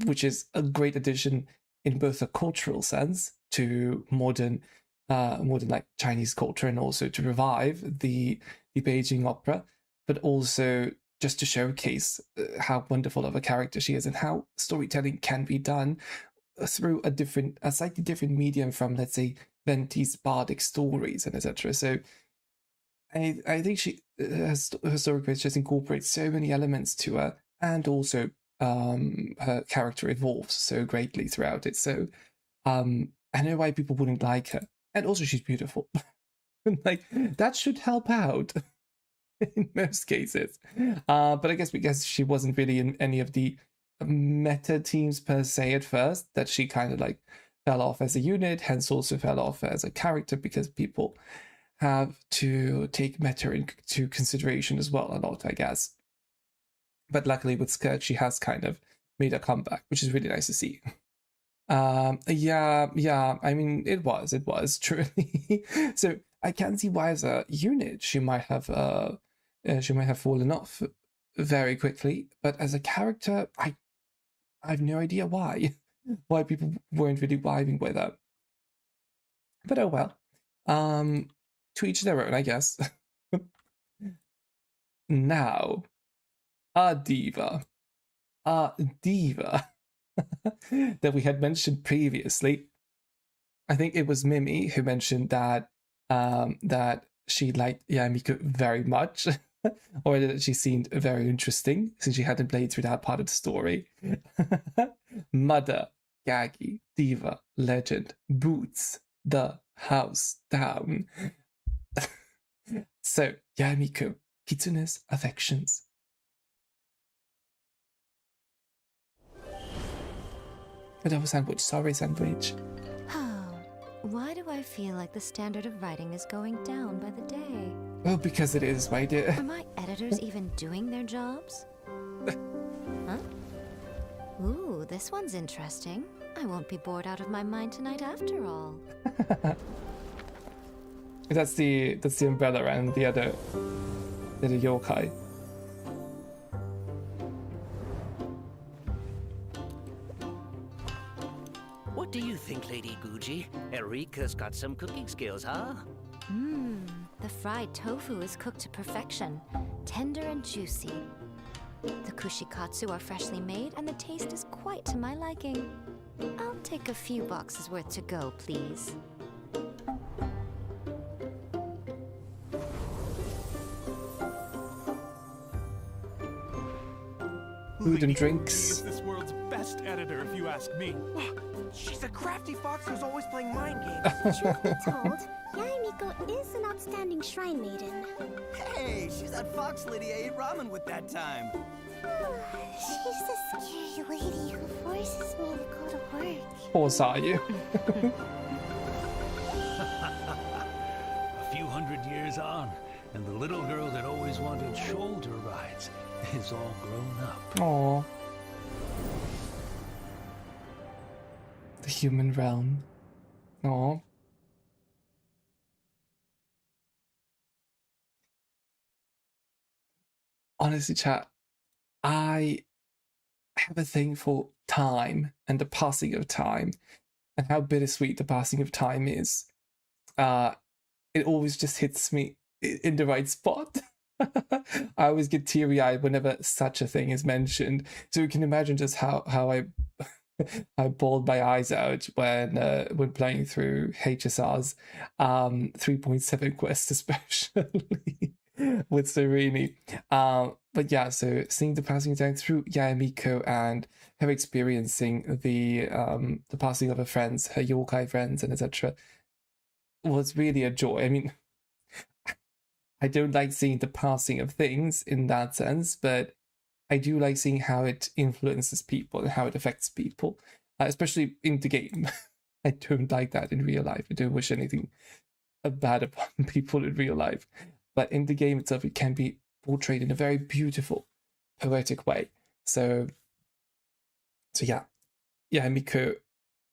which is a great addition in both a cultural sense to modern like Chinese culture, and also to revive the Beijing opera, but also just to showcase how wonderful of a character she is and how storytelling can be done through a slightly different medium from, let's say, Venti's bardic stories and etc. So I think her story quest just incorporates so many elements to her, and also her character evolves so greatly throughout it. So I know why people wouldn't like her, and also she's beautiful. Like, that should help out in most cases. But I guess because she wasn't really in any of the meta teams per se at first, that she kind of like fell off as a unit, hence also fell off as a character, because people have to take meta into consideration as well a lot, I guess. But luckily with Skirt, she has kind of made a comeback, which is really nice to see. Yeah, I mean, it was truly. So I can see why as a unit she might have fallen off very quickly, but as a character, I have no idea why people weren't really vibing with her. But oh well. To each their own, I guess. Now, a diva that we had mentioned previously. I think it was Mimi who mentioned that that she liked Yamiko very much, or that she seemed very interesting since she hadn't played through that part of the story. Mother, Gaggy, Diva, Legend, Boots, the house down. So, Yamiko, Kitsune's affections. But that was sandwich. Sorry, sandwich. Oh, why do I feel like the standard of writing is going down by the day? Oh, because it is, my dear. Are my editors even doing their jobs? Huh? Ooh, this one's interesting. I won't be bored out of my mind tonight after all. That's the umbrella and the other yokai. What do you think, Lady Guji? Erika's got some cooking skills, huh? The fried tofu is cooked to perfection, tender and juicy. The kushikatsu are freshly made, and the taste is quite to my liking. I'll take a few boxes worth to go, please. Food and Lady drinks. Guji is this world's best editor, if you ask me. She's a crafty fox who's always playing mind games. Truth be told, Yaemiko is an outstanding shrine maiden. Hey, she's that fox lady I ate ramen with that time. She's the scary lady who forces me to go to work. Horse are you? A few hundred years on, and the little girl that always wanted shoulder rides is all grown up. Aww. The human realm. Aww. Honestly, chat, I have a thing for time and the passing of time and how bittersweet the passing of time is. It always just hits me in the right spot. I always get teary-eyed whenever such a thing is mentioned. So you can imagine just how I bawled my eyes out when playing through HSR's 3.7 quest, especially with Sereni. But yeah, so seeing the passing down through Yaemiko and her experiencing the passing of her friends, her yokai friends, and etc., was really a joy. I mean, I don't like seeing the passing of things in that sense, but I do like seeing how it influences people and how it affects people, especially in the game. I don't like that in real life. I don't wish anything bad upon people in real life. But in the game itself, it can be portrayed in a very beautiful, poetic way. So yeah, Miko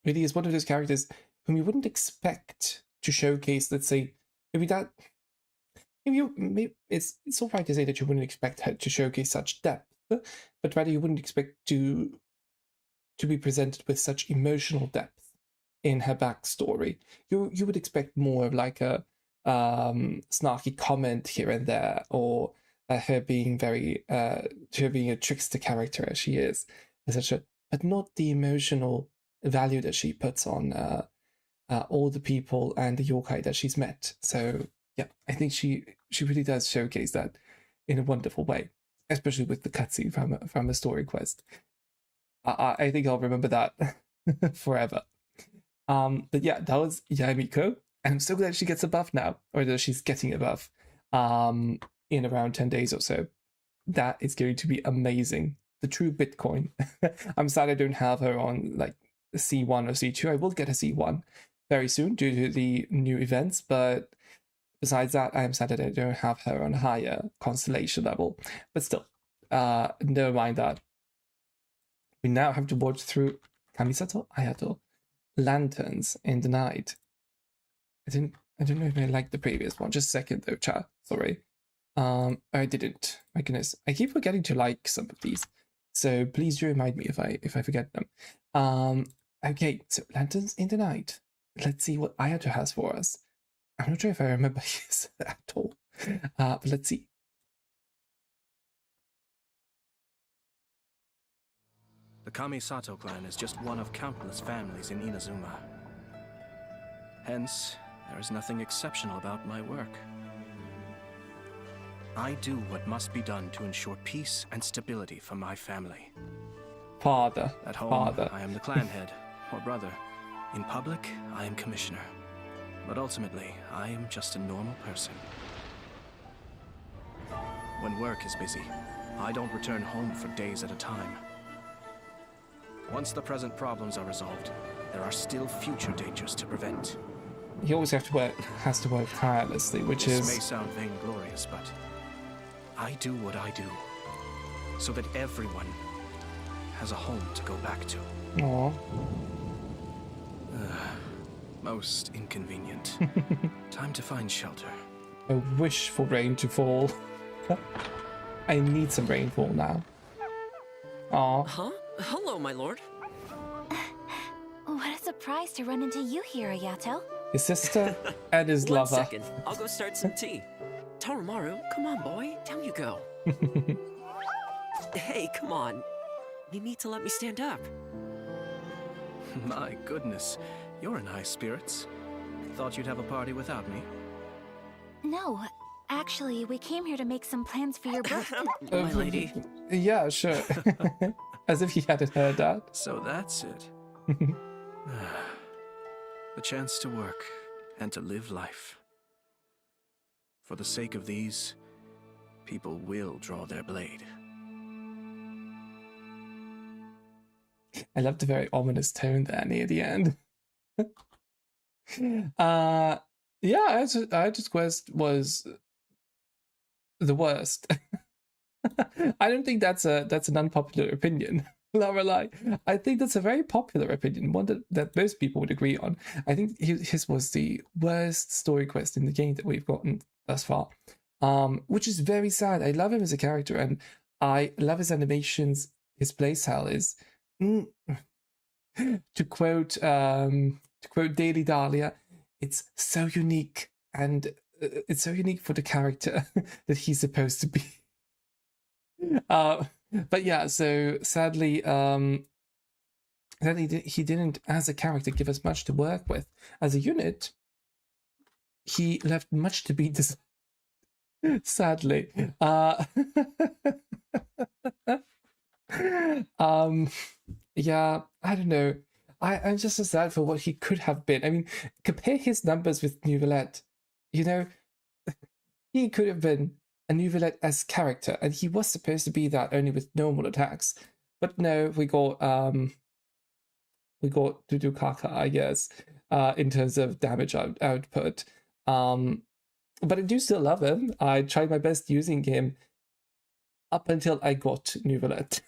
really is one of those characters whom you wouldn't expect to showcase, let's say, maybe it's all right to say that you wouldn't expect her to showcase such depth, but rather you wouldn't expect to be presented with such emotional depth in her backstory. You would expect more of like a snarky comment here and there, or her being a trickster character as she is, etc. But not the emotional value that she puts on all the people and the yokai that she's met. So yeah, I think she really does showcase that in a wonderful way, especially with the cutscene from a story quest. I think I'll remember that forever. But yeah, that was Yaemiko, and I'm so glad she gets a buff now, or that she's getting a buff in around 10 days or so. That is going to be amazing. The true Bitcoin. I'm sad I don't have her on like C1 or C2. I will get a C1 very soon due to the new events, but besides that, I am sad that I don't have her on higher constellation level. But still, never mind that. We now have to watch through Kamisato Ayato, Lanterns in the Night. I don't know if I liked the previous one. Just a second though, chat. Sorry. I didn't. My goodness. I keep forgetting to like some of these. So please do remind me if I forget them. Okay, so Lanterns in the Night. Let's see what Ayato has for us. I'm not sure if I remember his at all. But let's see. The Kamisato clan is just one of countless families in Inazuma. Hence, there is nothing exceptional about my work. I do what must be done to ensure peace and stability for my family. Father. At home, Father. I am the clan head, or brother. In public, I am commissioner. But ultimately, I am just a normal person. When work is busy, I don't return home for days at a time. Once the present problems are resolved, there are still future dangers to prevent. He always has to work tirelessly, which This is... may sound vainglorious, but I do what I do so that everyone has a home to go back to. Aww. Most inconvenient. Time to find shelter. I wish for rain to fall. I need some rainfall now. Aww. Huh? Hello, my lord. What a surprise to run into you here, Ayato. His sister and his One lover. second. I'll go start some tea. Toromaru, come on, boy. Down you go. Hey, come on. You need to let me stand up. My goodness, you're in high spirits. Thought you'd have a party without me. No, actually, we came here to make some plans for your birthday. My lady. Yeah, sure. As if he hadn't heard that. So that's it. The chance to work and to live life. For the sake of these, people will draw their blade. I love the very ominous tone there near the end. Yeah, Ayato's quest was the worst. I don't think that's an unpopular opinion. Lorelai, I think that's a very popular opinion, one that most people would agree on. I think his was the worst story quest in the game that we've gotten thus far, which is very sad. I love him as a character, and I love his animations. His playstyle is, to quote Daily Dahlia, it's so unique, and it's so unique for the character that he's supposed to be. But yeah, so sadly, he didn't, as a character, give us much to work with. As a unit, he left much to be desired. Sadly, yeah, I don't know. I'm just so sad for what he could have been. I mean, compare his numbers with Neuvillette. You know, he could have been a Neuvillette as character, and he was supposed to be that only with normal attacks. But no, we got Dudukaka, I guess, in terms of damage output. But I do still love him. I tried my best using him up until I got Neuvillette.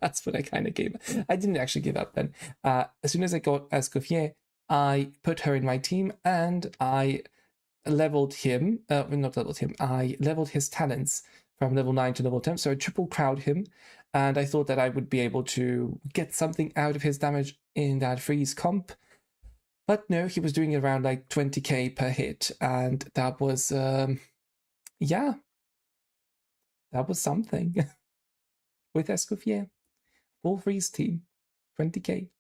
That's when I kind of gave up. I didn't actually give up then. As soon as I got Escoffier, I put her in my team, and I leveled him. Not leveled him. I leveled his talents from level 9 to level 10. So I triple crowd him, and I thought that I would be able to get something out of his damage in that freeze comp. But no, he was doing around like 20k per hit, and that was, yeah, that was something. With Escoffier, full freeze team, 20k.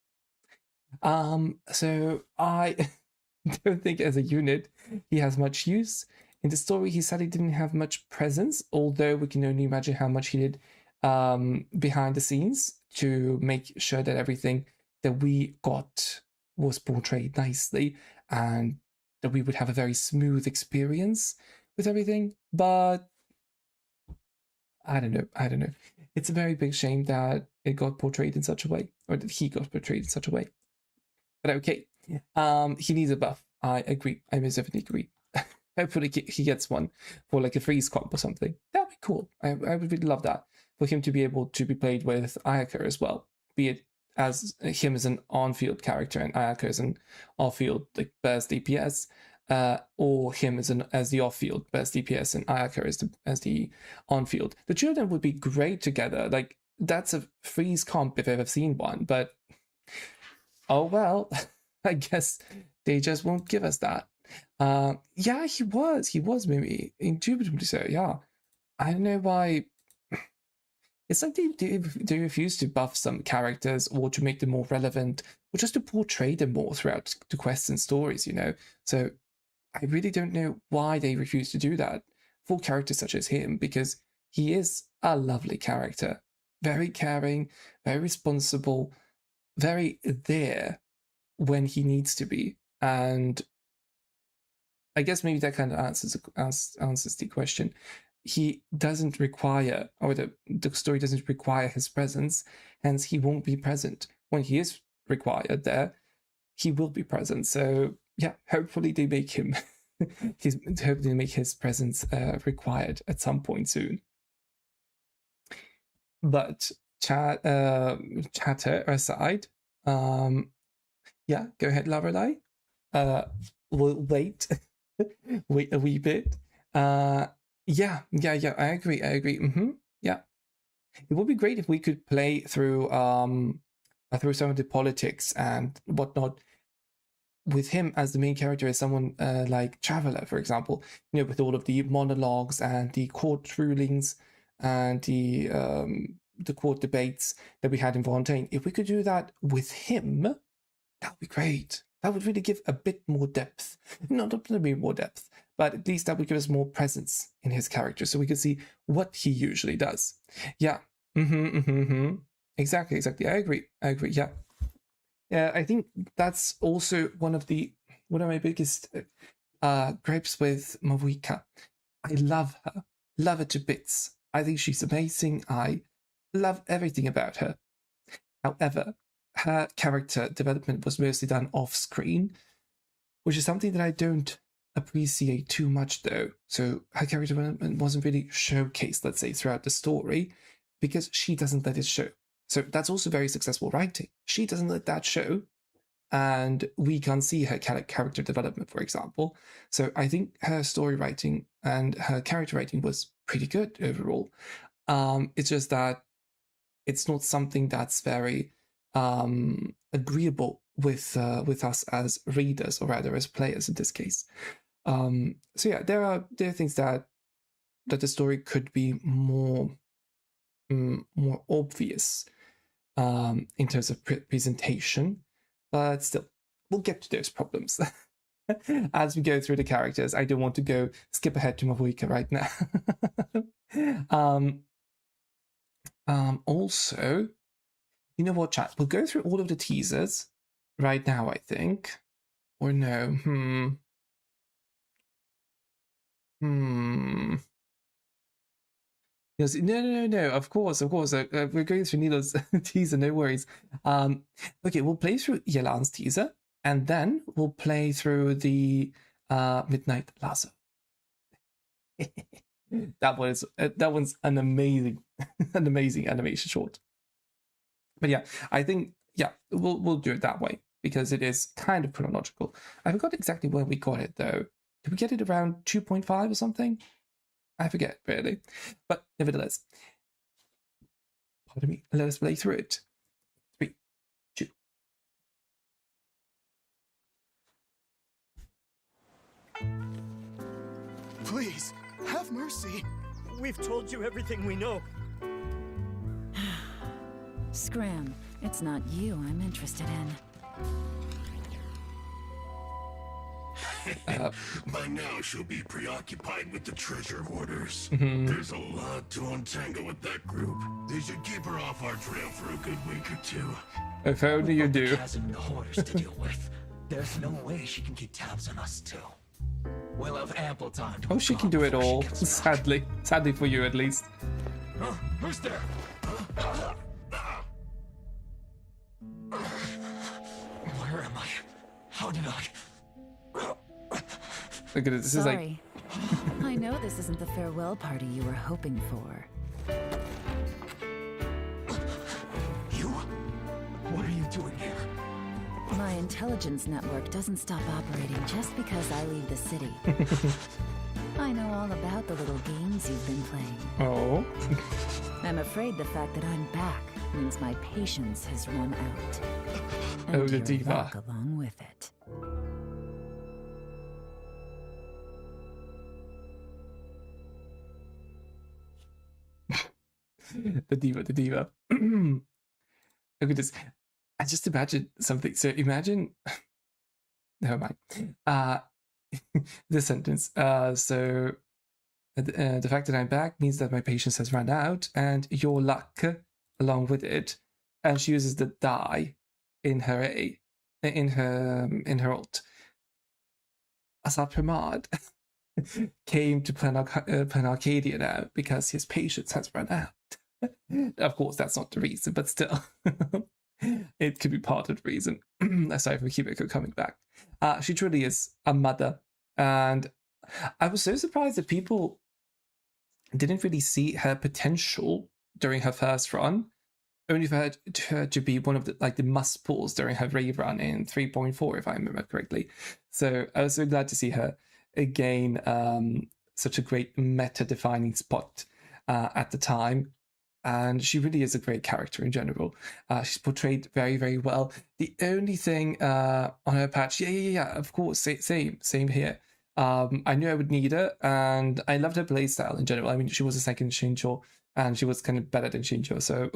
So I don't think as a unit he has much use. In the story, he sadly didn't have much presence, although we can only imagine how much he did behind the scenes to make sure that everything that we got was portrayed nicely and that we would have a very smooth experience with everything. But I don't know. It's a very big shame that it got portrayed in such a way, or that he got portrayed in such a way. But okay, he needs a buff. I agree. I most definitely agree. Hopefully he gets one for like a freeze comp or something. That'd be cool. I would really love that, for him to be able to be played with Ayaka as well. Be it as him as an on-field character and Ayaka as an off-field like burst DPS, or him as the off-field burst DPS and Ayaka as the on-field. The two of them would be great together. Like, that's a freeze comp if I've ever seen one. But oh well, I guess they just won't give us that. Yeah, he was maybe indubitably so. Yeah, I don't know why. It's like they refuse to buff some characters or to make them more relevant or just to portray them more throughout the quests and stories, you know? So I really don't know why they refuse to do that for characters such as him, because he is a lovely character. Very caring, very responsible, very there when he needs to be. And I guess maybe that kind of answers the question. he doesn't require, or the story doesn't require his presence, hence he won't be present. When he is required there, he will be present. So yeah, hopefully they make him, hopefully they make his presence required at some point soon. But chatter aside, yeah, go ahead, Lorelei. We'll wait, wait a wee bit. Yeah, I agree. Yeah, it would be great if we could play through some of the politics and whatnot with him as the main character, as someone like Traveler, for example. You know, with all of the monologues and the court rulings and the court debates that we had in Fontaine. If we could do that with him, that would be great. That would really give a bit more depth. Not a bit more depth, but at least that would give us more presence in his character, so we could see what he usually does. Yeah. Exactly. I agree. Yeah. Yeah, I think that's also one of my biggest gripes with Mavuika. I love her to bits. I think she's amazing. I love everything about her. However, her character development was mostly done off screen, which is something that I don't appreciate too much, though. So her character development wasn't really showcased, let's say, throughout the story, because she doesn't let it show. So that's also very successful writing. She doesn't let that show, and we can't see her character development, for example. So I think her story writing and her character writing was pretty good overall. It's just that it's not something that's very agreeable with us as readers, or rather as players in this case. So yeah, there are things that the story could be more obvious in terms of presentation, but still, we'll get to those problems as we go through the characters. I don't want to skip ahead to Mavuika right now. Also, you know what, chat? We'll go through all of the teasers right now, I think. Or no? Yes, no. Of course. We're going through Nilo's teaser. No worries. Okay, we'll play through Yelan's teaser, and then we'll play through the Midnight Lasso. that one's an amazing, animation short. But yeah, I think we'll do it that way because it is kind of chronological. I forgot exactly where we got it though. Did we get it around 2.5 or something? I forget, really. But nevertheless, pardon me, let us play through it. 3, 2. Please, have mercy. We've told you everything we know. Scram, it's not you I'm interested in. By now, she'll be preoccupied with the treasure hoarders. Mm-hmm. There's a lot to untangle with that group. They should keep her off our trail for a good week or two. If only you do. The chasm and the hoarders to deal with. There's no way she can keep tabs on us too. We'll have ample time to. Oh, she can do it all. Sadly for you, at least. Who's there? Where am I? How did I? Look at it. This Sorry. Is like. I know this isn't the farewell party you were hoping for. You? What are you doing here? My intelligence network doesn't stop operating just because I leave the city. I know all about the little games you've been playing. Oh. I'm afraid the fact that I'm back means my patience has run out. And Oh, the your diva. luck along with it. the diva. Look at this. I just imagine something. So imagine. Never mind. This sentence. So the fact that I'm back means that my patience has run out, and your luck along with it. And she uses the die in her alt. Asap Hamad. came to Plan Arcadia now because his patience has run out. Of course, that's not the reason, but still, it could be part of the reason. Aside from Kimiko coming back, she truly is a mother, and I was so surprised that people didn't really see her potential during her first run, only for her to be one of the must pulls during her rave run in 3.4, if I remember correctly. So I was so glad to see her again, such a great meta-defining spot at the time. And she really is a great character in general. She's portrayed very, very well. The only thing on her patch, yeah, of course, same here. I knew I would need her, and I loved her playstyle in general. I mean, she was a second Shincho, and she was kind of better than Shincho. So,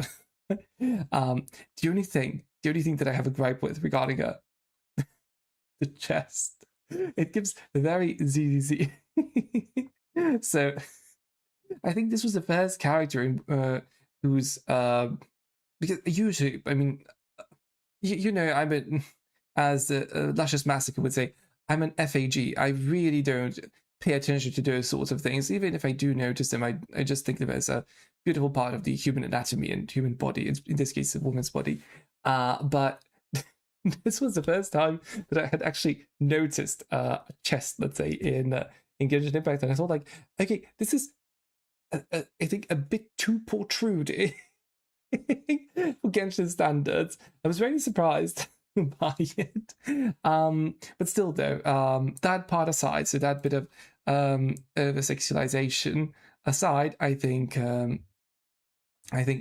the only thing that I have a gripe with regarding her, the chest, it gives very ZZZ. So, I think this was the first character in, who's because usually, I mean, you know, I'm a, as Luscious Massacre would say, I'm an FAG. I really don't pay attention to those sorts of things. Even if I do notice them, I just think of them as a beautiful part of the human anatomy and human body, in this case, a woman's body. But this was the first time that I had actually noticed a chest, let's say, in Genshin Impact. And I thought, like, okay, this is, I think, a bit too protruding for Genshin standards. I was very surprised by it, but still though, that part aside, so that bit of over-sexualization aside, I think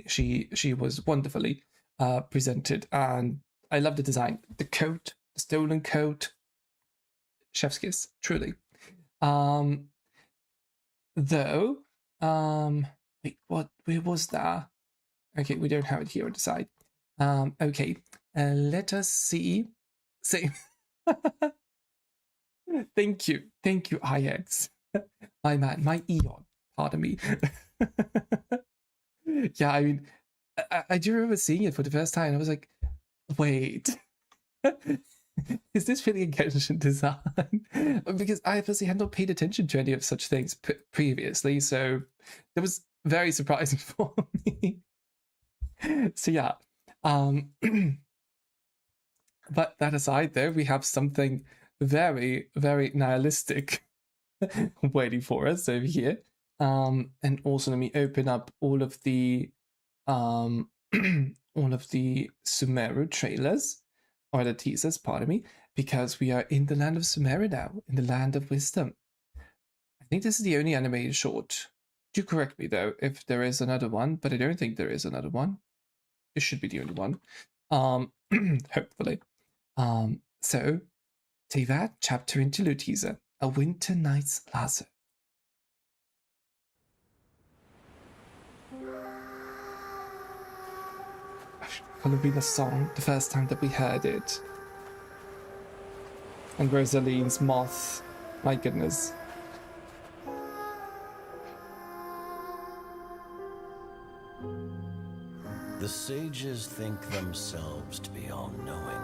she was wonderfully presented, and I love the design, the coat, the stolen coat, chef's kiss, truly. Though, wait, where was that? Okay, we don't have it here on the side. Okay, let us see. Same. Thank you, IX. My man, my Eon. Pardon me. Yeah, I mean, I do remember seeing it for the first time, and I was like, wait, is this really a Genshin design? Because I personally had not paid attention to any of such things previously, so it was very surprising for me. So yeah, but that aside, though, we have something very, very nihilistic waiting for us over here. And also, let me open up all of the all of the Sumeru trailers, or the teasers, pardon me, because we are in the land of Sumeru now, in the land of wisdom. I think this is the only animated short. Do correct me though if there is another one, but I don't think there is another one. It should be the only one. Hopefully. So, Teyvat chapter interlude teaser, A Winter Night's Lasso. Could have been a song the first time that we heard it. And Rosaline's moth, my goodness. The sages think themselves to be all-knowing,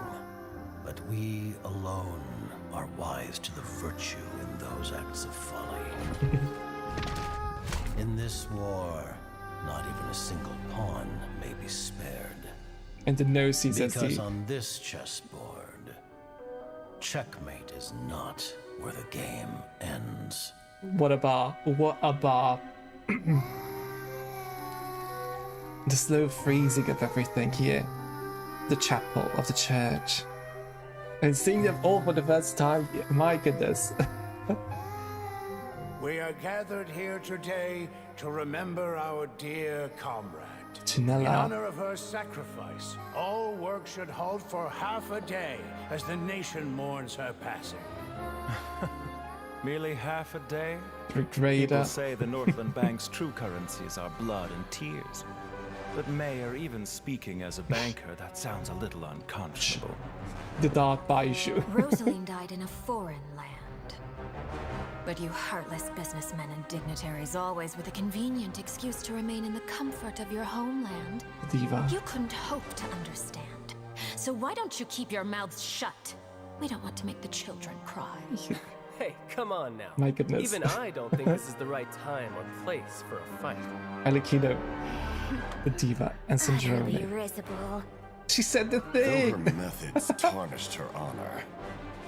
but we alone are wise to the virtue in those acts of folly. In this war, not even a single pawn may be spared. And the no CZSD. Because on this chessboard, checkmate is not where the game ends. What a bar. What a bar. The slow freezing of everything here. The chapel of the church. And seeing them all for the first time, my goodness. We are gathered here today to remember our dear comrade. Janella. In honor of her sacrifice, all work should halt for half a day as the nation mourns her passing. Merely half a day? Greater. People say the Northland Bank's true currencies are blood and tears. But Mayor, even speaking as a banker, that sounds a little unconscionable. The dark Baishu. Rosaline died in a foreign land. But you heartless businessmen and dignitaries, always with a convenient excuse to remain in the comfort of your homeland. Diva. You couldn't hope to understand. So why don't you keep your mouths shut? We don't want to make the children cry. Hey, come on now. My goodness. Even I don't think this is the right time or place for a fight. Alikino, the diva, and Snezhnaya. Risible. She said the Though thing! her methods tarnished her honor,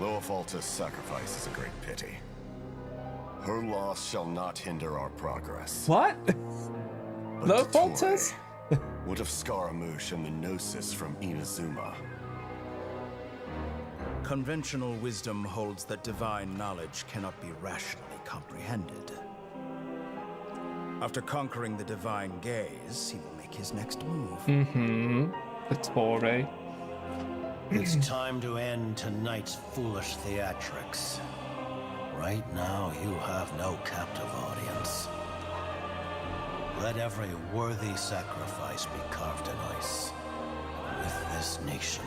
Loafalta's sacrifice is a great pity. Her loss shall not hinder our progress. What? Loafalta's? What of Scaramouche and the Gnosis from Inazuma? Conventional wisdom holds that divine knowledge cannot be rationally comprehended. After conquering the divine gaze, he will make his next move. Mm-hmm. The Torre. It's time to end tonight's foolish theatrics. Right now, you have no captive audience. Let every worthy sacrifice be carved in ice. With this nation,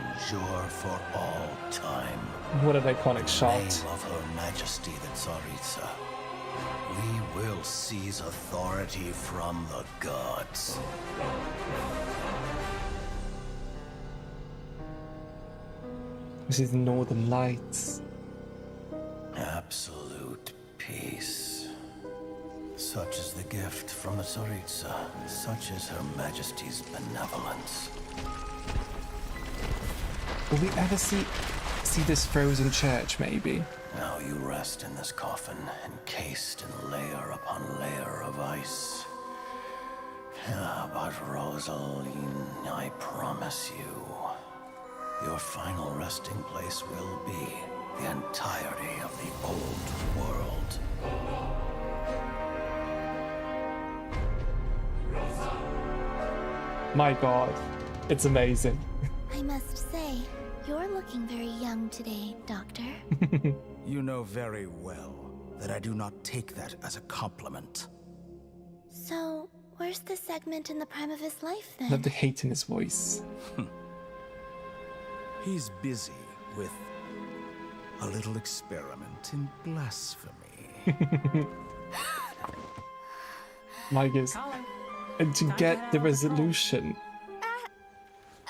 endure for all time. What an iconic shot. In the name of Her Majesty the Tsaritsa, we will seize authority from the gods. This is the Northern Lights. Absolute peace. Such is the gift from the Tsaritsa. Such is Her Majesty's benevolence. Will we ever see this frozen church, maybe? Now you rest in this coffin, encased in layer upon layer of ice. Yeah, but Rosaline, I promise you, your final resting place will be the entirety of the old world. My god, it's amazing. I must say, you're looking very young today, Doctor. You know very well that I do not take that as a compliment. So, where's the segment in the prime of his life then? Love the hate in his voice. He's busy with a little experiment in blasphemy. My goodness. And to get the resolution.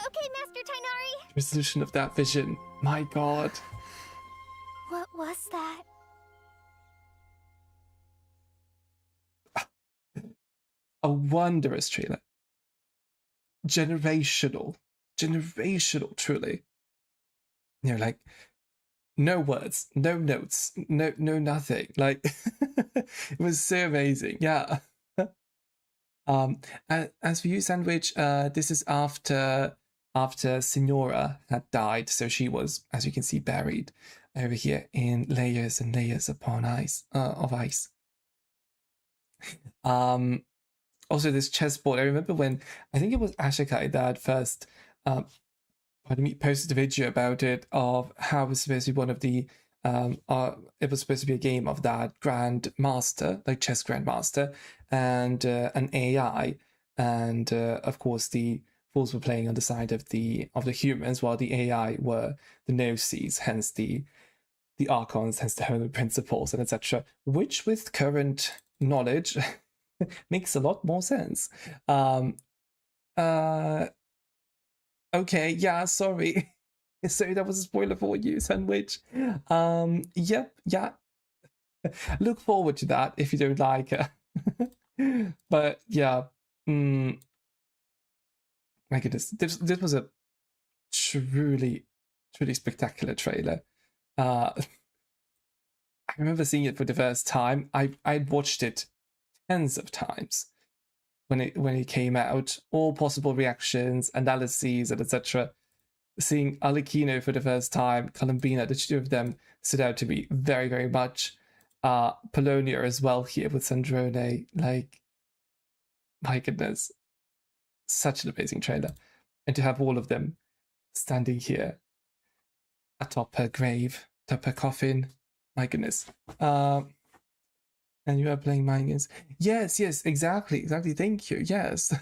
Okay, Master Tainari. Resolution of that vision. My god. What was that? A wondrous trailer. Generational, truly. You know, like, no words, no notes, no nothing. Like, it was so amazing. Yeah. As for you, Sandwich, this is after Signora had died, so she was, as you can see, buried over here in layers and layers upon ice of ice. Also, this chessboard. I remember when I think it was Ashikai that first posted a video about it, of how it was supposed to be one of the it was supposed to be a game of that grandmaster, like chess grandmaster, and an AI, and of course the fools were playing on the side of the humans, while the AI were the Gnosis, hence the Archons, hence the Holy Principles, and etc. Which, with current knowledge, makes a lot more sense. Okay, yeah, sorry. Sorry, that was a spoiler for you, Sandwich. Yep, yeah. Look forward to that if you don't like it. But yeah, my goodness, this was a truly spectacular trailer. I remember seeing it for the first time. I'd watched it tens of times when it came out, all possible reactions, analyses, and etc. Seeing Alikino for the first time, Columbina, the two of them stood out to me very, very much. Polonia as well here with Snezhnaya. Like, my goodness, such an amazing trailer. And to have all of them standing here atop her grave, atop her coffin, my goodness. And you are playing mind games. Yes, exactly. Thank you. Yes.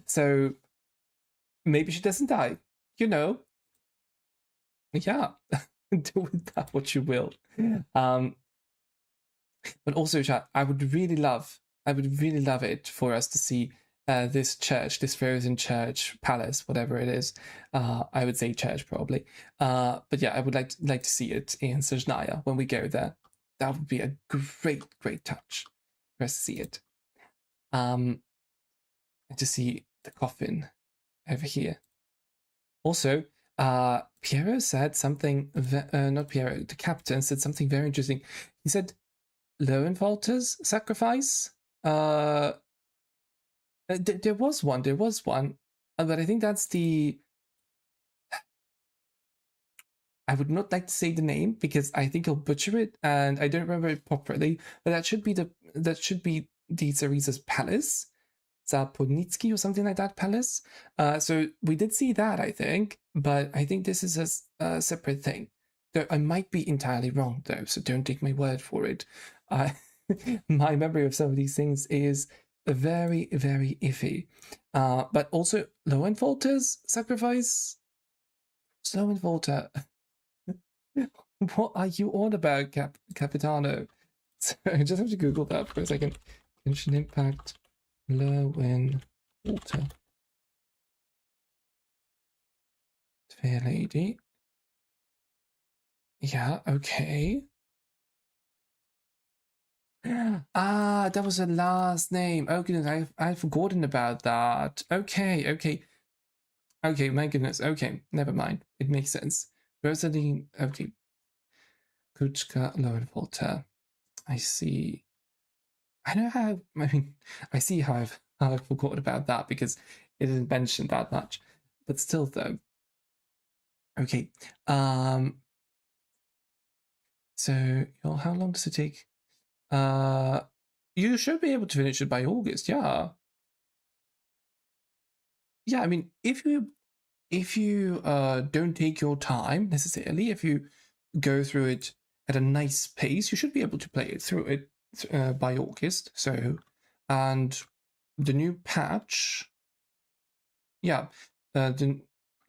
So maybe she doesn't die. You know. Yeah. Do with that what you will. But also, chat, I would really love it for us to see this church, this frozen church, palace, whatever it is. I would say church probably. But yeah, I would like to see it in Snezhnaya when we go there. That would be a great touch for us to see it. And to see the coffin over here. Also, Piero said something, not Piero, the captain said something very interesting. He said, Lowenwalter's sacrifice? There was one, but I think that's the... I would not like to say the name because I think I'll butcher it and I don't remember it properly, but that should be the Tsarisa's palace. Zaponitsky or something like that palace. So we did see that, I think, but I think this is a separate thing. Though I might be entirely wrong, though, so don't take my word for it. My memory of some of these things is very iffy. But also, Lowenwalter's sacrifice? Lowenwalter. What are you on about, Capitano? So I just have to Google that for a second. Genshin Impact. Lowenwalter. Fair lady. Yeah, okay. Ah, that was her last name. Oh goodness, I'd forgotten about that. Okay, my goodness. Okay, never mind. It makes sense. Rosalie, okay. Kuchka Lowenwalter. I see. I know how, I see how I've forgotten about that because it isn't mentioned that much. But still though. Okay. So, how long does it take? You should be able to finish it by August, yeah. Yeah, I mean, if you don't take your time necessarily, if you go through it at a nice pace, you should be able to play it through it by August. So, and the new patch, yeah, the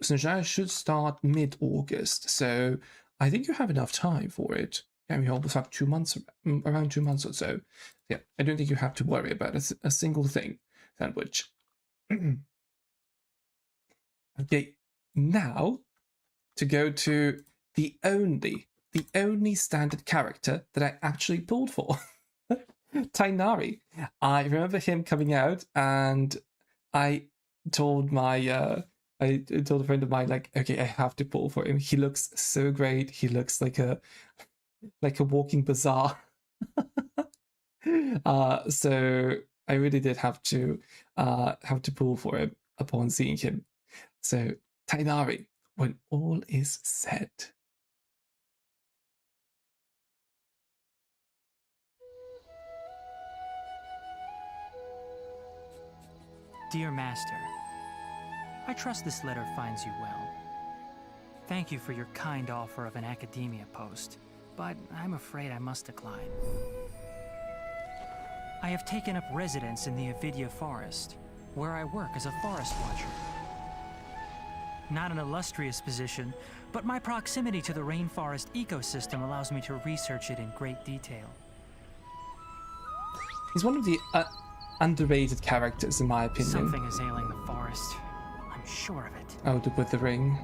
Snezhnaya should start mid-August. So I think you have enough time for it. Yeah, we almost have 2 months, around 2 months or so. Yeah, I don't think you have to worry about a single thing. Sandwich. Okay, now to go to the only standard character that I actually pulled for. Tighnari. I remember him coming out and I told my I told a friend of mine, like, okay, I have to pull for him. He looks so great. He looks like a walking bazaar. So I really did have to pull for him upon seeing him. So Tighnari, when all is said. Dear Master, I trust this letter finds you well. Thank you for your kind offer of an academia post, but I'm afraid I must decline. I have taken up residence in the Avidya Forest, where I work as a forest watcher. Not an illustrious position, but my proximity to the rainforest ecosystem allows me to research it in great detail. He's one of the underrated characters, in my opinion. Something is ailing the forest. I'm sure of it. Oh, with the ring.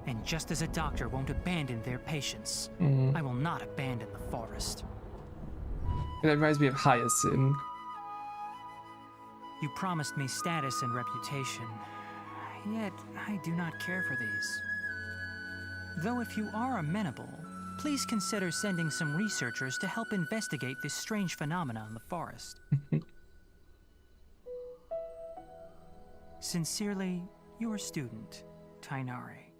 And just as a doctor won't abandon their patients, I will not abandon the forest. It reminds me of Hyacinth. You promised me status and reputation, yet I do not care for these. Though if you are amenable, please consider sending some researchers to help investigate this strange phenomena in the forest. Sincerely, your student, Tighnari.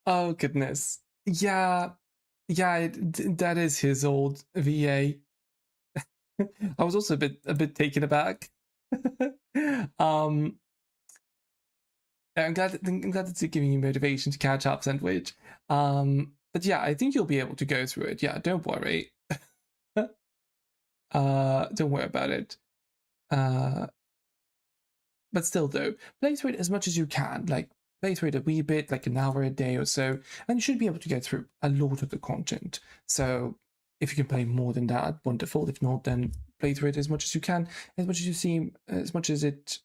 Oh, goodness. Yeah, that is his old VA. I was also a bit taken aback. I'm glad it's giving you motivation to catch up, Sandwich. But yeah, I think you'll be able to go through it. Yeah, don't worry. Don't worry about it. But still, though, play through it as much as you can. Like, play through it a wee bit, like an hour a day or so, and you should be able to get through a lot of the content. So if you can play more than that, wonderful. If not, then play through it as much as you can, as much as you seem, as much as it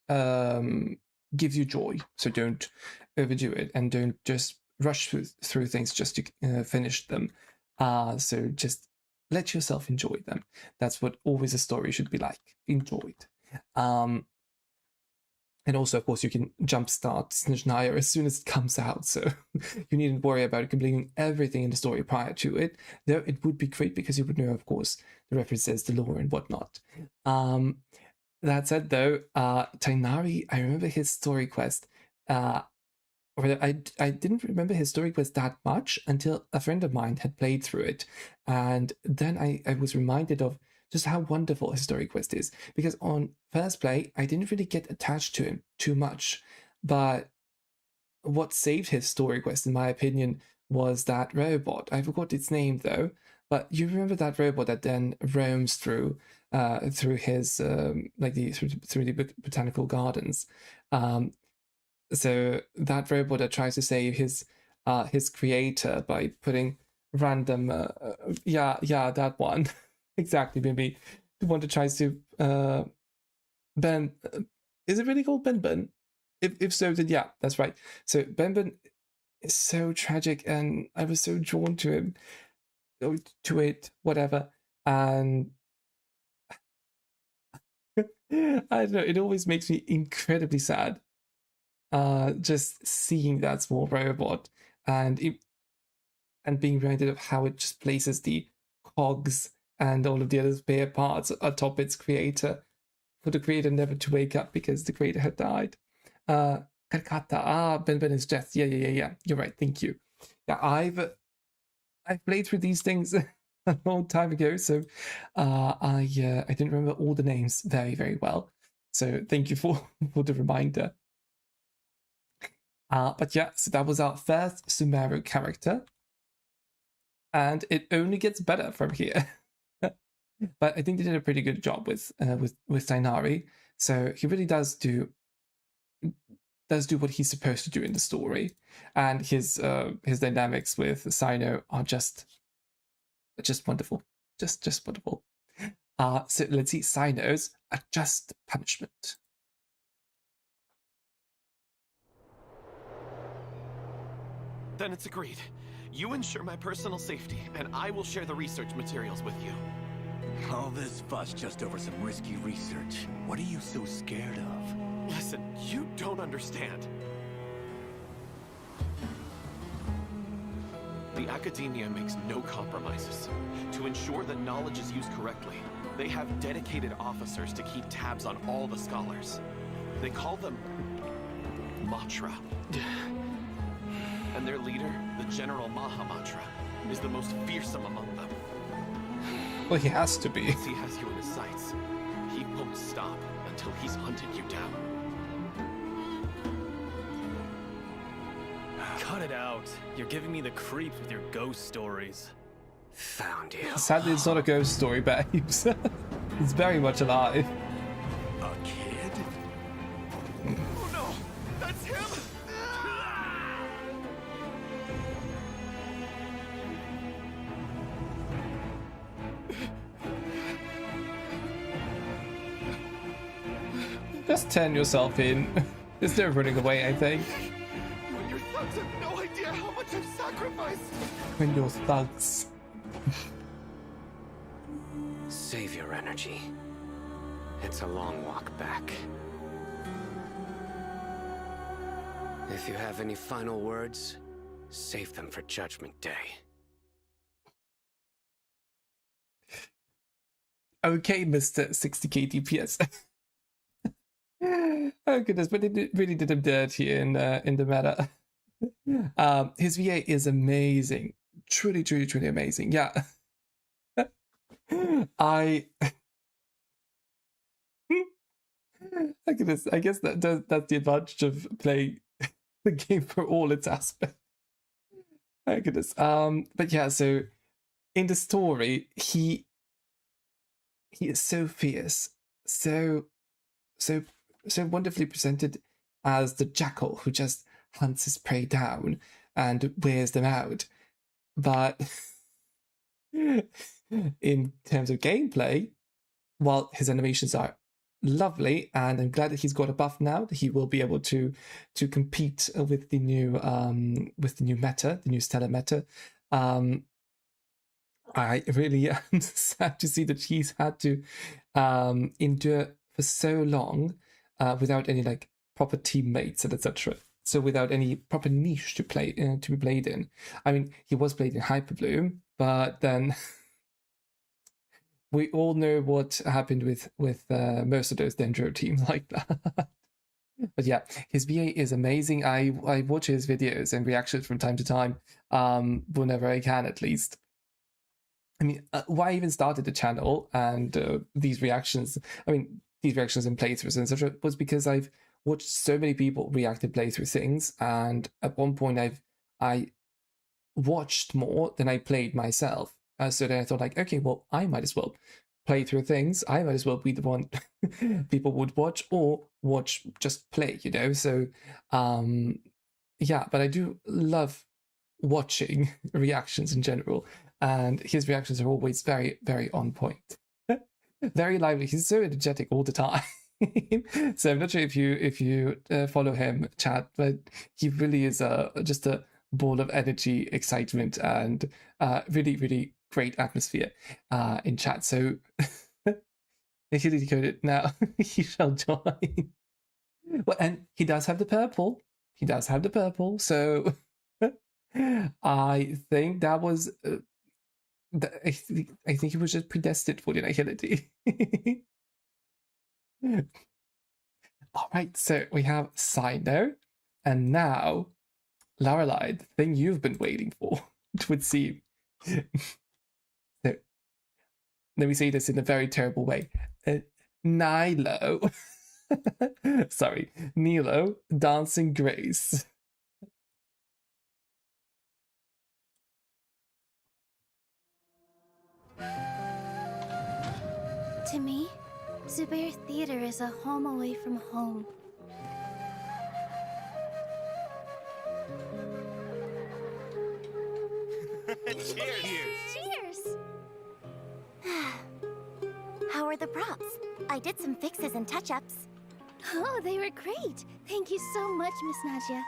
gives you joy. So don't overdo it, and don't just rush through things just to finish them. So just let yourself enjoy them. That's what always a story should be like. Enjoyed. And also, of course, you can jumpstart Snezhnaya as soon as it comes out, so you needn't worry about completing everything in the story prior to it, though it would be great because you would know, of course, the references, the lore, and whatnot. That said, though, Tighnari, I remember his story quest, or I didn't remember his story quest that much until a friend of mine had played through it, and then I was reminded of just how wonderful his story quest is, because on first play, I didn't really get attached to him too much, but what saved his story quest, in my opinion, was that robot. I forgot its name, though, but you remember that robot that then roams through his through the botanical gardens. So that robot that tries to save his creator by putting random that one. Exactly, maybe the one that tries to Ben. Is it really called Ben? If so, then yeah, that's right. So Ben is so tragic, and I was so drawn to him, to it, whatever. And I don't know, it always makes me incredibly sad. Just seeing that small robot and being reminded of how it just places the cogs and all of the other spare parts atop its creator, for the creator never to wake up because the creator had died. Karkata, Ben is death. Yeah. You're right. Thank you. Yeah, I've played through these things a long time ago, so I didn't remember all the names very, very well. So thank you for the reminder. But yeah, so that was our first Sumeru character, and it only gets better from here. But I think they did a pretty good job with Tighnari. So he really does do what he's supposed to do in the story, and his dynamics with Cyno are just wonderful, just wonderful. So let's see Cyno's A Just Punishment. Then it's agreed. You ensure my personal safety, and I will share the research materials with you. All this fuss just over some risky research. What are you so scared of? Listen, you don't understand. The Academia makes no compromises. To ensure that knowledge is used correctly, they have dedicated officers to keep tabs on all the scholars. They call them Matra. And their leader, the General Mahamatra, is the most fearsome among them. Well, he has to be. Once he has you in his sights, he won't stop until he's hunted you down. Cut it out. You're giving me the creeps with your ghost stories. Found you. Sadly, it's not a ghost story, babes. It's very much alive. A kid? Oh no! That's him! Just turn yourself in. There's no running away, I think. When your thugs have no idea how much I've sacrificed! When you're thugs. Save your energy. It's a long walk back. If you have any final words, save them for Judgment Day. Okay, Mr. 60k DPS. Oh goodness, but it really did him dirty in the meta. His VA is amazing. Truly amazing. Yeah. I guess that's the advantage of playing the game for all its aspects. My goodness. But yeah, so in the story, he is so fierce, so wonderfully presented as the jackal who just hunts his prey down and wears them out. But in terms of gameplay, while his animations are lovely, and I'm glad that he's got a buff now, that he will be able to compete with the new meta, the new stellar meta. I really am sad to see that he's had to endure for so long without any like proper teammates and etc. So without any proper niche to play to be played in. I mean, he was played in Hyperbloom, but then we all know what happened with most of those Dendro teams like that. But yeah, his VA is amazing. I watch his videos and reactions from time to time, whenever I can at least. I mean, why I even started the channel and these reactions, and playthroughs and etc. was because I've watched so many people react to playthrough things, and at one point I watched more than I played myself. So then I thought like, okay, well, I might as well play through things. I might as well be the one people would watch or watch just play, you know? So, yeah, but I do love watching reactions in general, and his reactions are always very, very on point. Very lively. He's so energetic all the time. So I'm not sure if you follow him, chat, but he really is just a ball of energy, excitement, and really, really great atmosphere in chat. So if you decoded now, you shall join. Well, and he does have the purple. He does have the purple. So I think that was. I think he was just predestined for the Nihility. All right, so we have Sino, and now Lorelei, the thing you've been waiting for, it would seem. So, let me say this in a very terrible way. Nilo, sorry, Nilo, Dancing Grace. To me, Zubair Theater is a home away from home. Cheers! How are the props? I did some fixes and touch-ups. Oh, they were great. Thank you so much, Miss Nadia.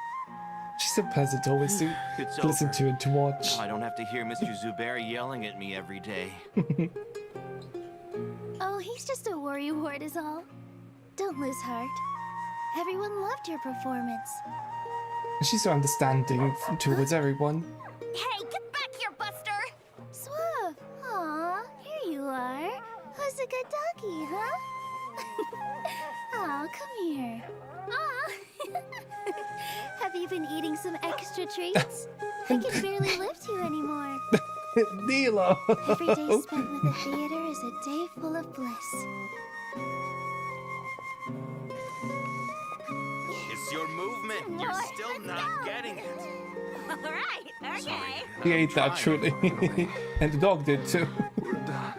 She's so pleasant always to It's listen over. to and to watch. Now I don't have to hear Mr. Zubair yelling at me every day. Oh, he's just a worrywart is all. Don't lose heart. Everyone loved your performance. She's so understanding towards everyone. Hey, get back here, Buster! Suave. Aw, here you are. Who's a good doggy, huh? Aw, come here. Aw. Have you been eating some extra treats? I can barely lift you anymore. Nilo! Every day spent with the theater is a day full of bliss. It's your movement. You're still not getting it. Alright, okay. He ate that, truly. And the dog did too. We're done.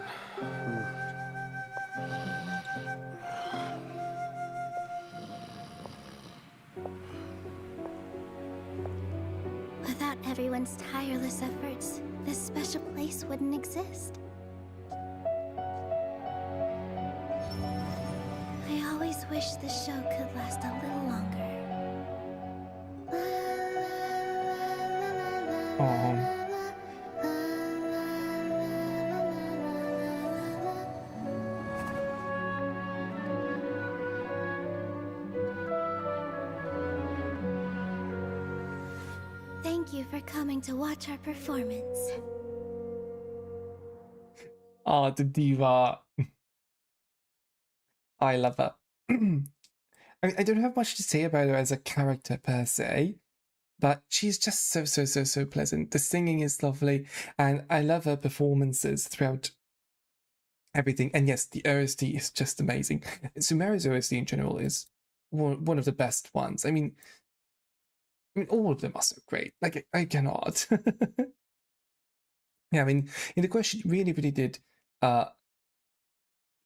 Without everyone's tireless efforts, this special place wouldn't exist. I always wish this show could last a little longer. Thank you for coming to watch our performance. Oh, the diva. I love her. I mean, I don't have much to say about her as a character per se, but she's just so pleasant. The singing is lovely, and I love her performances throughout everything. And yes, the OST is just amazing. Sumeru's OST in general is one of the best ones. I mean, all of them are so great. Like, I cannot. Yeah, I mean, in the question, really did.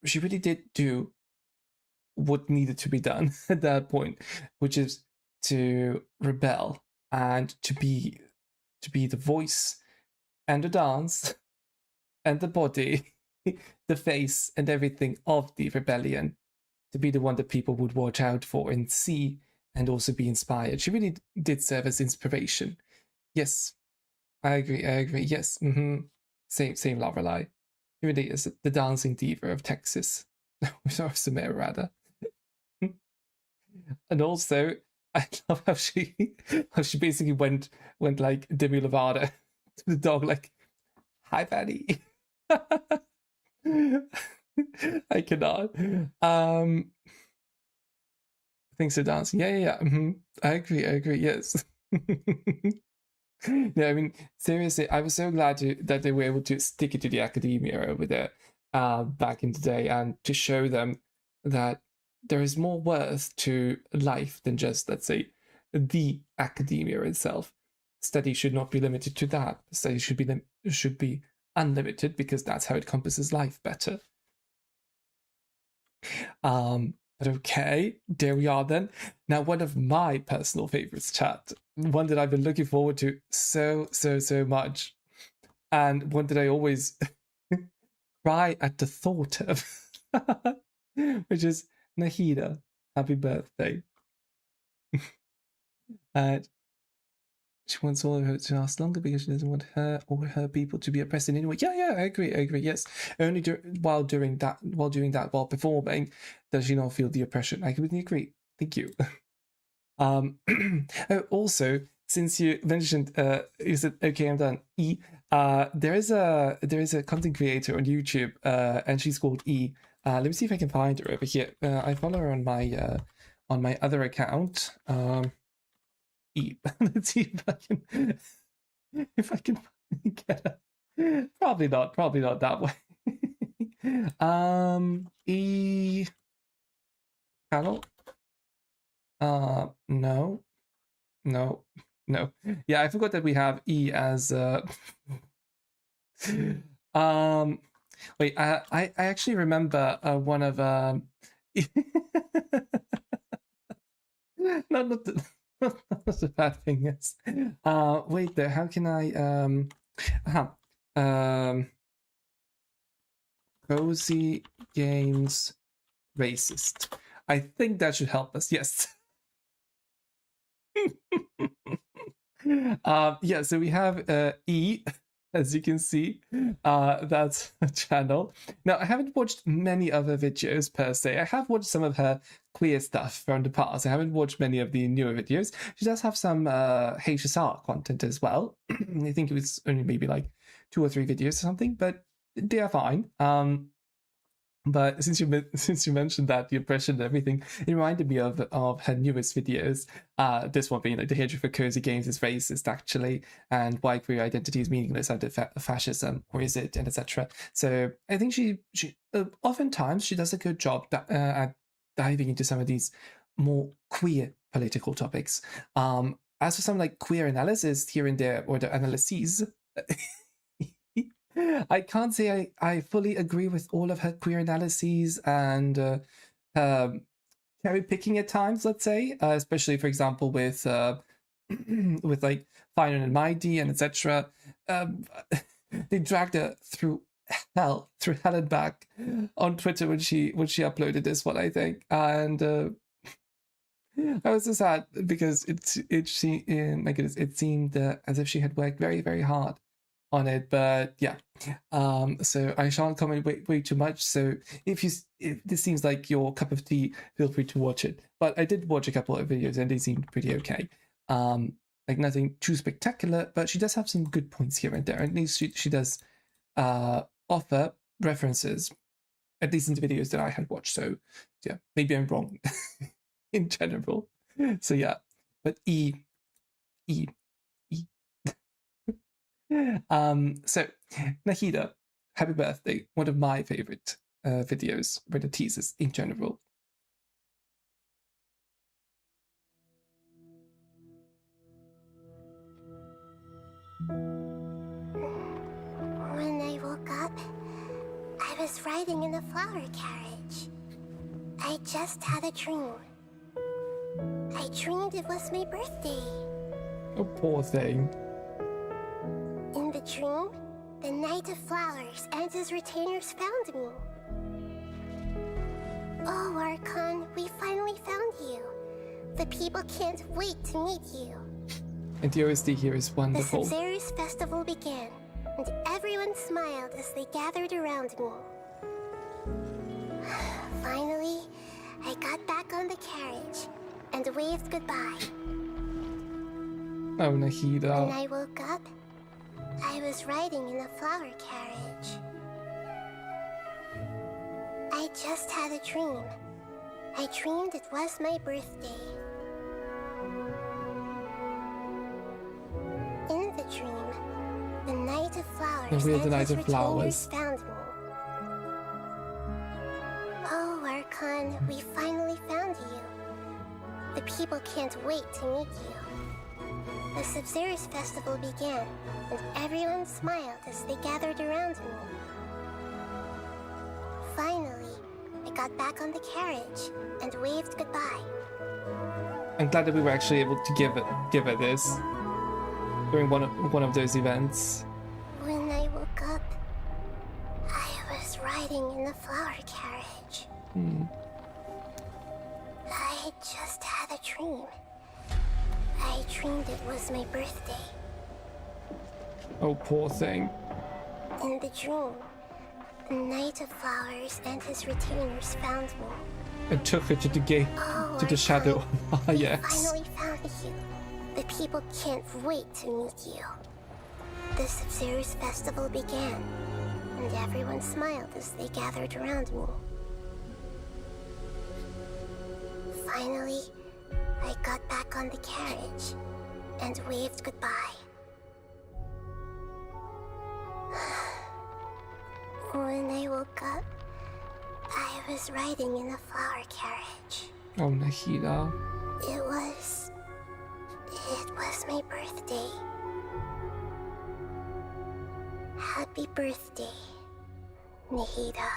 She really did do what needed to be done at that point, which is to rebel and to be the voice and the dance and the body the face and everything of the rebellion, to be the one that people would watch out for and see and also be inspired. She really did serve as inspiration. Yes, I agree. Yes, same Lorelei. She really is the dancing diva of Texas. Or Samara, rather. And also, I love how she basically went like Demi Lovato to the dog, like, "Hi, Betty." I cannot. Thanks for dancing. Yeah. I agree. Yes. No, I mean, seriously, I was so glad that they were able to stick it to the academia over there back in the day, and to show them that there is more worth to life than just, let's say, the academia itself. Study should not be limited to that. Study should be unlimited, because that's how it encompasses life better. But okay, there we are then. Now, one of my personal favorites, chat, one that I've been looking forward to so much, and one that I always cry at the thought of, which is Nahida. Happy birthday. She wants all of her to last longer because she doesn't want her or her people to be oppressed in any way. Yeah, I agree. Yes, only while doing that, while performing, does she not feel the oppression. I completely agree. Thank you. Oh, also, since you mentioned, you said, okay, I'm done. E. There is a content creator on YouTube, and she's called E. Let me see if I can find her over here. I follow her on my other account. Let's see if I can get her. Probably not that way. E channel. No. Yeah, I forgot that we have E as wait, I actually remember one of not the bad thing is. Wait there, how can I Cozy Games Racist. I think that should help us, yes. Yeah, so we have E, as you can see. That's a channel. Now, I haven't watched many other videos per se. I have watched some of her queer stuff from the past. I haven't watched many of the newer videos. She does have some HSR content as well. I think it was only maybe like 2 or 3 videos or something, but they are fine. But since you mentioned that, the oppression and everything, it reminded me of her newest videos. This one being like, the hatred for cozy games is racist, actually, and why queer identity is meaningless under fascism, or is it, and etc. So I think she oftentimes she does a good job at diving into some of these more queer political topics. As for some like queer analysis here and there, or the analyses. I can't say I fully agree with all of her queer analyses and cherry picking at times, let's say, especially, for example, with like Final and Mighty and etc. They dragged her through hell and back on Twitter when she uploaded this one, I think, and I was so sad because it seemed as if she had worked very, very hard on it, but yeah. So I shan't comment way too much. So if this seems like your cup of tea, feel free to watch it. But I did watch a couple of videos and they seemed pretty okay. Like nothing too spectacular, but she does have some good points here and there. At least she does offer references, at least in the videos that I had watched. So yeah, maybe I'm wrong in general. So yeah, but E. So Nahida, happy birthday. One of my favorite videos with the teasers in general. When I woke up, I was riding in a flower carriage. I just had a dream. I dreamed it was my birthday. Oh, poor thing. In the dream, the Knight of Flowers and his retainers found me. Oh, Archon, we finally found you. The people can't wait to meet you. And the OST here is The wonderful. Teasers festival began, and everyone smiled as they gathered around me. Finally, I got back on the carriage and waved goodbye. Oh, When Nahida. I woke up, I was riding in a flower carriage. I just had a dream. I dreamed it was my birthday. In the dream, the Knight of Flowers We are the and Knight his of Flowers. retainers found me. Oh, Archon, we finally found you. The people can't wait to meet you. The Sub-Zero's festival began, and everyone smiled as they gathered around me. Finally, I got back on the carriage and waved goodbye. I'm glad that we were actually able to give it this during one of those events. When I woke up, I was riding in the flower carriage. I just had a dream. I dreamed it was my birthday. Oh, poor thing. In the dream, the Knight of Flowers and his retainers found me. It took her to the gate, Oh, to the shadow. Ah, yes. Finally found you. The people can't wait to meet you. The Sub-Zero's festival began, and everyone smiled as they gathered around me. Finally, I got back on the carriage and waved goodbye. When I woke up, I was riding in a flower carriage. Oh, Nahida. It was my birthday. Happy birthday, Nahida.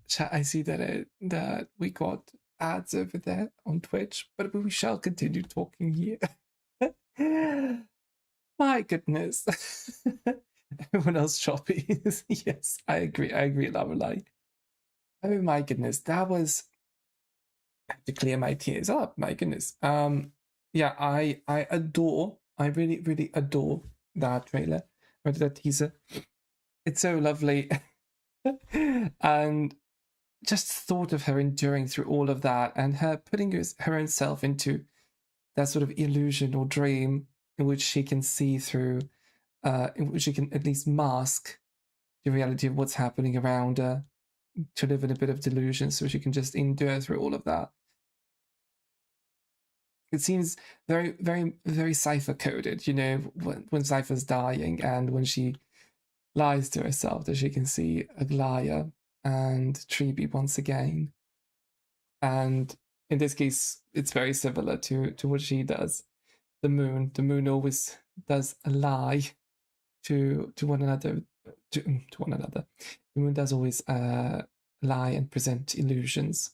Chat, I see that we got ads over there on Twitch, but we shall continue talking here. My goodness. Everyone else choppy. Yes, I agree, Lamalai. Oh my goodness, that was... I have to clear my tears up, my goodness. Yeah, I really adore that trailer, or that teaser. It's so lovely. And just thought of her enduring through all of that and her putting her own self into that sort of illusion or dream in which she can see through, in which she can at least mask the reality of what's happening around her, to live in a bit of delusion so she can just endure through all of that. It seems very, very, very cipher coded, you know, when Cypher's dying and when she lies to herself that she can see Aglaya and Treeby once again. And in this case, it's very similar to what she does. The moon always does a lie to one another. To one another. The moon does always lie and present illusions.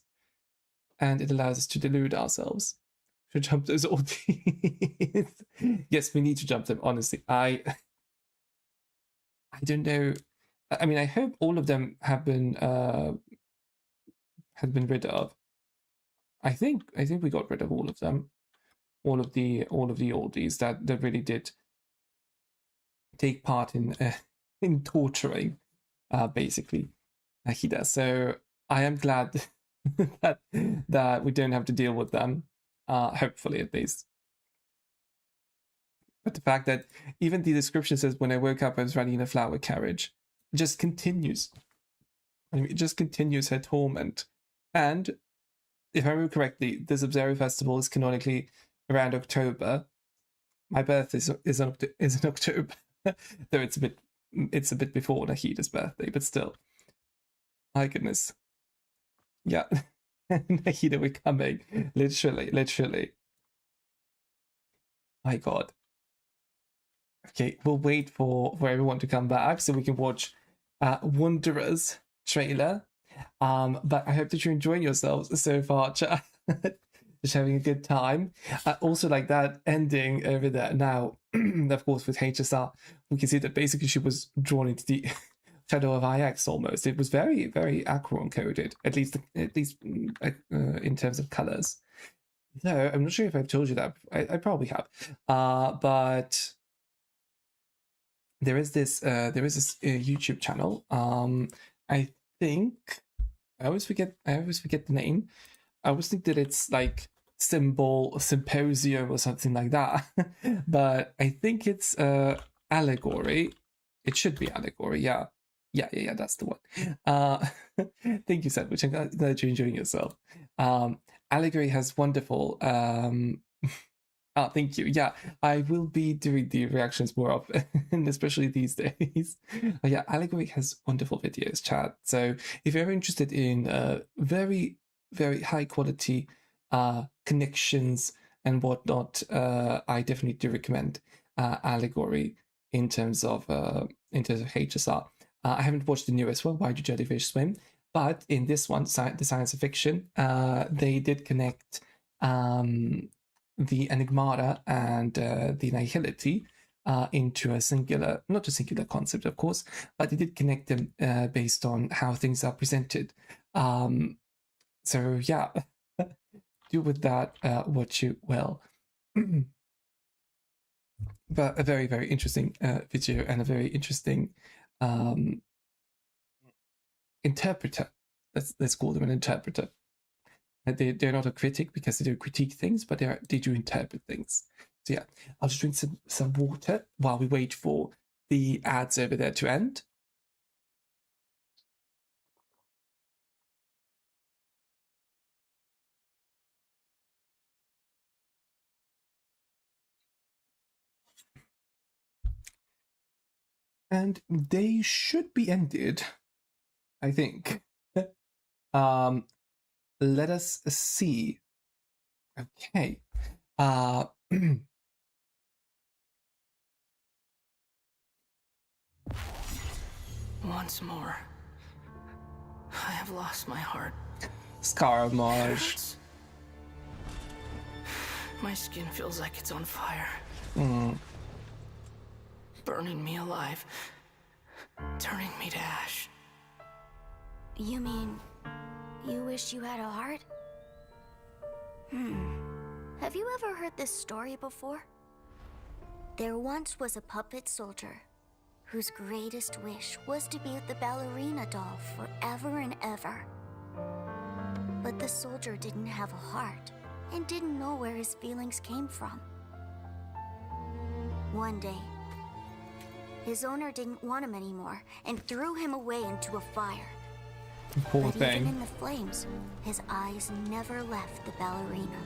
And it allows us to delude ourselves. To jump those ordeals. Yes, we need to jump them, honestly. I don't know. I mean, I hope all of them have been rid of. I think we got rid of all of them. All of the oldies that really did take part in torturing, basically, Nahida. So I am glad that we don't have to deal with them. Hopefully, at least. But the fact that even the description says, when I woke up, I was riding in a flower carriage, it just continues. I mean, it just continues her torment. And if I remember correctly, the Sub-Zero Festival is canonically around October. My birthday is in October, though it's a bit before Nahida's birthday, but still. My goodness. Yeah. Nahida, we're coming. Literally. My God. Okay, we'll wait for everyone to come back so we can watch Wanderers trailer. But I hope that you're enjoying yourselves so far, chat. just having a good time. Also, like that ending over there. Now, of course, with HSR, we can see that basically she was drawn into the shadow of IX almost. It was very, very Acheron coded, at least in terms of colors. So I'm not sure if I've told you that. I probably have, but there is this YouTube channel. I think I always forget the name. I always think that it's like Symposium or something like that, but I think it's Allegory. It should be Allegory. Yeah, that's the one. Thank you, Seth, which I'm glad you're enjoying yourself. Allegory has wonderful thank you. Yeah, I will be doing the reactions more often, especially these days. But yeah, Allegory has wonderful videos, chat. So if you're interested in very, very high quality connections and whatnot, I definitely do recommend Allegory in terms of HSR. I haven't watched the newest one, Why Do Jellyfish Swim? But in this one, the science fiction, they did connect the Enigmata and the Nihility into a singular, not a singular concept, of course, but they did connect them based on how things are presented. So yeah, do with that what you will. But a very, very interesting video and a very interesting interpreter. Let's call them an interpreter. They're not a critic because they don't critique things, but they do interpret things. So yeah, I'll just drink some water while we wait for the ads over there to end. And they should be ended, I think. Let us see. Okay. Once more, I have lost my heart. Scaramouche. My skin feels like it's on fire. Burning me alive. Turning me to ash. You mean, you wish you had a heart? Have you ever heard this story before? There once was a puppet soldier whose greatest wish was to be the ballerina doll forever and ever. But the soldier didn't have a heart and didn't know where his feelings came from. One day, his owner didn't want him anymore and threw him away into a fire. Poor But thing. even in the flames, his eyes never left the ballerina.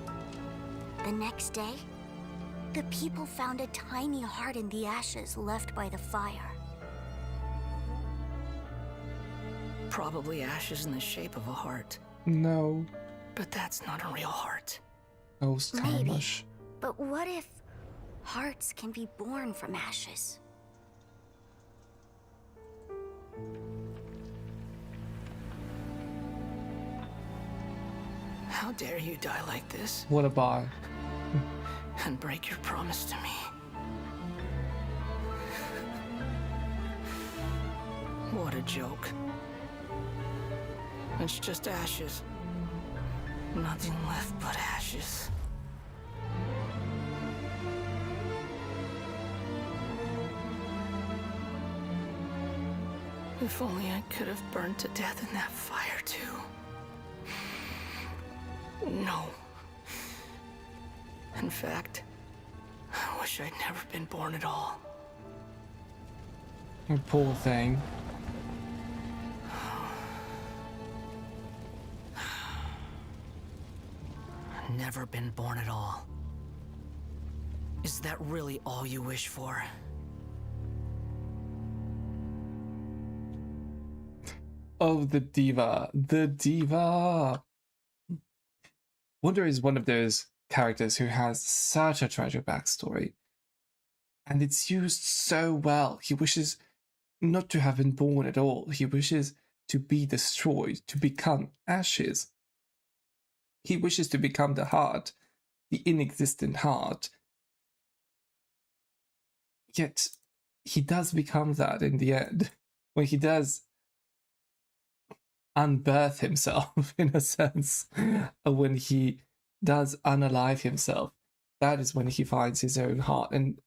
The next day, the people found a tiny heart in the ashes left by the fire. Probably ashes in the shape of a heart. No. But that's not a real heart. Oh, Scaramouche. But what if hearts can be born from ashes? How dare you die like this? What a bar. And break your promise to me. What a joke. It's just ashes. Nothing left but ashes. If only I could have burned to death in that fire too. No. In fact, I wish I'd never been born at all. Oh, poor thing. Never been born at all. Is that really all you wish for? Oh, the diva. The diva. Wonder is one of those characters who has such a tragic backstory. And it's used so well. He wishes not to have been born at all. He wishes to be destroyed, to become ashes. he wishes to become the heart, the inexistent heart. Yet he does become that in the end, when he does unbirth himself, in a sense, when he does unalive himself. That is when he finds his own heart, and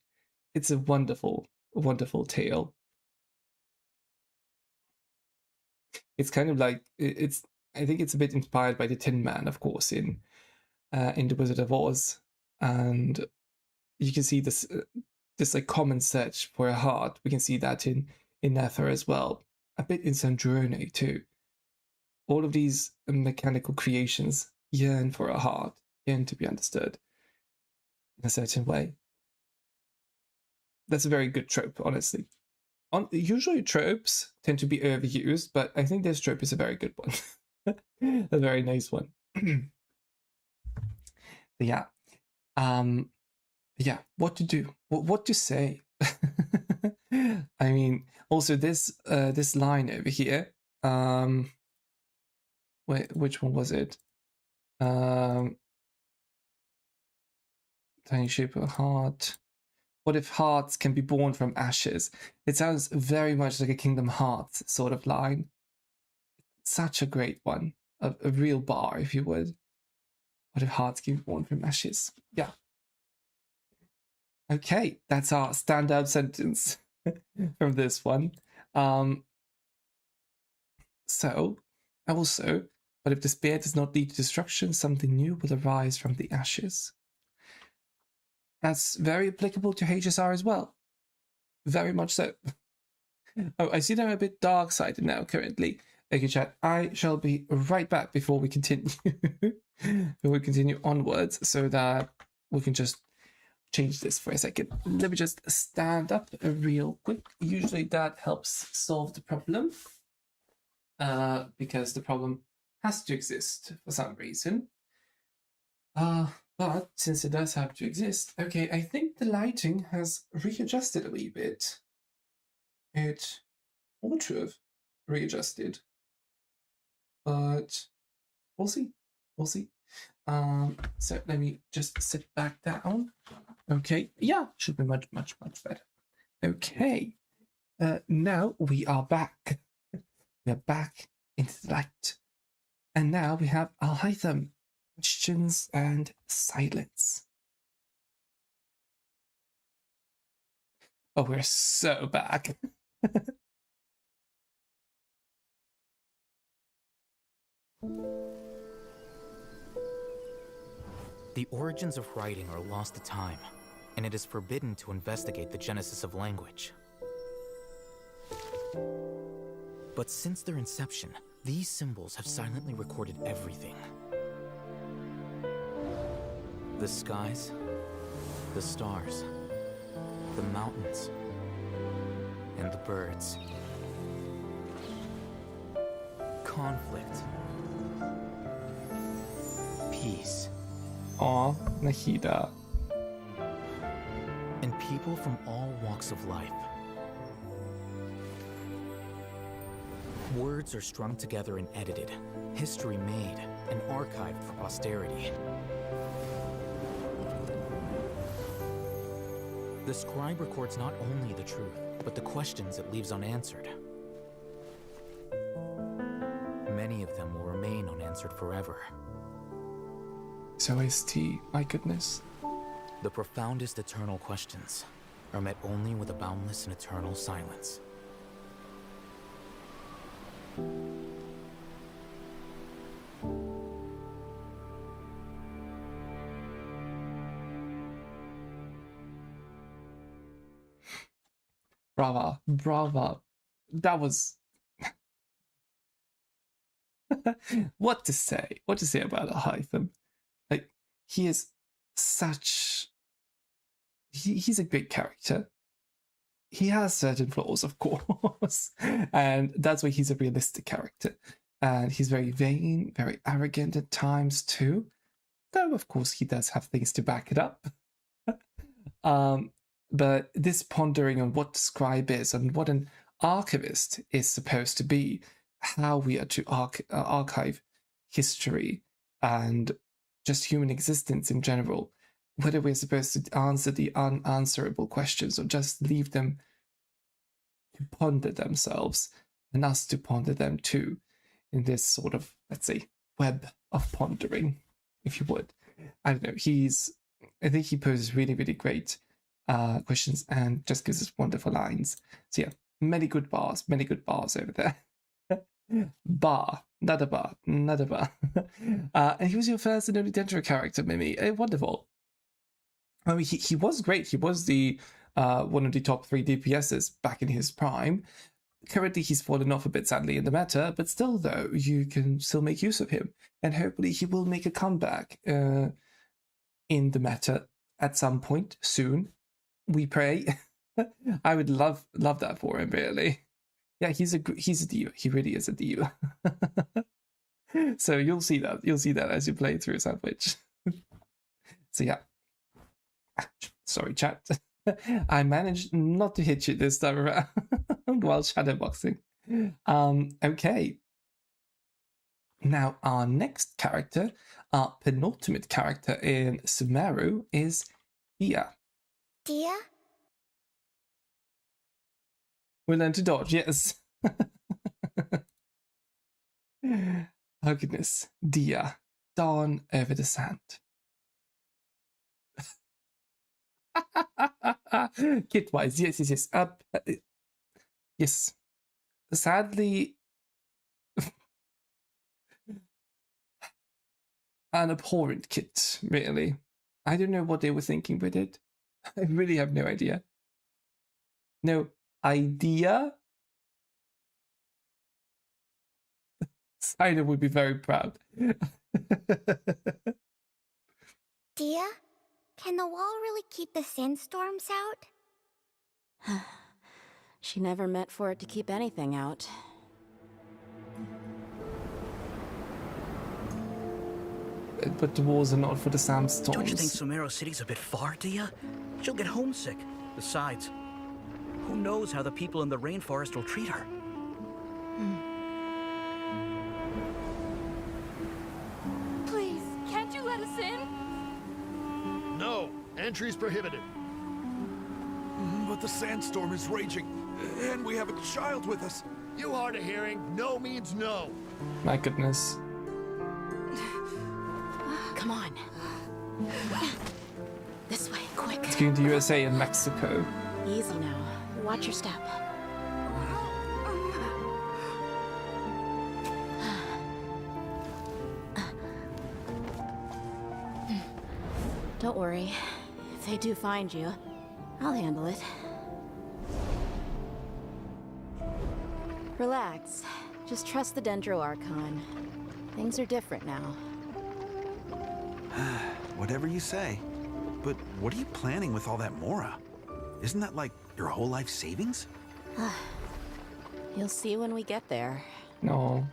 it's a wonderful, wonderful tale. It's kind of like I think it's a bit inspired by the Tin Man, of course, in The Wizard of Oz, and you can see this like common search for a heart. We can see that in Nether as well, a bit in Sandrone too. All of these mechanical creations yearn for a heart, yearn to be understood in a certain way. That's a very good trope, honestly. Usually tropes tend to be overused, but I think this trope is a very good one. A very nice one. Yeah. Yeah, what to do? What to say? I mean, also this line over here. Wait, which one was it? Tiny shape of a heart. What if hearts can be born from ashes? It sounds very much like a Kingdom Hearts sort of line. Such a great one. A real bar, if you would. What if hearts can be born from ashes? Yeah. Okay, that's our standout sentence from this one. So, also, but if despair does not lead to destruction, something new will arise from the ashes. That's very applicable to HSR as well. Very much so. Oh, I see that I'm a bit dark-sided now currently. Okay, chat, I shall be right back before we continue. We'll continue onwards so that we can just change this for a second. Let me just stand up real quick. Usually that helps solve the problem. Because the problem has to exist for some reason. But since it does have to exist, okay, I think the lighting has readjusted a wee bit. It ought to have readjusted, but we'll see. We'll see. So let me just sit back down. Okay, yeah, should be much better. Okay, now we are back. We are back into the light, and now we have Alhaitham. Questions and silence. Oh, we're so back. The origins of writing are lost to time, and it is forbidden to investigate the genesis of language. But since their inception, these symbols have silently recorded everything. The skies, the stars, the mountains, and the birds. Conflict. Peace. Aw, Nahida. And people from all walks of life. Words are strung together and edited, history made, and archived for posterity. The scribe records not only the truth, but the questions it leaves unanswered. Many of them will remain unanswered forever. So ST, my goodness. The profoundest eternal questions are met only with a boundless and eternal silence. Brava, brava. That was... What to say? What to say about Alhaitham? Like, he is such... He's a great character. He has certain flaws, of course, and that's why he's a realistic character. And he's very vain, very arrogant at times too. Though, of course, he does have things to back it up. But this pondering on what the scribe is and what an archivist is supposed to be, how we are to archive history, and just human existence in general, whether we're supposed to answer the unanswerable questions or just leave them to ponder themselves and us to ponder them too, in this sort of, let's say, web of pondering, if you would. I don't know. I think he poses really, really great questions and just gives us wonderful lines. So yeah, many good bars over there. Another bar. And he was your first and only Dendro character, Mimi. Wonderful. I mean, he was great. He was the one of the top 3 DPSs back in his prime. Currently, he's fallen off a bit, sadly, in the meta, but still, though, you can still make use of him. And hopefully he will make a comeback in the meta at some point soon. We pray. I would love that for him, really. Yeah, he's a diva. He really is a diva. So you'll see that. You'll see that as you play through Sandwich. So yeah. Sorry, chat. I managed not to hit you this time around while shadowboxing. Okay. Now, our next character, our penultimate character in Sumeru, is Dia. Dia? We learn to dodge, yes. Oh goodness. Dia. Dawn over the sand. Kit-wise, yes. Yes. Sadly, an abhorrent kit, really. I don't know what they were thinking with it. I really have no idea. No idea? Sider would be very proud. Dia? Can the wall really keep the sandstorms out? She never meant for it to keep anything out. But the walls are not for the sandstorms. Don't you think Sumeru City's a bit far, Dia? She'll get homesick. Besides, who knows how the people in the rainforest will treat her? Please, can't you let us in? No, entry's prohibited. But the sandstorm is raging, and we have a child with us. You hard of hearing, no means no. My goodness. Come on. This way, quick. It's going to USA and Mexico. Easy now. Watch your step. Don't worry. If they do find you, I'll handle it. Relax. Just trust the Dendro Archon. Things are different now. Whatever you say. But what are you planning with all that Mora? Isn't that like your whole life savings? You'll see when we get there. No.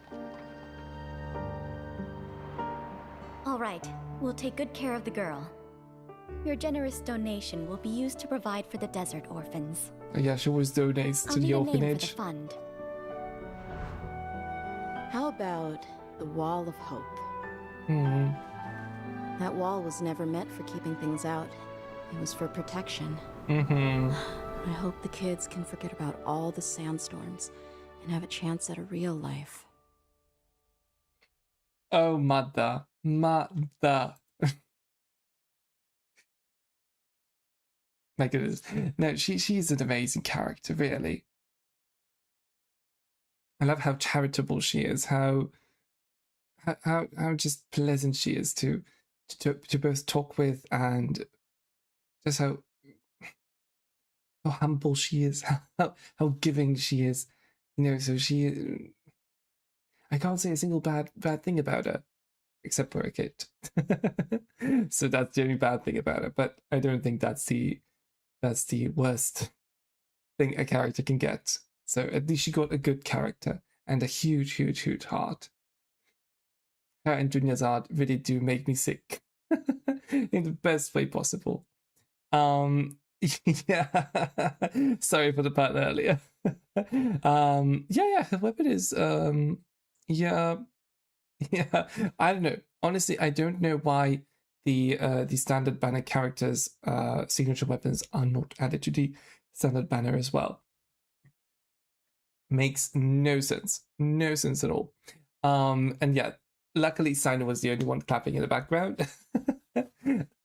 All right, we'll take good care of the girl. Your generous donation will be used to provide for the desert orphans. Yeah, she always donates to the orphanage. For the fund. How about the Wall of Hope? Hmm. That wall was never meant for keeping things out. It was for protection. Mm-hmm. I hope the kids can forget about all the sandstorms and have a chance at a real life. Oh, mother. Mother. My goodness. No, she's an amazing character, really. I love how charitable she is, how just pleasant she is to both talk with, and just how humble she is, how giving she is. You know, so I can't say a single bad thing about her, except for a kid. So that's the only bad thing about her. But I don't think that's the worst thing a character can get. So at least she got a good character and a huge, huge, huge heart. Her and Dunya's art really do make me sick in the best way possible. Yeah. Sorry for the part earlier. Yeah, her weapon is yeah. I don't know. honestly, I don't know why the standard banner characters' signature weapons are not added to the standard banner as well. Makes no sense. No sense at all. And yeah, luckily Sino was the only one clapping in the background.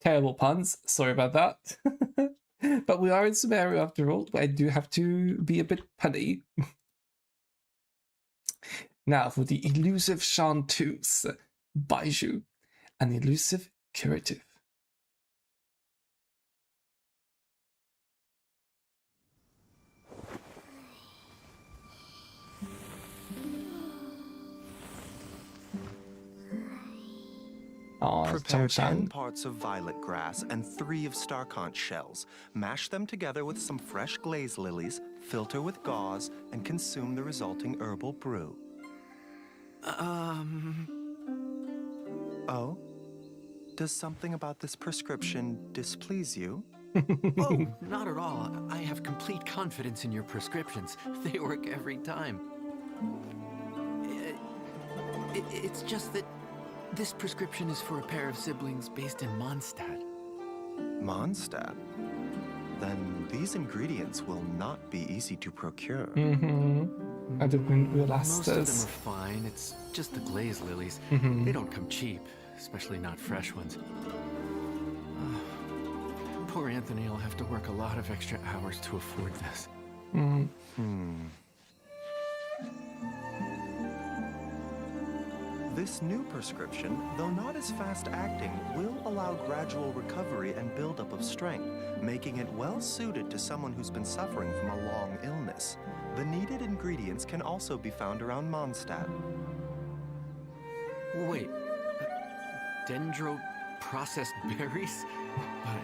Terrible puns. Sorry about that. But we are in Sumeru after all. I do have to be a bit punny. Now for the elusive Chanteuse, Baiju, an elusive curative. Prepare 10 parts of violet grass and 3 of starconch shells. Mash them together with some fresh glazed lilies, filter with gauze, and consume the resulting herbal brew. Oh? Does something about this prescription displease you? Oh, not at all. I have complete confidence in your prescriptions. They work every time. It's just that this prescription is for a pair of siblings based in Mondstadt. Mondstadt? Then these ingredients will not be easy to procure. I didn't realize Most of them are fine. It's just the glazed lilies. They don't come cheap, especially not fresh ones. Poor Anthony will have to work a lot of extra hours to afford this. This new prescription, though not as fast-acting, will allow gradual recovery and buildup of strength, making it well-suited to someone who's been suffering from a long illness. The needed ingredients can also be found around Mondstadt. Wait, dendro-processed berries? But,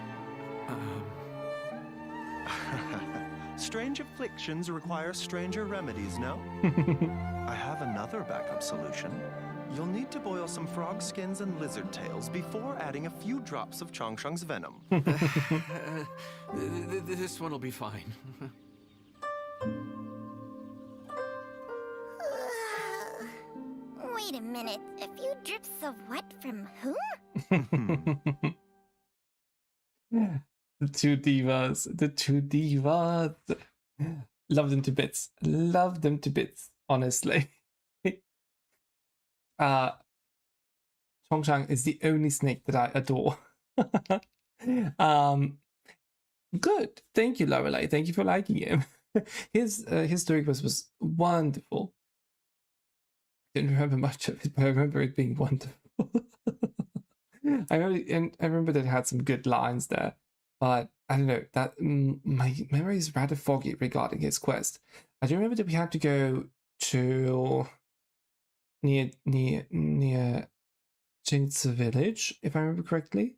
Strange afflictions require stranger remedies, no? I have another backup solution. You'll need to boil some frog skins and lizard tails before adding a few drops of Chongsheng's venom. This one will be fine. Wait a minute. A few drips of what from who? The two divas. The two divas. Love them to bits. Love them to bits, honestly. Chongsheng is the only snake that I adore. Good. Thank you, Lorelei. Thank you for liking him. His story was wonderful. Didn't remember much of it, but I remember it being wonderful. I remember that it had some good lines there, but I don't know, that my memory is rather foggy regarding his quest. I do remember that we had to go to near Jingzi village, if I remember correctly,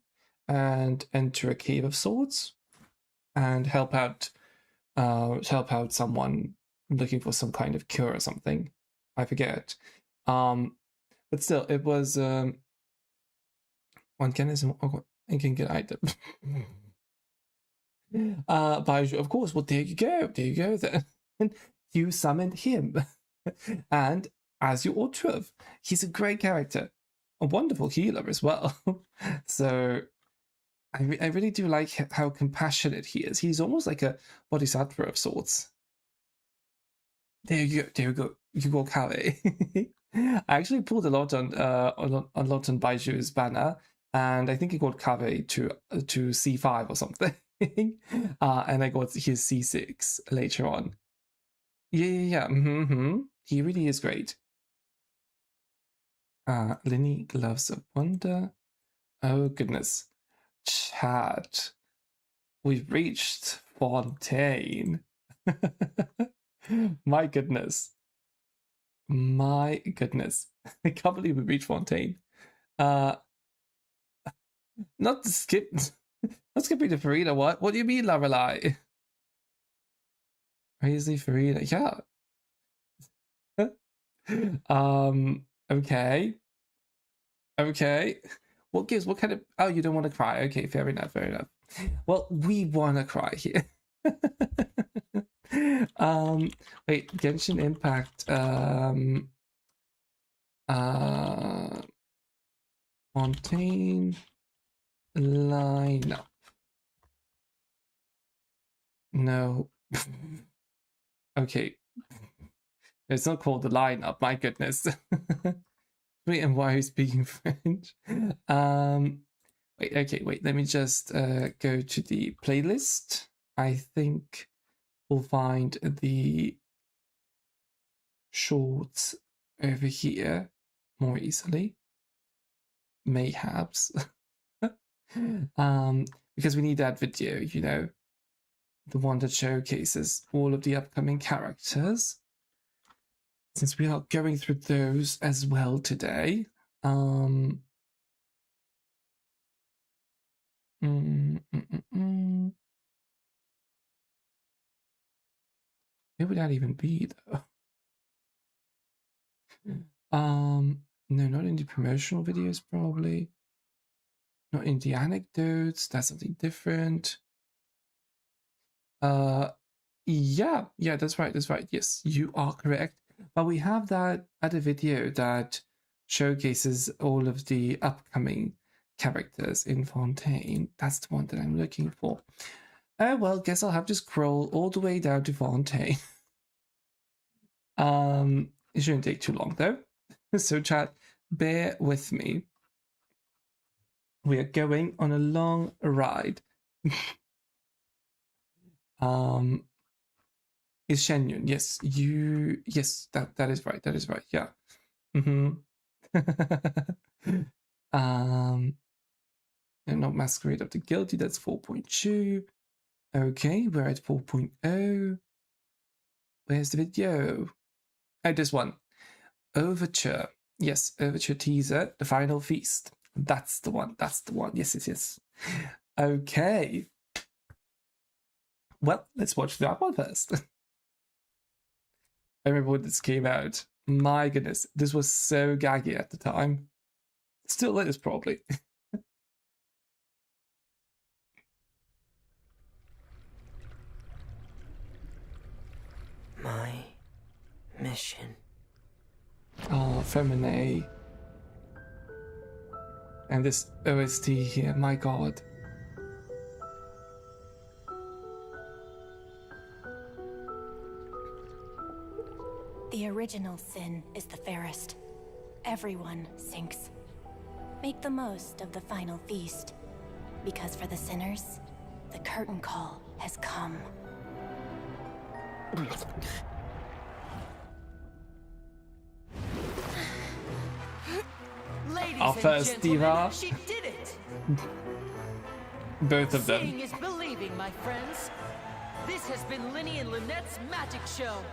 and enter a cave of sorts and help out someone looking for some kind of cure or something. I forget. But still, it was one can get item. Baiju, of course. Well, there you go then. You summoned him, and as you ought to have. He's a great character, a wonderful healer as well. So I really do like how compassionate he is. He's almost like a bodhisattva of sorts. There you go, Kave. I actually pulled a lot on Baiju's banner, and I think he got Kave to C5 or something. And I got his C6 later on. Yeah. He really is great. Linny Gloves of Wonder. Oh goodness. Chat. We've reached Fontaine. My goodness. I can't believe we reached Fontaine. Not skipping to Farida. What do you mean, Lorelei? Crazy Farida. Yeah. Okay. What kind of... Oh, you don't want to cry. Okay, fair enough. Well, we want to cry here. Wait, Genshin Impact. Fontaine lineup. No. Okay. It's not called the lineup, my goodness. Wait, and why are you speaking French? Wait, let me just go to the playlist. I think we'll find the shorts over here more easily. Mayhaps. Because we need that video, you know, the one that showcases all of the upcoming characters. Since we are going through those as well today, where would that even be though? No, not in the promotional videos, probably. Not in the anecdotes, that's something different. Yeah, that's right. Yes, you are correct. But we have that other video that showcases all of the upcoming characters in Fontaine. That's the one that I'm looking for. Oh well, guess I'll have to scroll all the way down to Fontaine. It shouldn't take too long though. So chat, bear with me. We are going on a long ride. Is Shenyun? Yes, that is right. That is right. Yeah. And not Masquerade of the Guilty. That's 4.2. Okay, we're at 4.0. Where's the video? Oh, this one. Overture. Yes, Overture teaser. The Final Feast. That's the one. That's the one. Yes. Okay. Well, let's watch that one first. I remember when this came out. My goodness, this was so gaggy at the time. Still is, probably. My mission. Oh, Feminine. And this OST here, my god. The original sin is the fairest. Everyone sinks. Make the most of the final feast. Because for the sinners, the curtain call has come. Ladies Our and first gentlemen, diva. she did it! Both of Seeing them. is believing, my friends. This has been Linny and Lynette's magic show.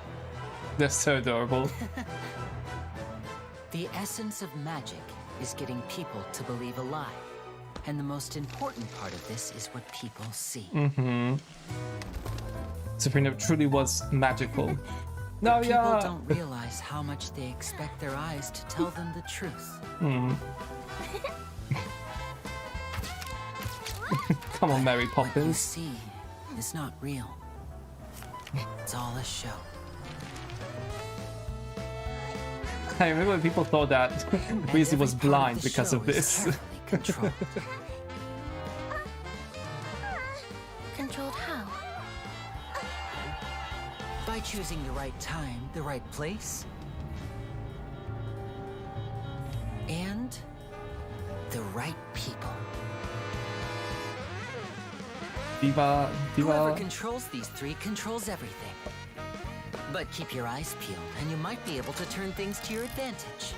They're so adorable. The essence of magic is getting people to believe a lie. And the most important part of this is what people see. Sabrina truly was magical. No, People yeah. don't realize how much they expect their eyes to tell them the truth. Come on, Mary What you Poppins. see is not real. It's all a show. I remember when people thought that Weasley was blind because of this. Controlled. Controlled how? By choosing the right time, the right place, and the right people. Diva. Whoever controls these three controls everything. But keep your eyes peeled, and you might be able to turn things to your advantage.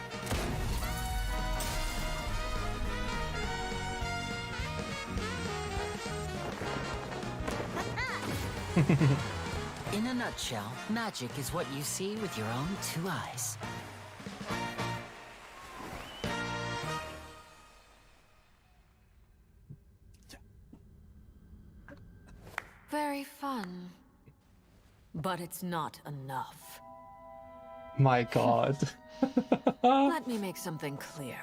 In a nutshell, magic is what you see with your own two eyes. Very fun. But it's not enough. My god. Let me make something clear.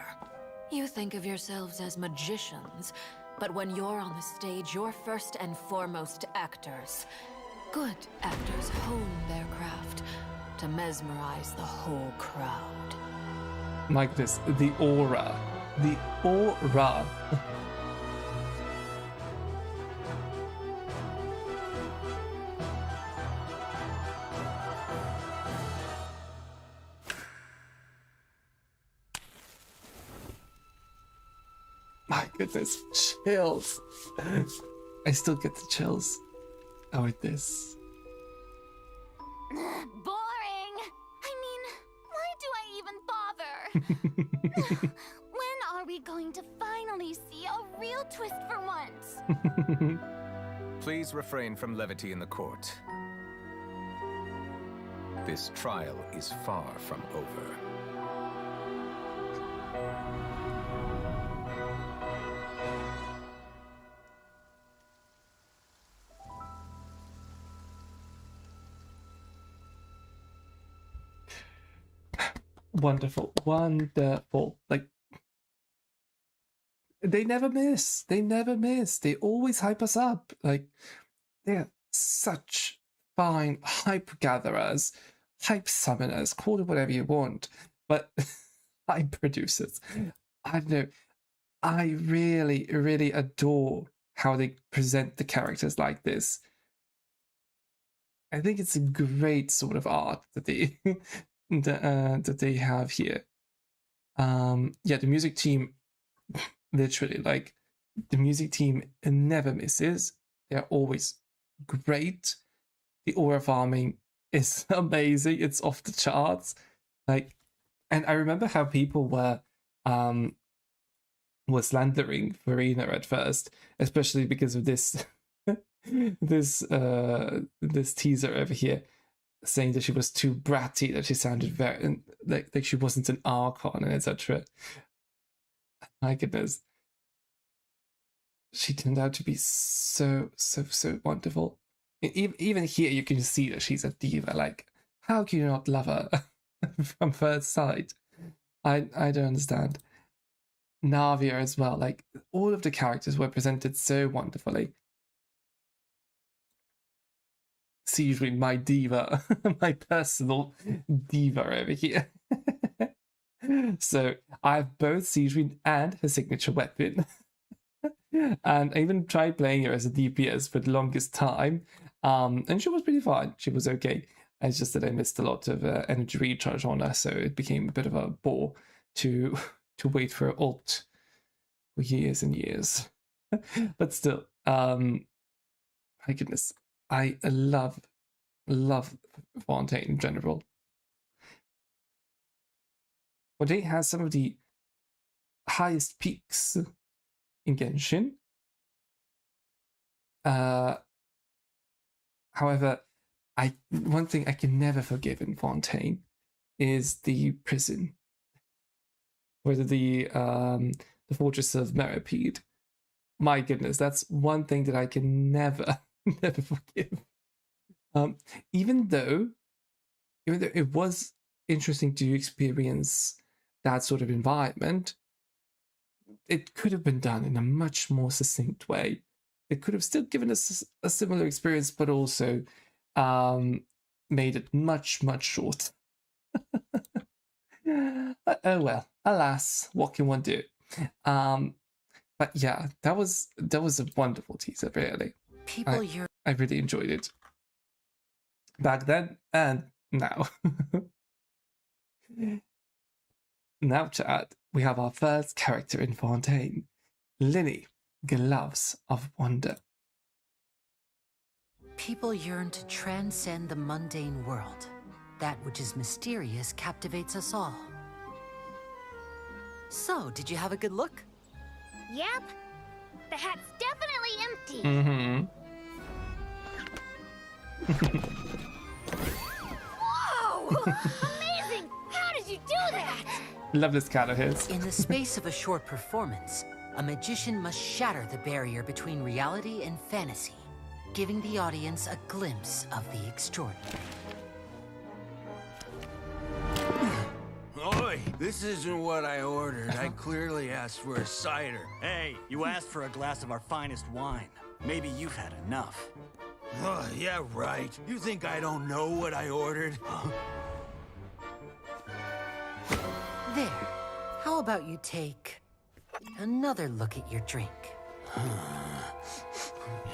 You think of yourselves as magicians, but when you're on the stage, you're first and foremost actors. Good actors hone their craft to mesmerize the whole crowd. Like this, the aura The aura. My goodness, chills. I still get the chills with this. Boring. I mean, why do I even bother? When are we going to finally see a real twist for once? Please refrain from levity in the court. This trial is far from over. Wonderful, wonderful. Like, they never miss. They never miss. They always hype us up. Like, they're such fine hype gatherers, hype summoners, call it whatever you want. But hype producers. I don't know. I really, really adore how they present the characters like this. I think it's a great sort of art that they that they have here. Yeah, the music team, literally, like, the music team never misses. They're always great. The aura farming is amazing. It's off the charts. Like, and I remember how people were slandering Farina at first, especially because of this this teaser over here, saying that she was too bratty, that she sounded very like she wasn't an Archon, and etc. My goodness, she turned out to be so wonderful. Even here, you can see that she's a diva. Like, how can you not love her from first sight? I don't understand. Navia as well. Like, all of the characters were presented so wonderfully. Siegewin, my diva, my personal diva over here. So I have both Siegewin and her signature weapon. And I even tried playing her as a DPS for the longest time. And she was pretty fine. She was okay. It's just that I missed a lot of energy recharge on her, so it became a bit of a bore to wait for her ult for years and years. But still, my goodness, I love Fontaine in general. Fontaine has some of the highest peaks in Genshin. However, one thing I can never forgive in Fontaine is the prison, whether the fortress of Meripede. My goodness, that's one thing that I can never forgive. Even though it was interesting to experience that sort of environment, it could have been done in a much more succinct way. It could have still given us a similar experience, but also made it much shorter. But oh well, alas, what can one do? But yeah, that was a wonderful teaser, really. I really enjoyed it. Back then and now. Now, chat, we have our first character in Fontaine, Lyney, Gloves of Wonder. People yearn to transcend the mundane world. That which is mysterious captivates us all. So, did you have a good look? Yep. The hat's definitely empty. Mm-hmm. Whoa! Amazing! How did you do that? Love this cat of his. In the space of a short performance, a magician must shatter the barrier between reality and fantasy, giving the audience a glimpse of the extraordinary. Oi, this isn't what I ordered. I clearly asked for a cider. Hey, you asked for a glass of our finest wine. Maybe you've had enough. Oh, yeah, right. You think I don't know what I ordered? There. How about you take Another look at your drink.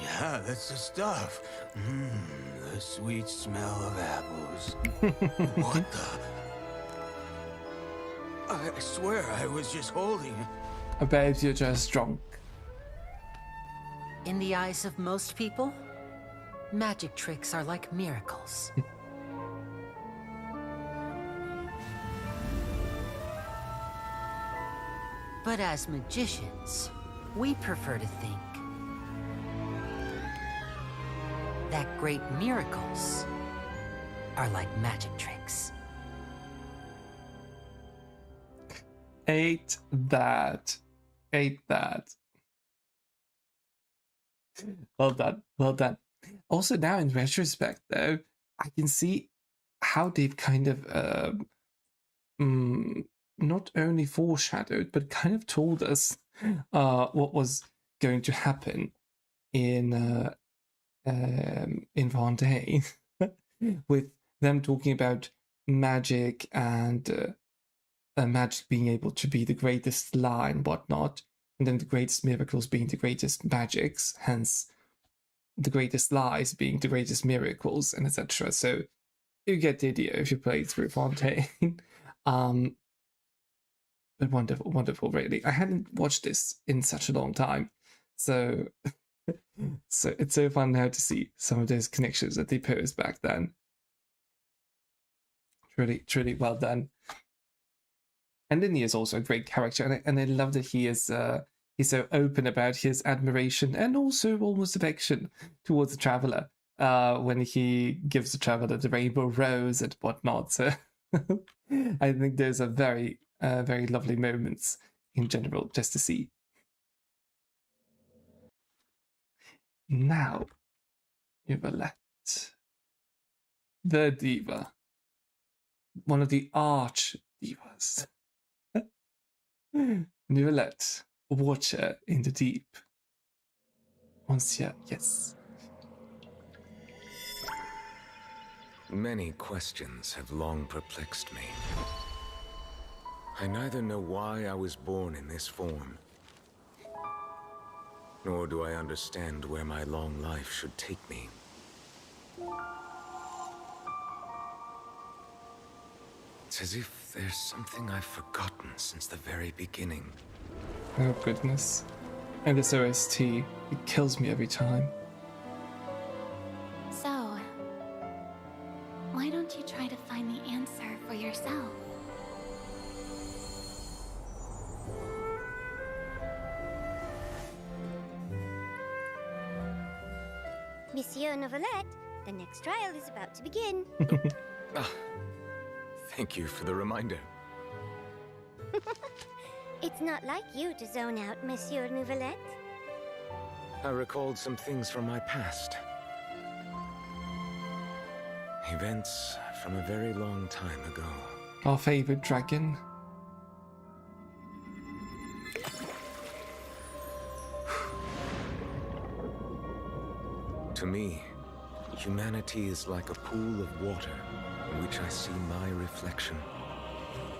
Yeah, that's the stuff. The sweet smell of apples. What the? I swear I was just holding it. I bet you're just drunk. In the eyes of most people, magic tricks are like miracles. But as magicians, we prefer to think that great miracles are like magic tricks. Ate that. Ate that. Well done. Well done. Also, now in retrospect, though, I can see how they've kind of not only foreshadowed, but kind of told us what was going to happen in Vendée, with them talking about magic and magic being able to be the greatest lie and whatnot, and then the greatest miracles being the greatest magics, hence the greatest lies being the greatest miracles, and etc. So you get the idea if you play through Fontaine. But wonderful, wonderful, really. I hadn't watched this in such a long time, so so it's so fun now to see some of those connections that they posed back then. Truly, truly well done. And then he is also a great character, and I love that he is he's so open about his admiration and also almost affection towards the traveler when he gives the traveler the rainbow rose and whatnot. So I think those are very very lovely moments in general just to see. Now, Nicolette, the diva, one of the arch divas. Nicolette, Watcher in the Deep. Monsieur, yes. Many questions have long perplexed me. I neither know why I was born in this form, nor do I understand where my long life should take me. It's as if there's something I've forgotten since the very beginning. Oh goodness. And this OST, it kills me every time. So, why don't you try to find the answer for yourself? Monsieur Novelette, the next trial is about to begin. Thank you for the reminder. It's not like you to zone out, Monsieur Novelette. I recalled some things from my past. Events from a very long time ago. Our favorite dragon. To me, humanity is like a pool of water in which I see my reflection.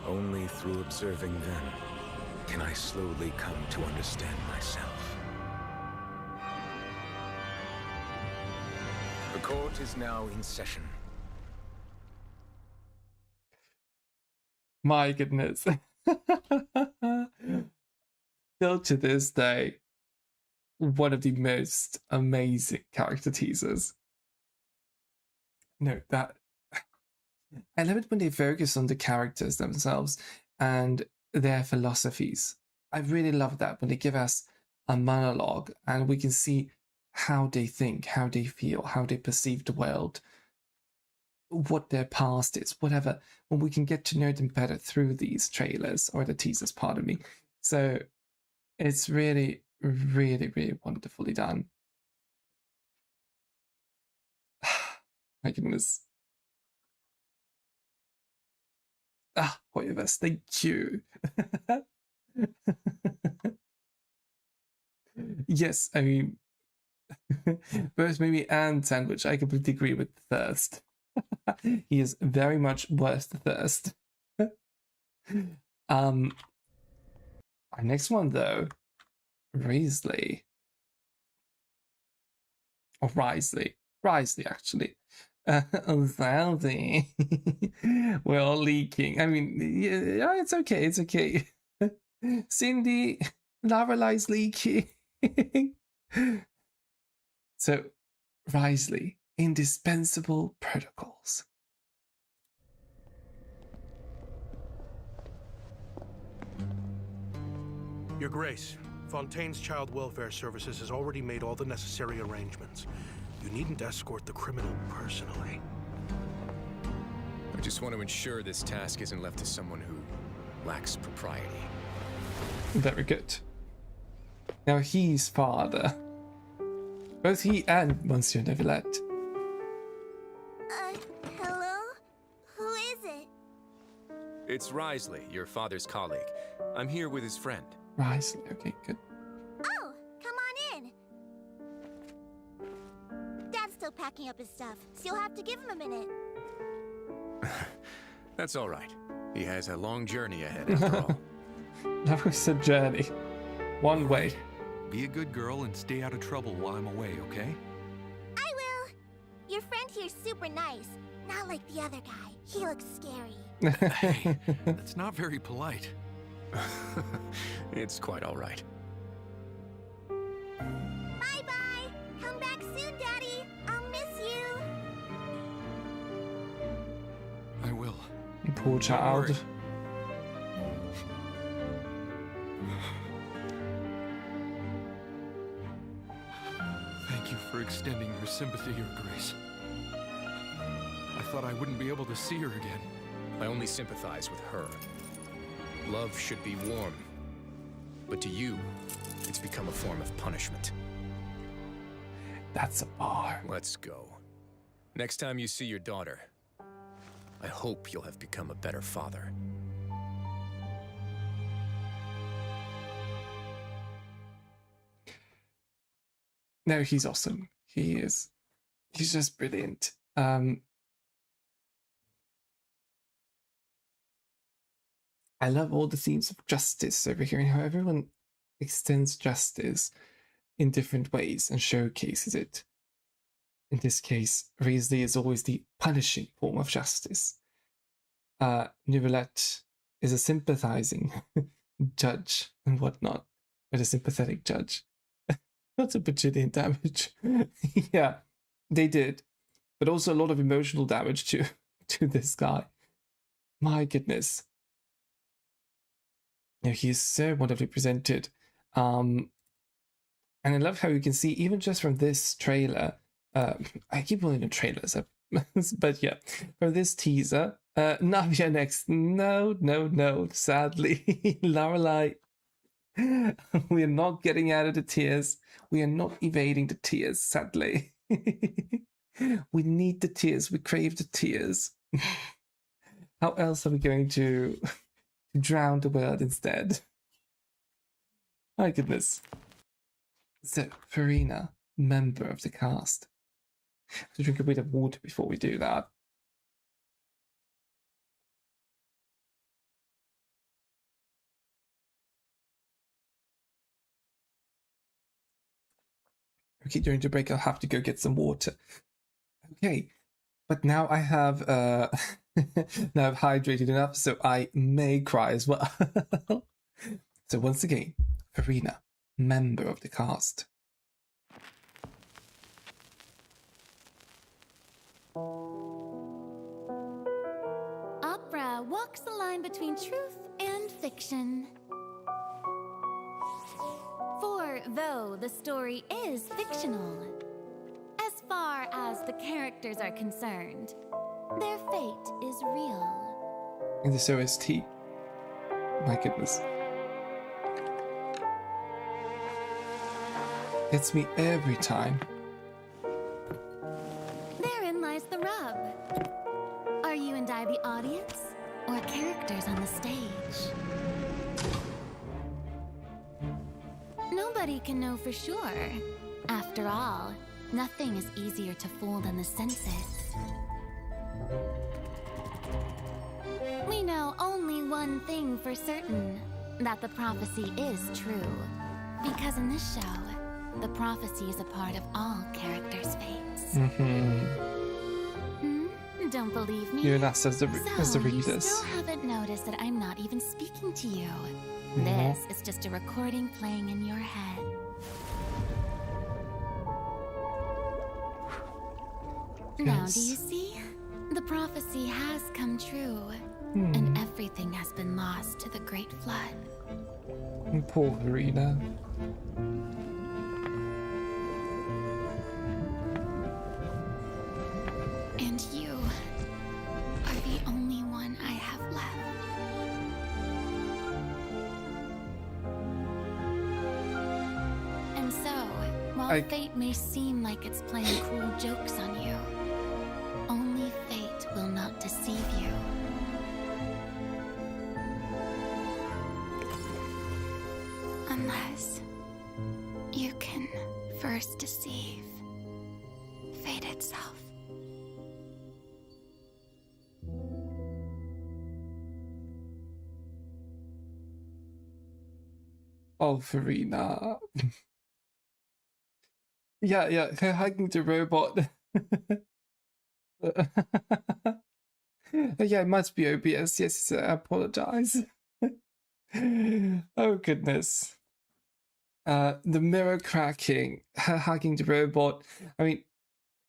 Only through observing them can I slowly come to understand myself. The court is now in session. My goodness. Still to this day, one of the most amazing character teasers. No, that... I love it when they focus on the characters themselves and their philosophies. I really love that when they give us a monologue and we can see how they think, how they feel, how they perceive the world, what their past is, whatever, when we can get to know them better through these trailers, or the teasers, pardon me. So it's really, really, really wonderfully done. My goodness. Hoyovers, thank you. Yes, I mean, both maybe and Sandwich, I completely agree with Thirst. He is very much worse than Thirst. I Our next one, though, Risley. Or Risley. Risley, actually. Sadly. We're all leaking. I mean, yeah, it's okay. It's okay. Cindy, Lorelai's leaking. So, Risley, indispensable protocols. Your Grace, Fontaine's Child Welfare Services has already made all the necessary arrangements. You needn't escort the criminal personally. I just want to ensure this task isn't left to someone who lacks propriety. Very good. Now he's father. Both he and Monsieur Neuvillette. Hello? Who is it? It's Risley, your father's colleague. I'm here with his friend. Risley, okay, good. Oh, come on in. Dad's still packing up his stuff, so you'll have to give him a minute. That's all right. He has a long journey ahead after all. That was a journey. One way. Be a good girl and stay out of trouble while I'm away, okay? I will. Your friend here's super nice. Not like the other guy. He looks scary. Hey, that's not very polite. It's quite all right. Bye-bye. Come back soon, Daddy. I'll miss you. I will. Poor child. Thank you for extending your sympathy, Your Grace. I thought I wouldn't be able to see her again. I only sympathize with her. Love should be warm. But to you, it's become a form of punishment. That's a bar. Let's go. Next time you see your daughter, I hope you'll have become a better father. No, he's awesome. He is. He's just brilliant. I love all the themes of justice over here and how everyone extends justice in different ways and showcases it. In this case, Risley is always the punishing form of justice. Neuvillette is a sympathizing judge and whatnot, but a sympathetic judge. Not a bajillion damage. Yeah, they did. But also a lot of emotional damage to this guy. My goodness. You know, he is so wonderfully presented. And I love how you can see, even just from this trailer, I keep calling them trailers, but yeah, from this teaser, Navia next. No, sadly, Lorelai, we are not getting out of the tears. We are not evading the tears, sadly. We need the tears. We crave the tears. How else are we going to drown the world instead? My goodness. So, Farina, member of the cast. To drink a bit of water before we do that. Okay, during the break I'll have to go get some water. Okay, but now I have now I've hydrated enough, so I may cry as well. So once again, Farina, member of the cast. Opera walks the line between truth and fiction. For though the story is fictional, as far as the characters are concerned, their fate is real. In this OST. My goodness. Gets me every time. Therein lies the rub. Are you and I the audience, or characters on the stage? Nobody can know for sure. After all, nothing is easier to fool than the senses. We know only one thing for certain. that the prophecy is true. Because in this show, the prophecy is a part of all characters' fates. Don't believe me? You're an ass as the So, you readers. still haven't noticed that I'm not even speaking to you. This is just a recording playing in your head. Now, do you see? The prophecy has come true, and everything has been lost to the Great Flood. Poor Verena. And you are the only one I have left. And so, while fate may seem like it's playing cruel jokes on you, only fate will not deceive you. Unless you can first deceive fate itself. Oh, Verena. yeah, her hugging the robot. Yeah, it must be OBS. Yes, I apologize. Oh, goodness. The mirror cracking, her hugging the robot. I mean,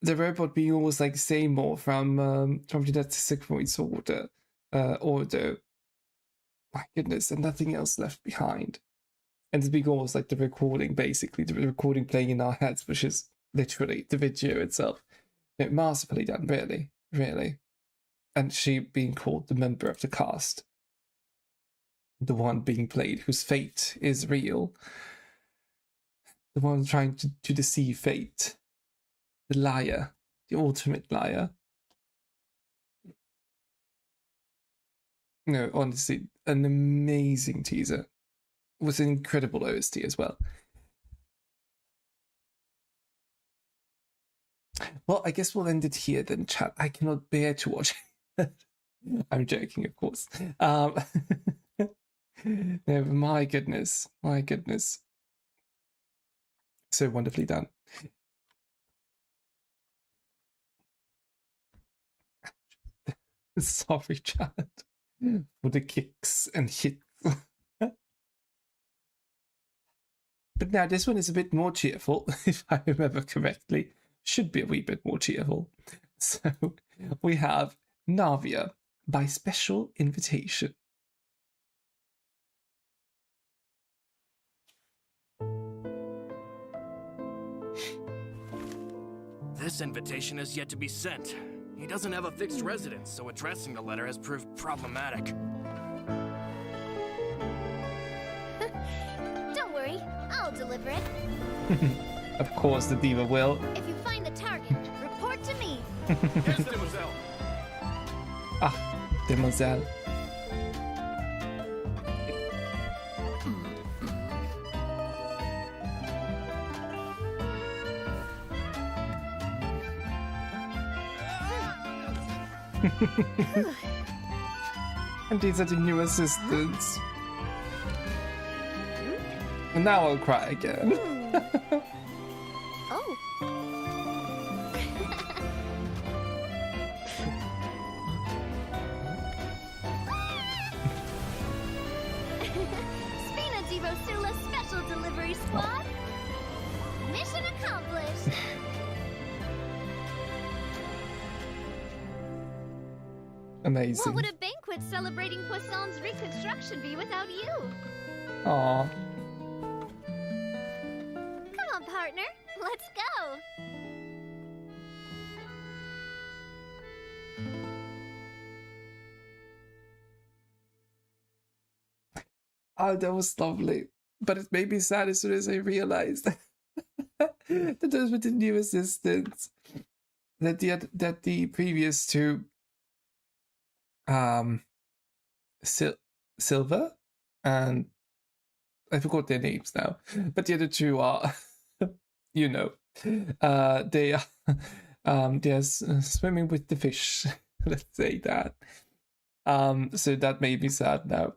the robot being almost like Seymour from Genetic Sigmoid's Order. My goodness, and nothing else left behind. And it's being almost like the recording, basically, the recording playing in our heads, which is literally the video itself. Masterfully done, really, really. And she being called the member of the cast. The one being played, whose fate is real. The one trying to deceive fate. The liar. The ultimate liar. No, honestly, an amazing teaser. With an incredible OST as well. Well, I guess we'll end it here then, chat. I cannot bear to watch it. I'm joking, of course. No, my goodness. My goodness. So wonderfully done. Sorry, chat. For the kicks and hits. But now this one is a bit more cheerful, if I remember correctly. Should be a wee bit more cheerful. So we have Navia by special invitation. This invitation is yet to be sent. He doesn't have a fixed residence, so addressing the letter has proved problematic. Don't worry, I'll deliver it. Of course, the diva will. If you find the target, report to me. Yes, Demoiselle. Ah, Demoiselle. And these are the new assistants. And now I'll cry again. Oh. Spina di Rosula Special Delivery Squad. Mission accomplished. Amazing. What would a banquet celebrating Poisson's reconstruction be without you? Aww. Come on, partner. Let's go. Oh, that was lovely. But it made me sad as soon as I realized that those were the new assistants. That the previous two Silver and I forgot their names now, but the other two are they are swimming with the fish. Let's say that. So that made me sad now.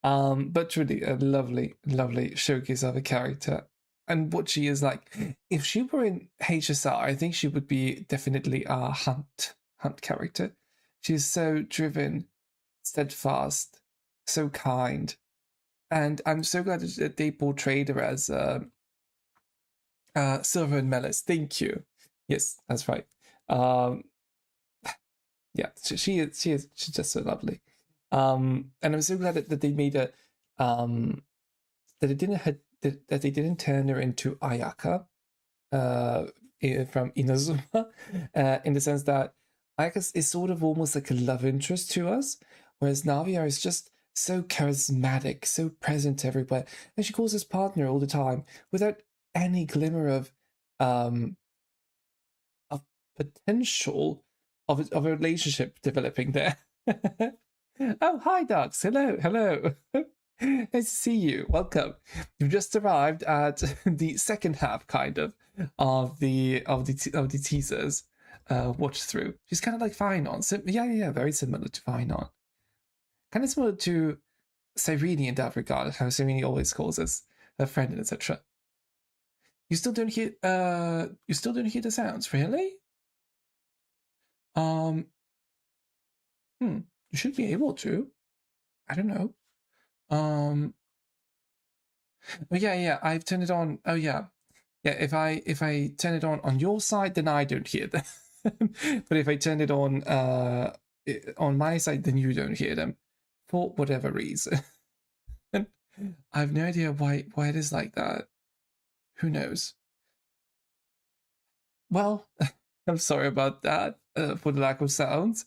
But truly a lovely, lovely showcase of a character and what she is like. If she were in HSR, I think she would be definitely a hunt character. She's so driven, steadfast, so kind, and I'm so glad that they portrayed her as Silver and Melis. Thank you. Yes, that's right. Yeah, she's just so lovely. And I'm so glad that they made a that they didn't turn her into Ayaka from Inazuma, in the sense that Ayaka is sort of almost like a love interest to us, whereas Navia is just so charismatic, so present everywhere, and she calls us partner all the time without any glimmer of potential of a relationship developing there. Oh, hi, Dux. Hello. Nice to see you. Welcome. You've just arrived at the second half, kind of the teasers watch through. She's kind of like Finon. So, yeah, very similar to Finon. Kind of similar to Cyrene in that regard, how Cyrene always calls us her friend and etc. You still don't hear the sounds, really? You should be able to. I don't know. Oh yeah, I've turned it on. Oh yeah. If I turn it on your side, then I don't hear them. But if I turn it on my side, then you don't hear them for whatever reason. I have no idea why it is like that. Who knows? Well, I'm sorry about that for the lack of sounds.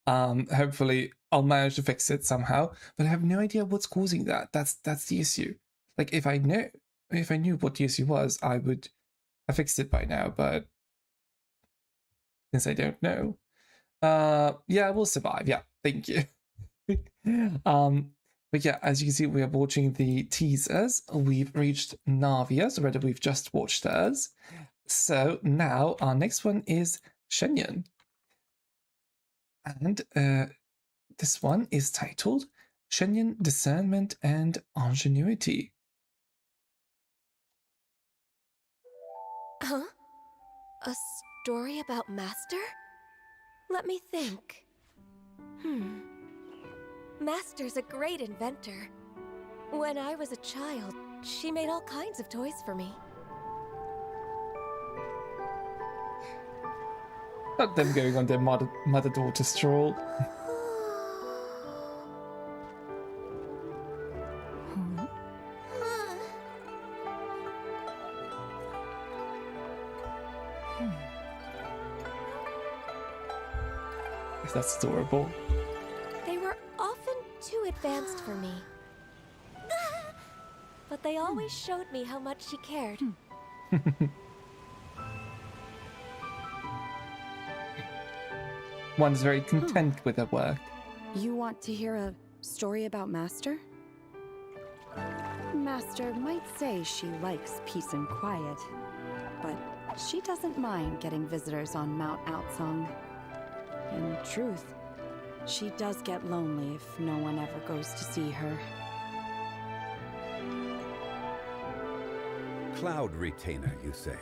Hopefully I'll manage to fix it somehow, but I have no idea what's causing that. That's the issue. Like if I knew what the issue was, I would have fixed it by now, but since I don't know, yeah, we'll survive. Yeah, thank you. But yeah, as you can see, we are watching the teasers. We've reached Navia, so rather we've just watched hers. So now our next one is Shenyan. And this one is titled Shenyan Discernment and Ingenuity. Huh? A story about Master? Let me think. Master's a great inventor. When I was a child, she made all kinds of toys for me. Not them going on their mother-daughter stroll. That's adorable. They were often too advanced for me. But they always showed me how much she cared. One's very content with her work. You want to hear a story about Master? Master might say she likes peace and quiet, but she doesn't mind getting visitors on Mount Outsong. In truth, she does get lonely if no one ever goes to see her. Cloud Retainer, you say?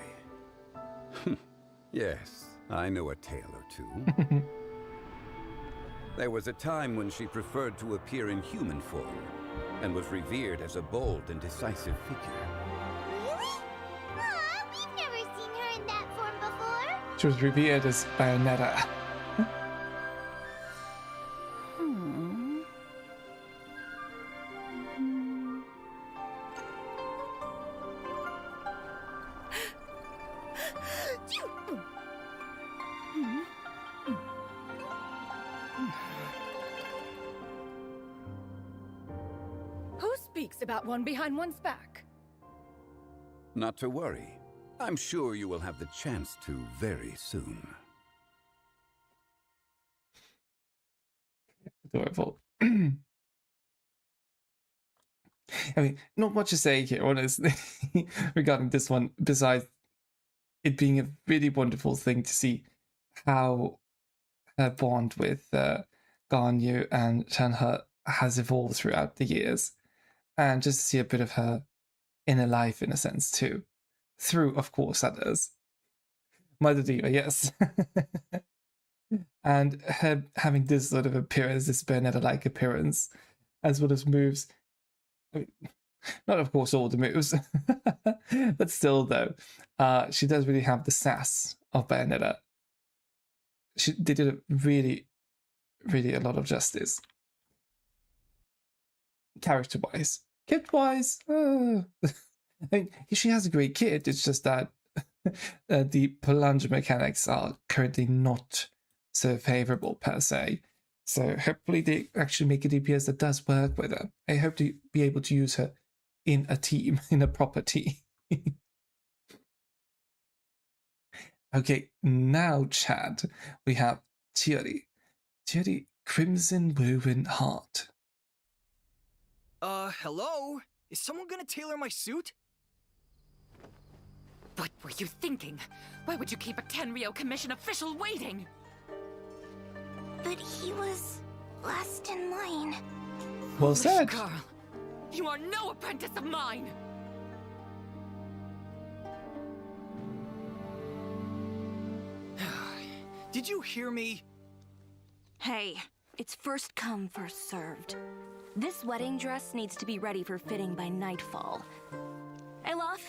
Yes, I know a tale or two. There was a time when she preferred to appear in human form, and was revered as a bold and decisive figure. Really? Aw, we've never seen her in that form before. She was revered as Bayonetta. About one behind one's back. Not to worry. I'm sure you will have the chance to very soon. Adorable. I mean, not much to say here, honestly, regarding this one, besides it being a really wonderful thing to see how her bond with Ganyu and Shanhe has evolved throughout the years, and just to see a bit of her inner life in a sense too, through, of course, others. Mother Diva, yes. And her having this sort of appearance, this Bayonetta-like appearance, as well as moves. I mean, not, of course, all the moves, but still, though, she does really have the sass of Bayonetta. They did a really, really a lot of justice. Character-wise. Kit-wise, I mean, she has a great kit, it's just that the plunger mechanics are currently not so favorable per se. So hopefully they actually make a DPS that does work with her. I hope to be able to use her in a team, in a proper team. Okay, now, Chad, we have Chiori. Chiori, Crimson Woven Heart. Hello? Is someone gonna tailor my suit? What were you thinking? Why would you keep a Tenryo Commission official waiting? But he was last in line. Well said. Carl, you are no apprentice of mine! Did you hear me? Hey, it's first come, first served. This wedding dress needs to be ready for fitting by nightfall. Alof,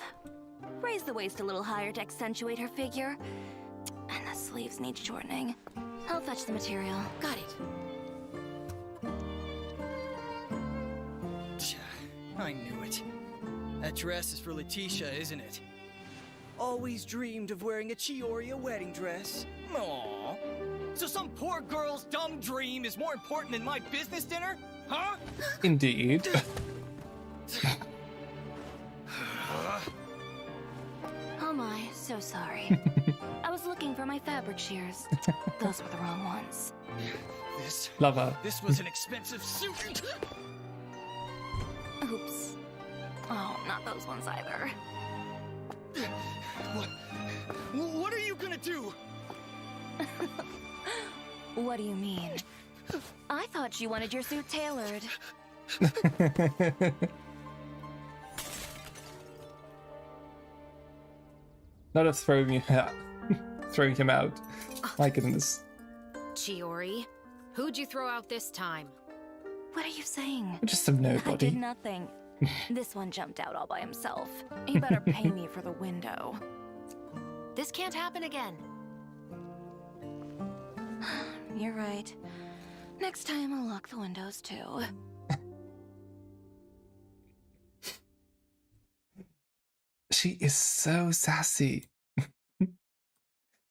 raise the waist a little higher to accentuate her figure. And the sleeves need shortening. I'll fetch the material. Got it. I knew it. That dress is for Letitia, isn't it? Always dreamed of wearing a Chiori wedding dress. Aww. So some poor girl's dumb dream is more important than my business dinner? Huh? Indeed. Oh my, so sorry. I was looking for my fabric shears. Those were the wrong ones. Love her. This was an expensive suit. Oops. Oh, not those ones either. What are you gonna do? What do you mean? I thought you wanted your suit tailored. Not of throwing him out. My goodness. Chiori, who'd you throw out this time? What are you saying? Just some I nobody. did nothing. This one jumped out all by himself. He better pay me for the window. This can't happen again. You're right. Next time I'll lock the windows too. She is so sassy.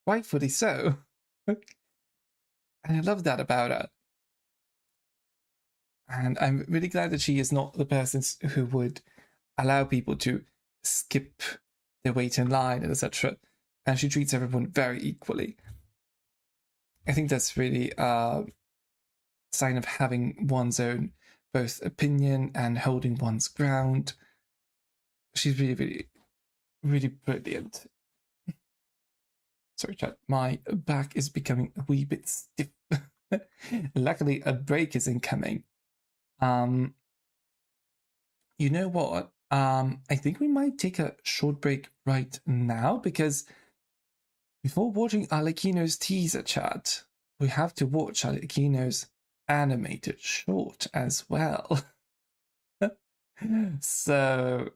Rightfully so. And I love that about her. And I'm really glad that she is not the person who would allow people to skip their wait in line and etc. And she treats everyone very equally. I think that's really a sign of having one's own both opinion and holding one's ground. She's really, really, really brilliant. Sorry, chat. My back is becoming a wee bit stiff. Luckily, a break is incoming. You know what? I think we might take a short break right now because before watching Alekino's teaser chat, we have to watch Alekino's animated short as well. So,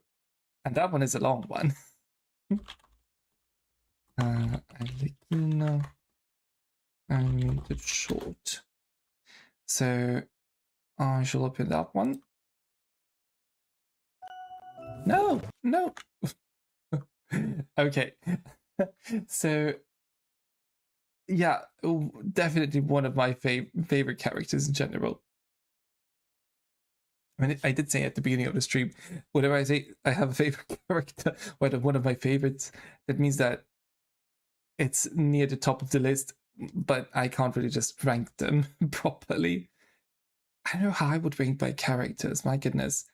and that one is a long one. Alekino animated short. So, I shall open that one. No. Okay. So, yeah, definitely one of my favorite characters in general. I mean, I did say at the beginning of the stream, whenever I say I have a favorite character, whether one of my favorites, that means that it's near the top of the list, but I can't really just rank them properly. I don't know how I would rank by characters, my goodness.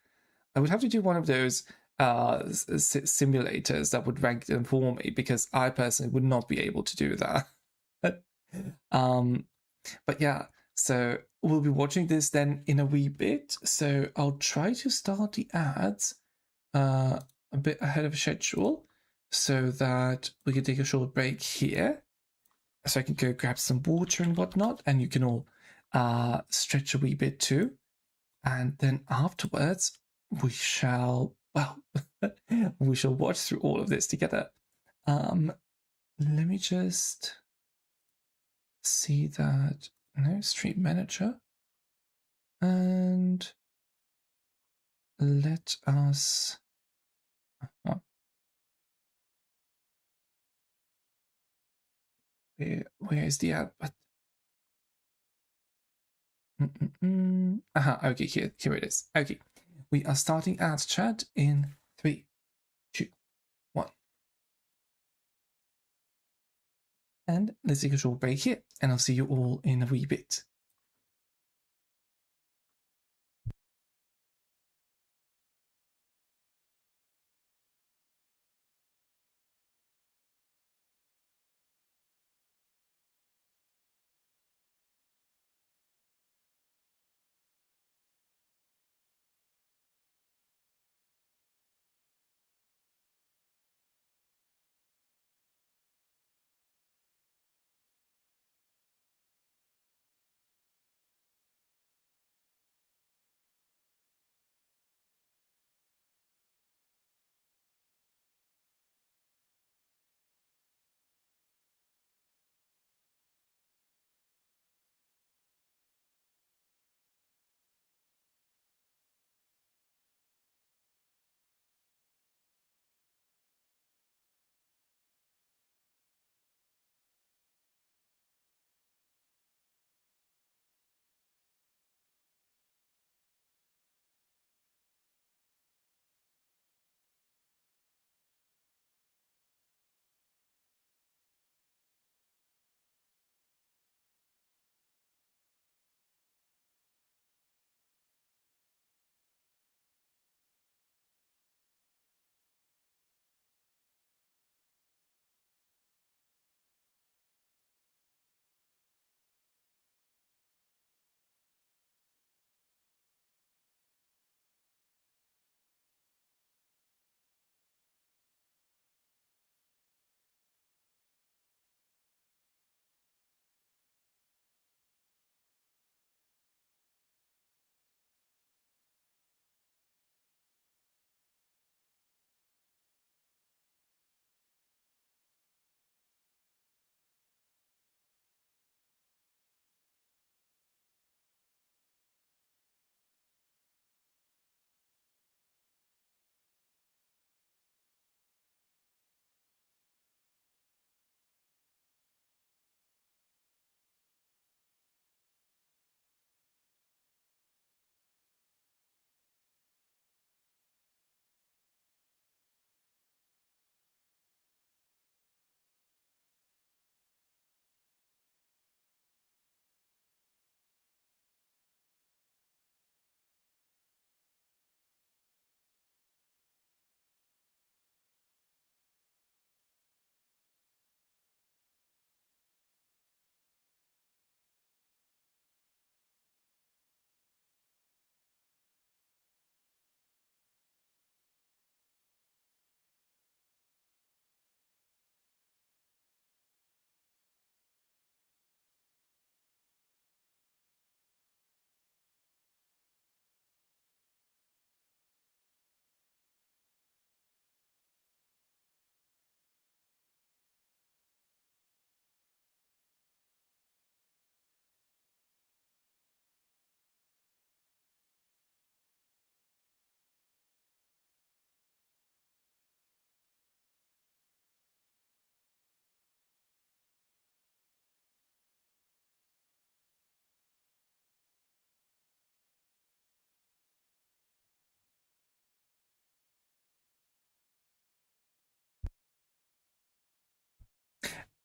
I would have to do one of those simulators that would rank them for me, because I personally would not be able to do that. But yeah, so we'll be watching this then in a wee bit, so I'll try to start the ads a bit ahead of schedule so that we can take a short break here, so I can go grab some water and whatnot, and you can all stretch a wee bit too. And then afterwards, we shall, well, we shall watch through all of this together. Let me just see that, no, stream manager. And let us, where is the ad? Okay, here it is. Okay, we are starting ads chat in 3, 2, 1. And let's take a short break here, and I'll see you all in a wee bit.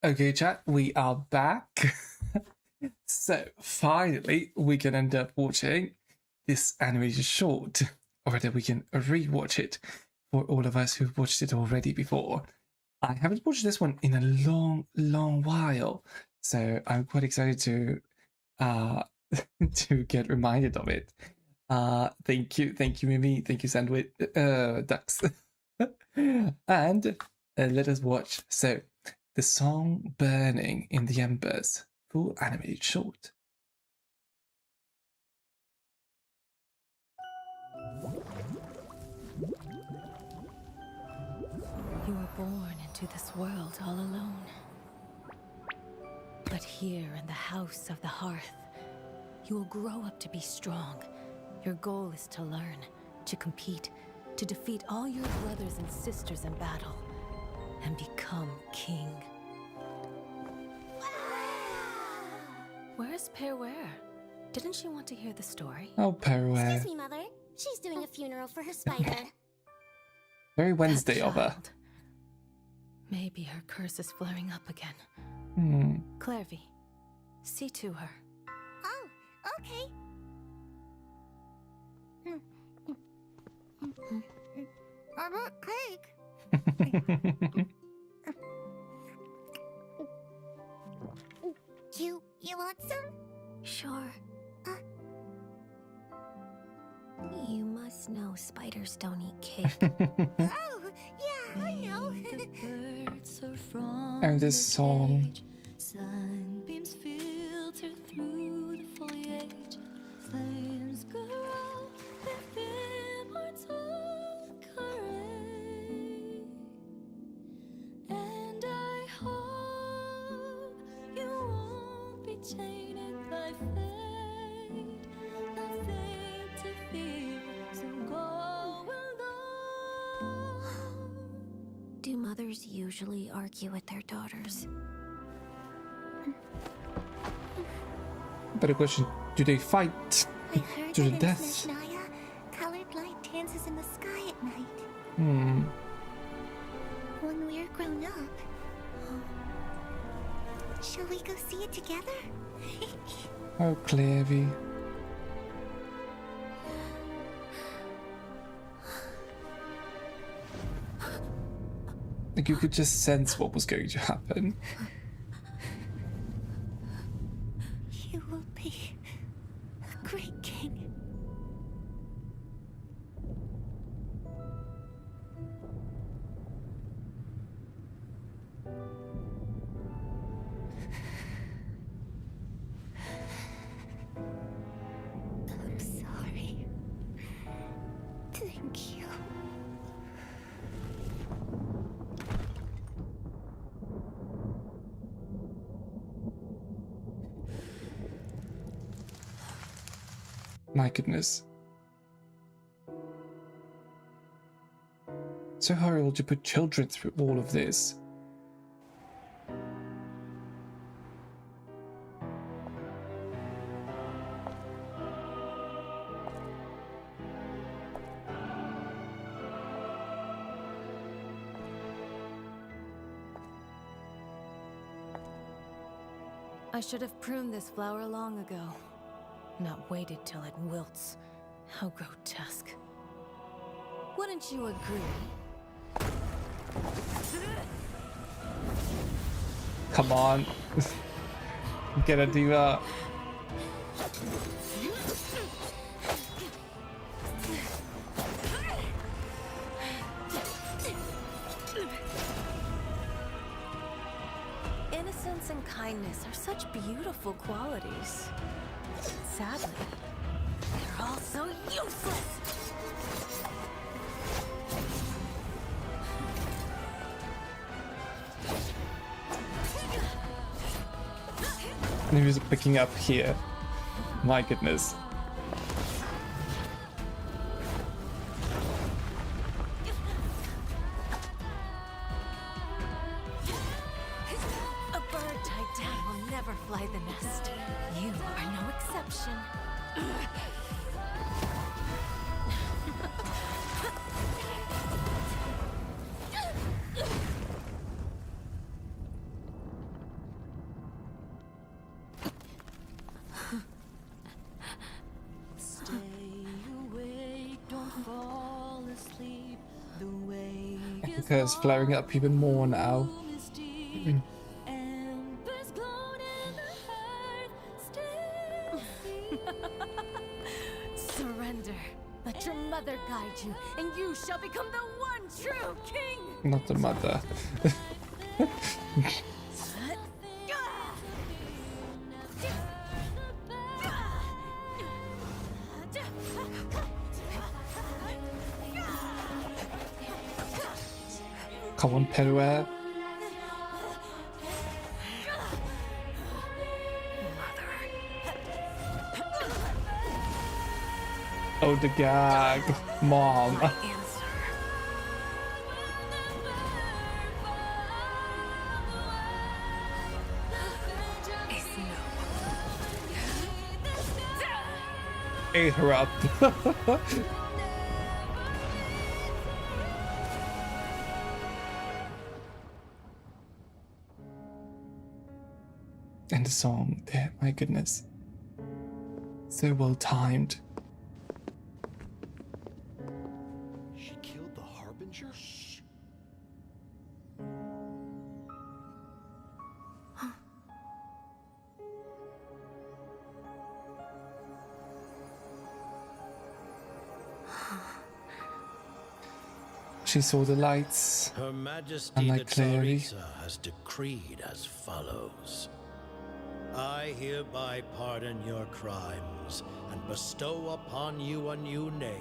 Okay, chat, we are back. So, finally, we can end up watching this animated short, or rather, we can rewatch it for all of us who've watched it already before. I haven't watched this one in a long while, so I'm quite excited to to get reminded of it. Thank you, Mimi. Thank you, Sandwich Ducks. And let us watch. So, the song "Burning in the Embers," full animated short. You were born into this world all alone. But here in the house of the hearth, you will grow up to be strong. Your goal is to learn, to compete, to defeat all your brothers and sisters in battle, and become king. Where is Perware? Didn't she want to hear the story? Oh, Perware. Excuse me, Mother. She's doing a funeral for her spider. Very Wednesday of her. Maybe her curse is flaring up again. Clairvy, see to her. Oh, okay. I want cake. You want some? Sure. You must know spiders don't eat cake. Oh, yeah, I know. And this song. Sunbeams filter through the foliage. Flames grow with immortal courage. And I hope you won't be tainted by fate. Nothing to fear, so go alone. Do mothers usually argue with their daughters? Better question, do they fight I heard to the that in death? Snezhnaya, colored light dances in the sky at night. When we're grown up, shall we go see it together? Oh, Clairvy. Like, you could just sense what was going to happen. You will be a great king. I'm sorry. Thank you. My goodness. So horrible to put children through all of this. I should have pruned this flower long ago. Not waited till it wilts. How grotesque. Wouldn't you agree? Come on. Get a diva. Innocence and kindness are such beautiful qualities. Sadly, they're all so useless! And he was picking up here. My goodness. A bird tied down will never fly the nest. You are no exception. Because flaring up even more now. Let your mother guide you, and you shall become the one true king! Not the mother. Come on, Peruer. Oh, the gag. Mom. Ate her up. And the song there, my goodness. So well timed. She killed the Harbinger? She saw the lights. Her Majesty and the like clearly. Tsaritsa has decreed as follows. I hereby pardon your crimes and bestow upon you a new name.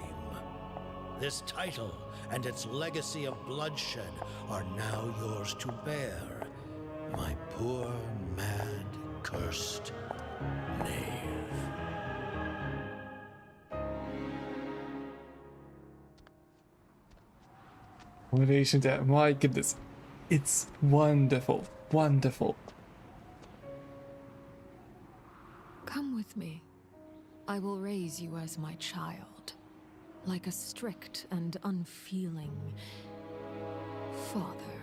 This title and its legacy of bloodshed are now yours to bear. My poor, mad, cursed knave. Combination there. My goodness. It's wonderful. Wonderful. Come with me. I will raise you as my child, like a strict and unfeeling father.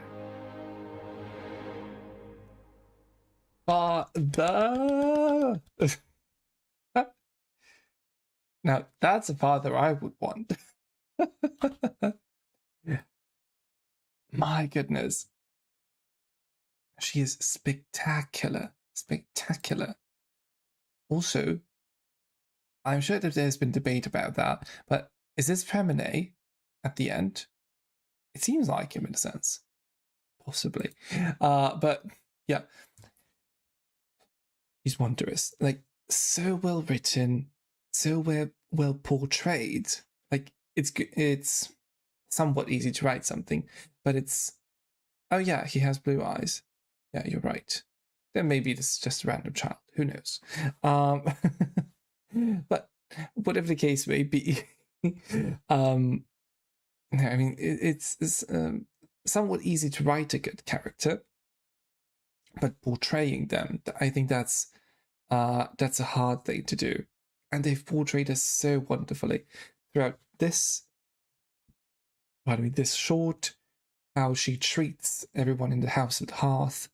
Father. Now, that's a father I would want. My goodness. She is spectacular. Spectacular. Also, I'm sure that there's been debate about that, but is this Femine at the end? It seems like him in a sense. Possibly. But yeah. He's wondrous. Like, so well written, so well portrayed. Like, it's somewhat easy to write something, but it's, oh yeah, he has blue eyes. Yeah, you're right. Then maybe this is just a random child. Who knows? But whatever the case may be, I mean, it's somewhat easy to write a good character, but portraying them, I think that's a hard thing to do. And they've portrayed us so wonderfully throughout this short, how she treats everyone in the house at Hearth.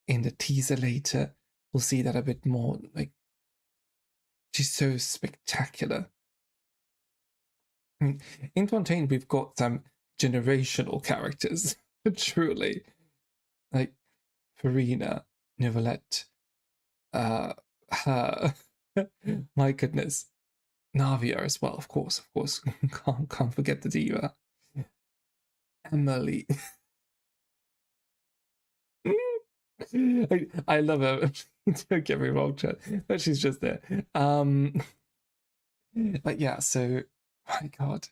In the teaser later, we'll see that a bit more. Like, she's so spectacular. I mean, in Fontaine, we've got some generational characters, truly. Like, Farina, Nicolette, her, my goodness. Navia as well, of course. Can't forget the diva. Emily. I love her. Don't get me wrong, Chad, but she's just there. But yeah, so my God.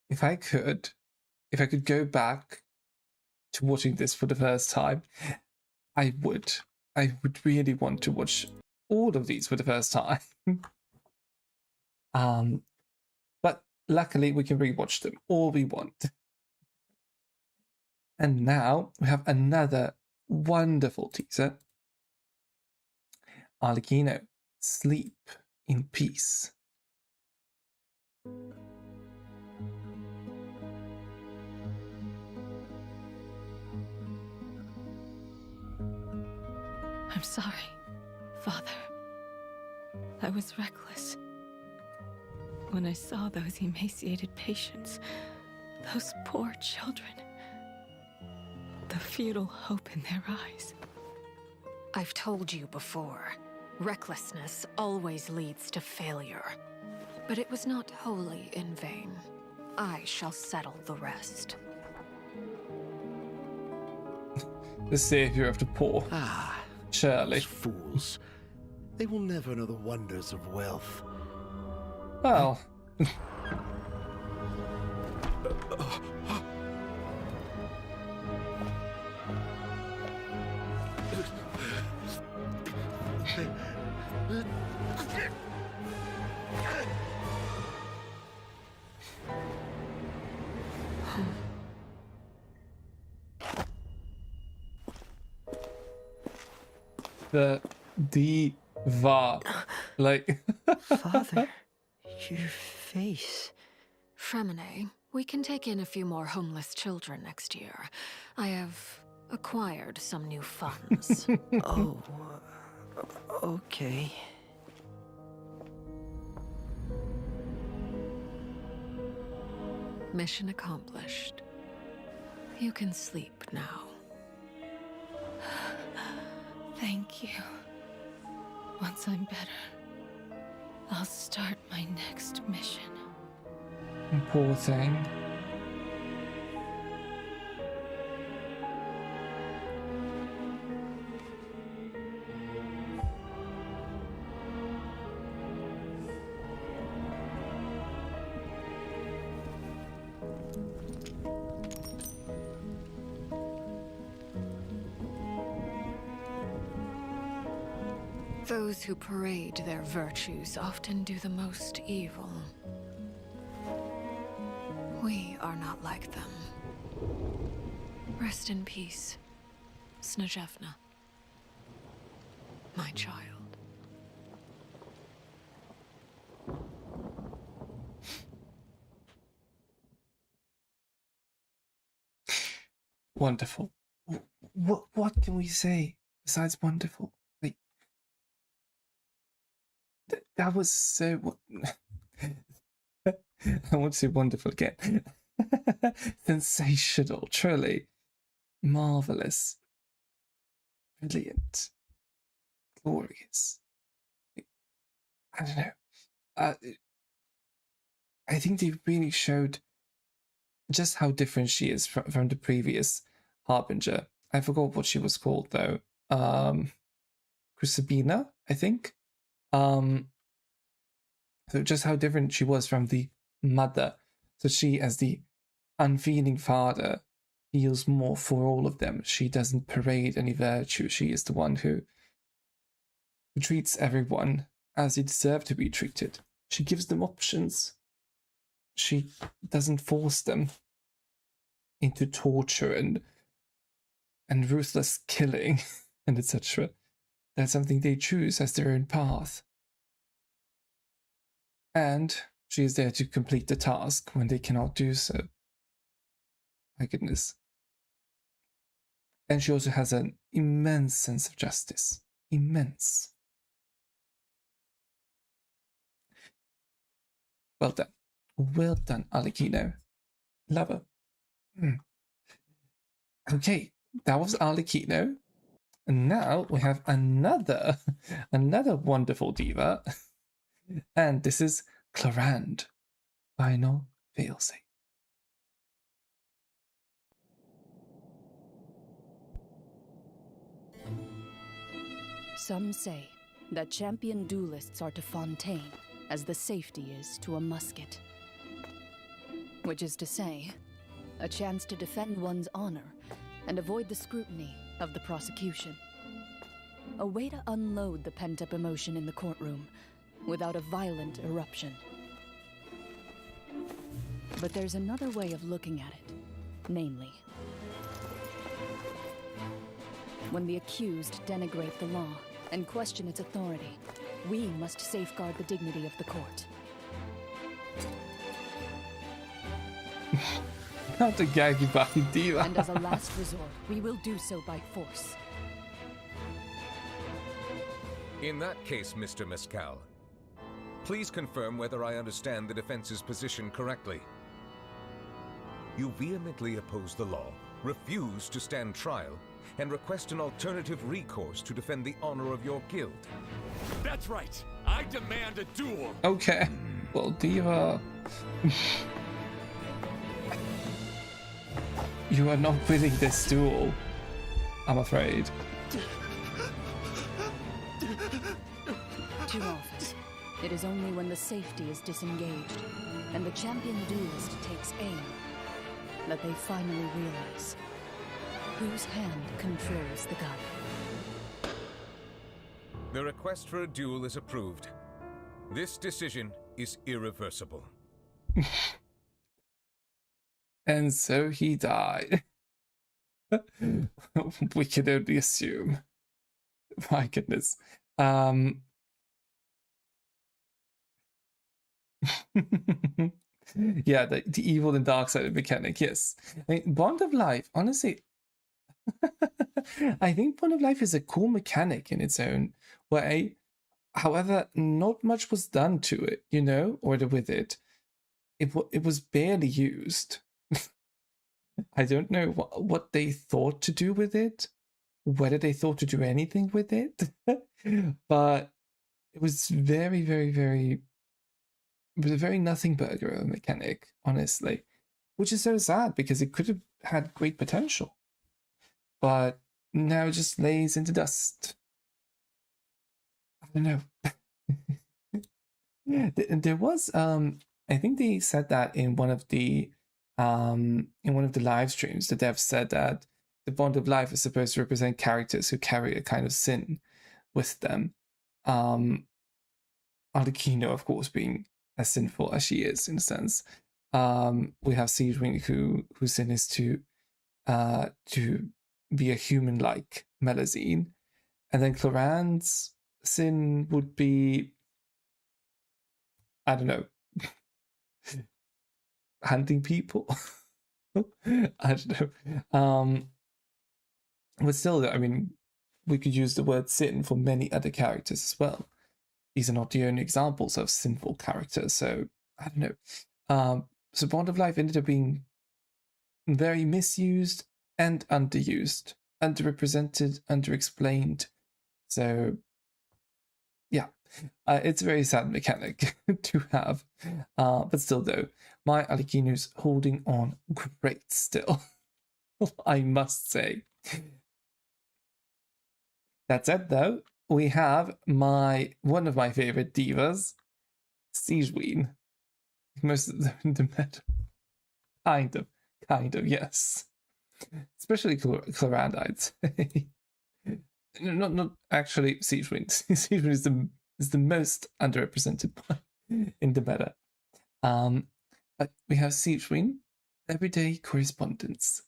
If I could go back to watching this for the first time, I would really want to watch all of these for the first time. But luckily we can rewatch them all we want. And now we have another wonderful teaser. Arlecchino, sleep in peace. I'm sorry, Father. I was reckless. When I saw those emaciated patients, those poor children, the futile hope in their eyes. I've told you before. Recklessness always leads to failure. But it was not wholly in vain. I shall settle the rest. The savior of the poor. Ah, surely. Fools. They will never know the wonders of wealth. Well. The diva, like Father, your face. Fremine, we can take in a few more homeless children next year. I have acquired some new funds. Oh, okay. Mission accomplished. You can sleep now. Thank you. Once I'm better, I'll start my next mission. Poor thing. Those who parade their virtues often do the most evil. We are not like them. Rest in peace, Snezhnaya, my child. Wonderful. What can we say besides wonderful? Like that was so. I want to say wonderful again. Sensational, truly marvelous, brilliant, glorious. I don't know. I think they really showed just how different she is from the previous Harbinger. I forgot what she was called though. Crucibina, I think. So just how different she was from the mother. So she, as the unfeeling father, feels more for all of them. She doesn't parade any virtue. She is the one who treats everyone as they deserve to be treated. She gives them options. She doesn't force them into torture and ruthless killing and etc. That's something they choose as their own path. And she is there to complete the task when they cannot do so. My goodness. And she also has an immense sense of justice. Immense. Well done. Well done, Alikino. Love her. Okay, that was Alikino. And now we have another wonderful diva. And this is Clorinde, Final Failsafe. Some say that champion duelists are to Fontaine as the safety is to a musket. Which is to say, a chance to defend one's honor and avoid the scrutiny of the prosecution. A way to unload the pent-up emotion in the courtroom without a violent eruption. But there's another way of looking at it, namely, when the accused denigrate the law and question its authority, we must safeguard the dignity of the court. Not the gaggy body diva. And as a last resort, we will do so by force. In that case, Mr. Mescal, please confirm whether I understand the defense's position correctly. You vehemently oppose the law, refuse to stand trial, and request an alternative recourse to defend the honor of your guild. That's right. I demand a duel. Okay. Well, Diva, you are not winning this duel, I'm afraid. Too often, it is only when the safety is disengaged and the champion duelist takes aim that they finally realize whose hand controls the gun. The request for a duel is approved. This decision is irreversible. And so he died. We can only assume. My goodness. Yeah, the evil and dark side of mechanic, yes. I mean, Bond of Life, honestly, I think Bond of Life is a cool mechanic in its own way. However, not much was done to it, you know, or with it. It was barely used. I don't know what they thought to do with it, whether they thought to do anything with it, but it was very, very, very. It was a very nothing burger of a mechanic, honestly, which is so sad because it could have had great potential, but now it just lays into dust. I don't know. There was, I think they said that in one of the live streams, the devs said that the Bond of Life is supposed to represent characters who carry a kind of sin with them. Arlecchino, of course, being as sinful as she is, in a sense. We have Siegwing, whose sin is to be a human-like Melusine, and then Cloran's sin would be, I don't know, hunting people. I don't know. But still, I mean, we could use the word sin for many other characters as well. These are not the only examples of sinful characters, so I don't know. So Bond of Life ended up being very misused and underused, underrepresented, underexplained. So yeah, it's a very sad mechanic to have. But still though, my Arlecchino's holding on great still, I must say. That said though, we have one of my favorite divas, Siegwing. Most of them in the meta. Kind of, yes. Especially Clorand, I'd say. Not actually Siegwing. Siegwing is the most underrepresented one in the meta. But we have Siegwing, everyday correspondence.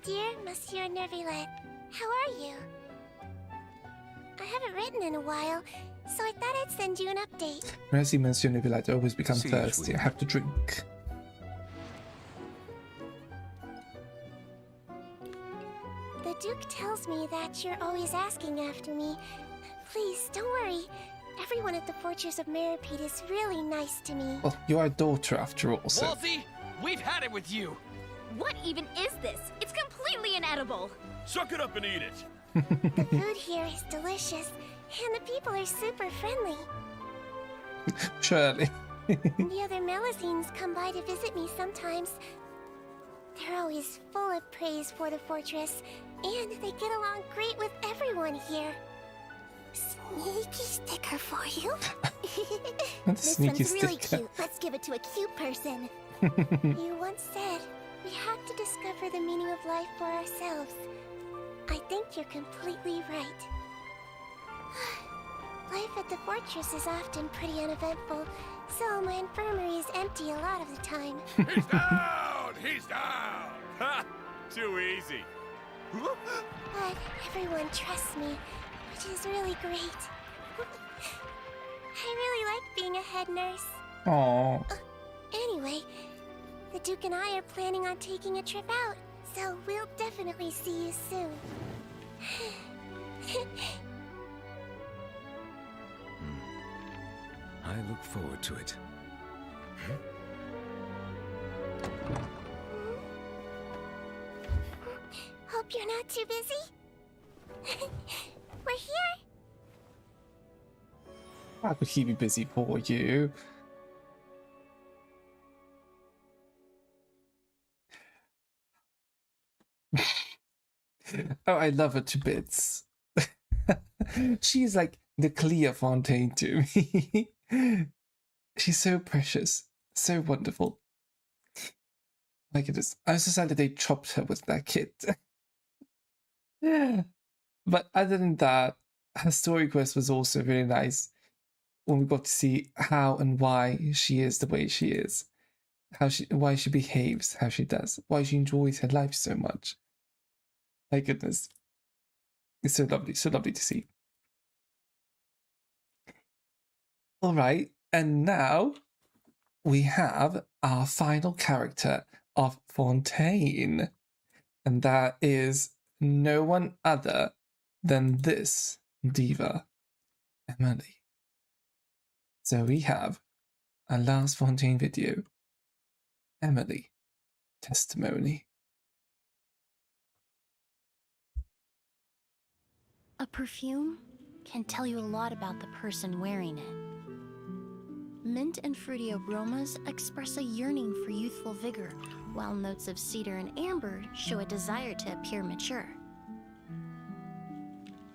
Dear Monsieur Nervillette, how are you? I haven't written in a while, so I thought I'd send you an update. Merci, Monsieur Nervillette. I always become thirsty. I have to drink. The Duke tells me that you're always asking after me. Please, don't worry. Everyone at the Fortress of Meripede is really nice to me. Well, you're a daughter after all, so... Wolsey, we've had it with you! What even is this? It's completely inedible! Suck it up and eat it! The food here is delicious, and the people are super friendly. Surely. The other Melusines come by to visit me sometimes. They're always full of praise for the fortress, and they get along great with everyone here. Sneaky sticker for you. This one's really cute. Let's give it to a cute person. You once said we have to discover the meaning of life for ourselves. I think you're completely right. Life at the fortress is often pretty uneventful, so my infirmary is empty a lot of the time. He's down! He's down! Ha! Too easy. But everyone trusts me, which is really great. I really like being a head nurse. Aww. Anyway, the Duke and I are planning on taking a trip out, so we'll definitely see you soon. I look forward to it. Hope you're not too busy. We're here. I could keep you busy for you. Oh, I love her to bits. She's like the clear Fontaine to me. She's so precious, so wonderful. My goodness, I was so sad that they chopped her with that kid. Yeah. But other than that, her story quest was also really nice when we got to see how and why she is the way she is. Why she behaves how she does, why she enjoys her life so much. My goodness. It's so lovely to see. Alright, and now we have our final character of Fontaine. And that is no one other than this diva, Emily. So we have our last Fontaine video, Emily, testimony. A perfume can tell you a lot about the person wearing it. Mint and fruity aromas express a yearning for youthful vigor, while notes of cedar and amber show a desire to appear mature.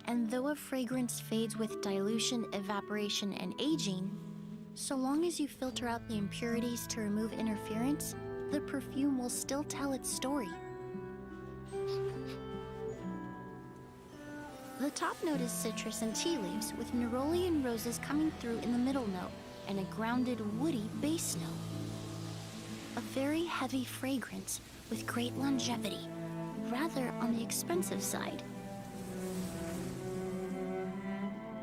And though a fragrance fades with dilution, evaporation, and aging, so long as you filter out the impurities to remove interference, the perfume will still tell its story. The top note is citrus and tea leaves, with neroli and roses coming through in the middle note, and a grounded, woody base note. A very heavy fragrance with great longevity, rather on the expensive side.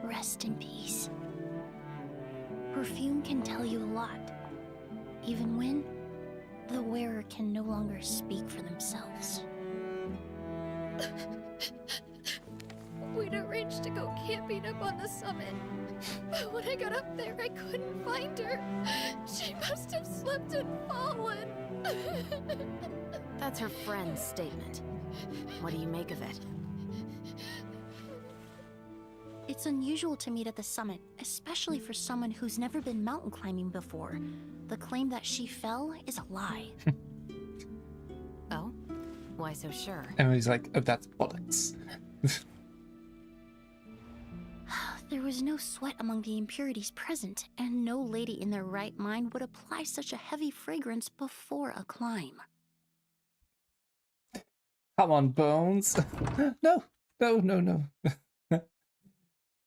Rest in peace. Perfume can tell you a lot, even when the wearer can no longer speak for themselves. We'd arranged to go camping up on the summit. But when I got up there, I couldn't find her. She must have slipped and fallen. That's her friend's statement. What do you make of it? It's unusual to meet at the summit, especially for someone who's never been mountain climbing before. The claim that she fell is a lie. Oh? Why so sure? Emily's like, oh, that's bollocks. There was no sweat among the impurities present, and no lady in their right mind would apply such a heavy fragrance before a climb. Come on, Bones. No.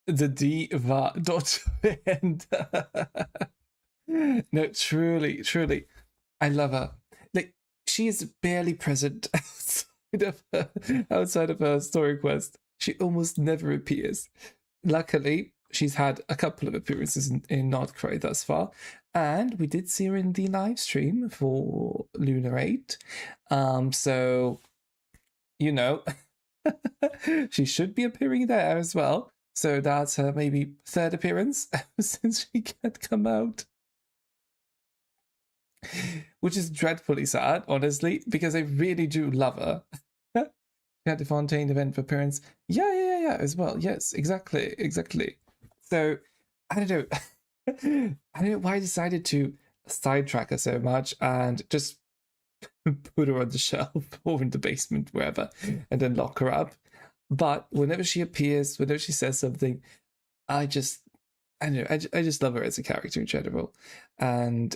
The diva dot end. No, truly. I love her. Like, she is barely present outside of her story quest. She almost never appears. Luckily, she's had a couple of appearances in Nordcroy thus far, and we did see her in the live stream for Lunar 8. So, you know, she should be appearing there as well. So that's her maybe third appearance since she can't come out. Which is dreadfully sad, honestly, because I really do love her. She had the Fontaine event appearance. Yeah, as well. Yes, exactly. So, I don't know. I don't know why I decided to sidetrack her so much and just put her on the shelf or in the basement, wherever, and then lock her up. But whenever she appears, whenever she says something, I just love her as a character in general. And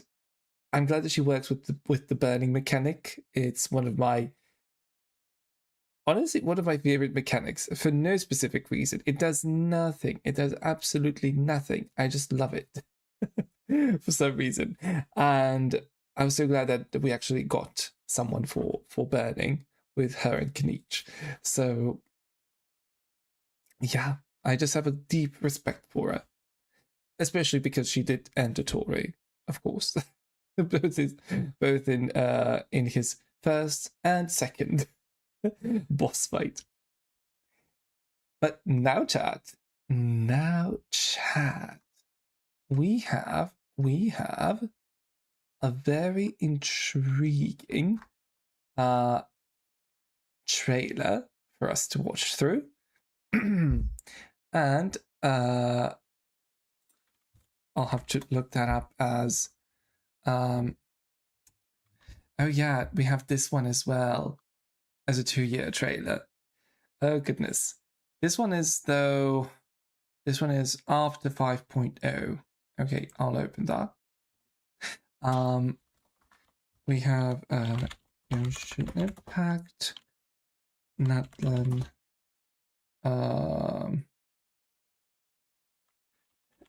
I'm glad that she works with the burning mechanic. It's one of my favorite mechanics for no specific reason. It does nothing. It does absolutely nothing. I just love it for some reason. And I was so glad that we actually got someone for burning with her and Kniech. So yeah, I just have a deep respect for her. Especially because she did enter Torre, of course. both in his first and second boss fight. But now chat. we have a very intriguing trailer for us to watch through. And I'll have to look that up as oh yeah, we have this one as well as a 2-year trailer. Oh goodness. This one is after 5.0. Okay, I'll open that. We have Genshin Impact, Natlan,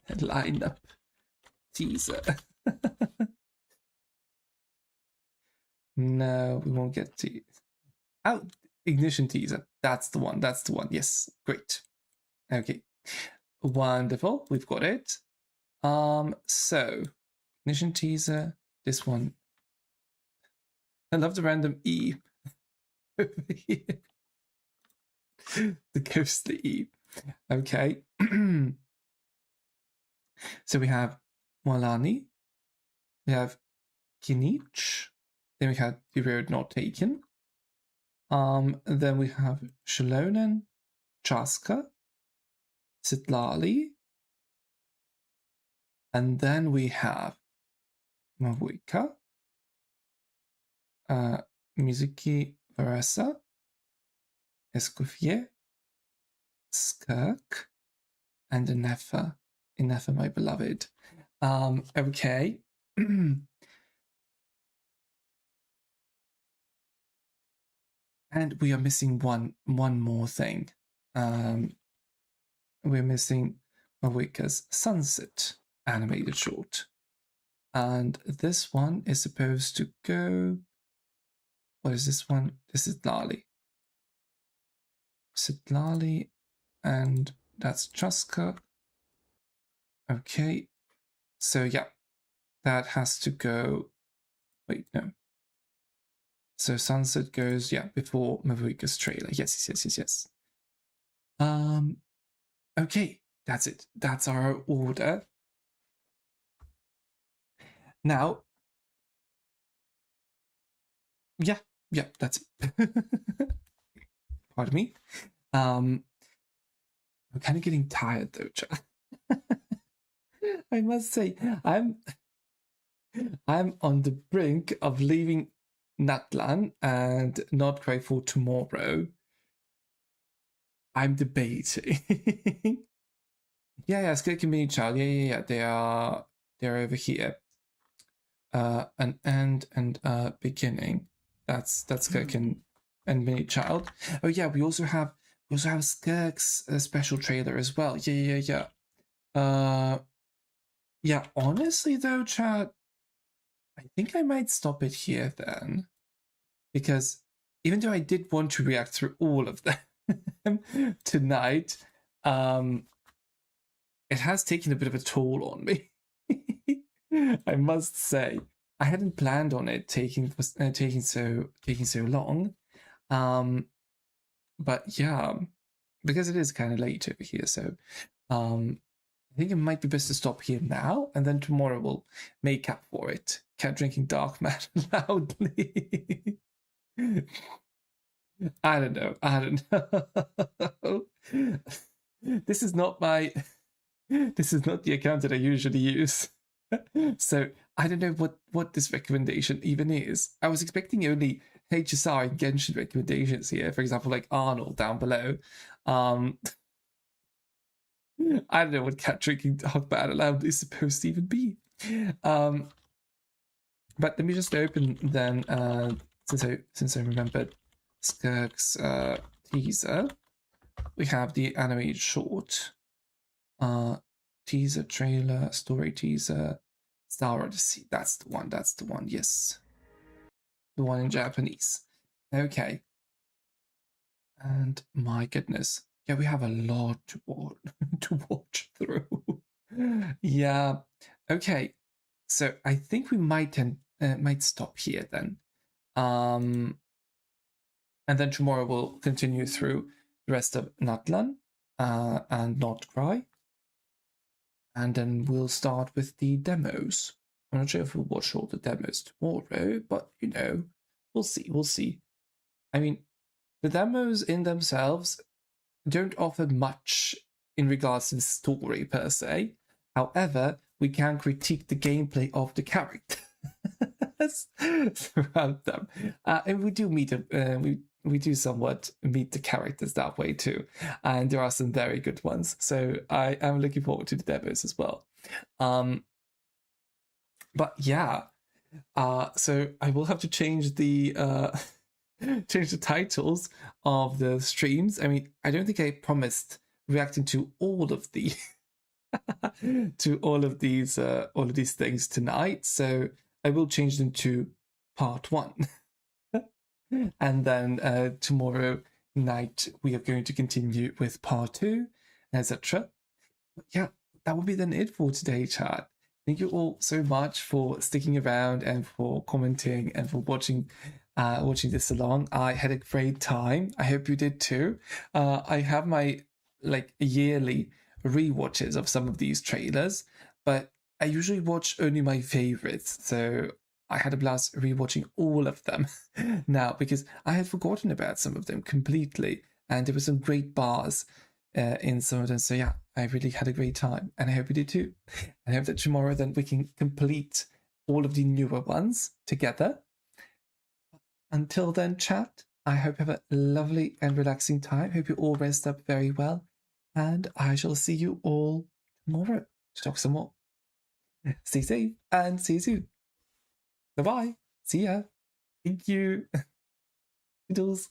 lineup teaser. No, we won't get to. Oh, Ignition teaser. That's the one. That's the one. Yes, great. Okay, wonderful. We've got it. So Ignition teaser. This one. I love the random E over here. The ghostly E. Okay. So we have Walani. We have Kinich. Then we have The Road Not Taken. Then we have Shalonen, Chaska, Sitlali. And then we have Mavuika, Mizuki Varesa, Escoffier, Skirk, and Inefa. Inefa, my beloved. Okay. And we are missing one more thing. We're missing Mavuika's Sunset animated short. And this one is supposed to go... What is this one? This is Lali. Sitlali, and that's Chaska. Okay. So yeah, that has to go... Wait, no. So Sunset goes, yeah, before Mavuika's trailer. Yes. Okay, that's it. That's our order. Now, yeah, that's it. Pardon me. I'm kind of getting tired though, Chad. I must say, I'm on the brink of leaving Natlan and not Cry for tomorrow. I'm debating. yeah, Skate Community Child. Yeah. They're over here. An end and beginning. That's Skirk and Mini Child. Oh yeah, we also have Skirk's special trailer as well. Yeah. Yeah, honestly though, chat, I think I might stop it here then. Because even though I did want to react through all of them tonight, it has taken a bit of a toll on me. I must say, I hadn't planned on it taking so long, but yeah, because it is kind of late over here, so I think it might be best to stop here now, and then tomorrow we'll make up for it. Cat drinking dark matter loudly. I don't know. This is not the account that I usually use. So I don't know what this recommendation even is. I was expecting only HSR and Genshin recommendations here, for example, like Arnold down below. I don't know what cat drinking dog battle loud is supposed to even be. But let me just open then, since I remembered Skirk's teaser. We have the animated short, teaser trailer, story teaser, Star Odyssey. That's the one. Yes, the one in Japanese. Okay. And my goodness, yeah, we have a lot to watch through. Yeah. Okay. So I think we might stop here then. And then tomorrow we'll continue through the rest of Natlan and Not Cry. and then we'll start with the demos. I'm not sure if we'll watch all the demos tomorrow, but you know, we'll see. We'll see. I mean, the demos in themselves don't offer much in regards to the story per se. However, we can critique the gameplay of the characters throughout them, and we do meet we do somewhat meet the characters that way too, and there are some very good ones. So I am looking forward to the demos as well. But yeah, so I will have to change the change the titles of the streams. I mean, I don't think I promised reacting to all of the to all of these things tonight, so I will change them to part 1. And then tomorrow night we are going to continue with part 2, etc. Yeah, that will be then it for today, chat. Thank you all so much for sticking around and for commenting and for watching this along. I had a great time. I hope you did too. I have my yearly rewatches of some of these trailers, but I usually watch only my favorites. So I had a blast rewatching all of them now because I had forgotten about some of them completely, and there were some great bars in some of them. So yeah, I really had a great time, and I hope you did too. I hope that tomorrow then we can complete all of the newer ones together. Until then, chat, I hope you have a lovely and relaxing time. Hope you all rest up very well, and I shall see you all tomorrow to talk some more. Stay safe and see you soon. Bye-bye. See ya. Thank you. Toodles.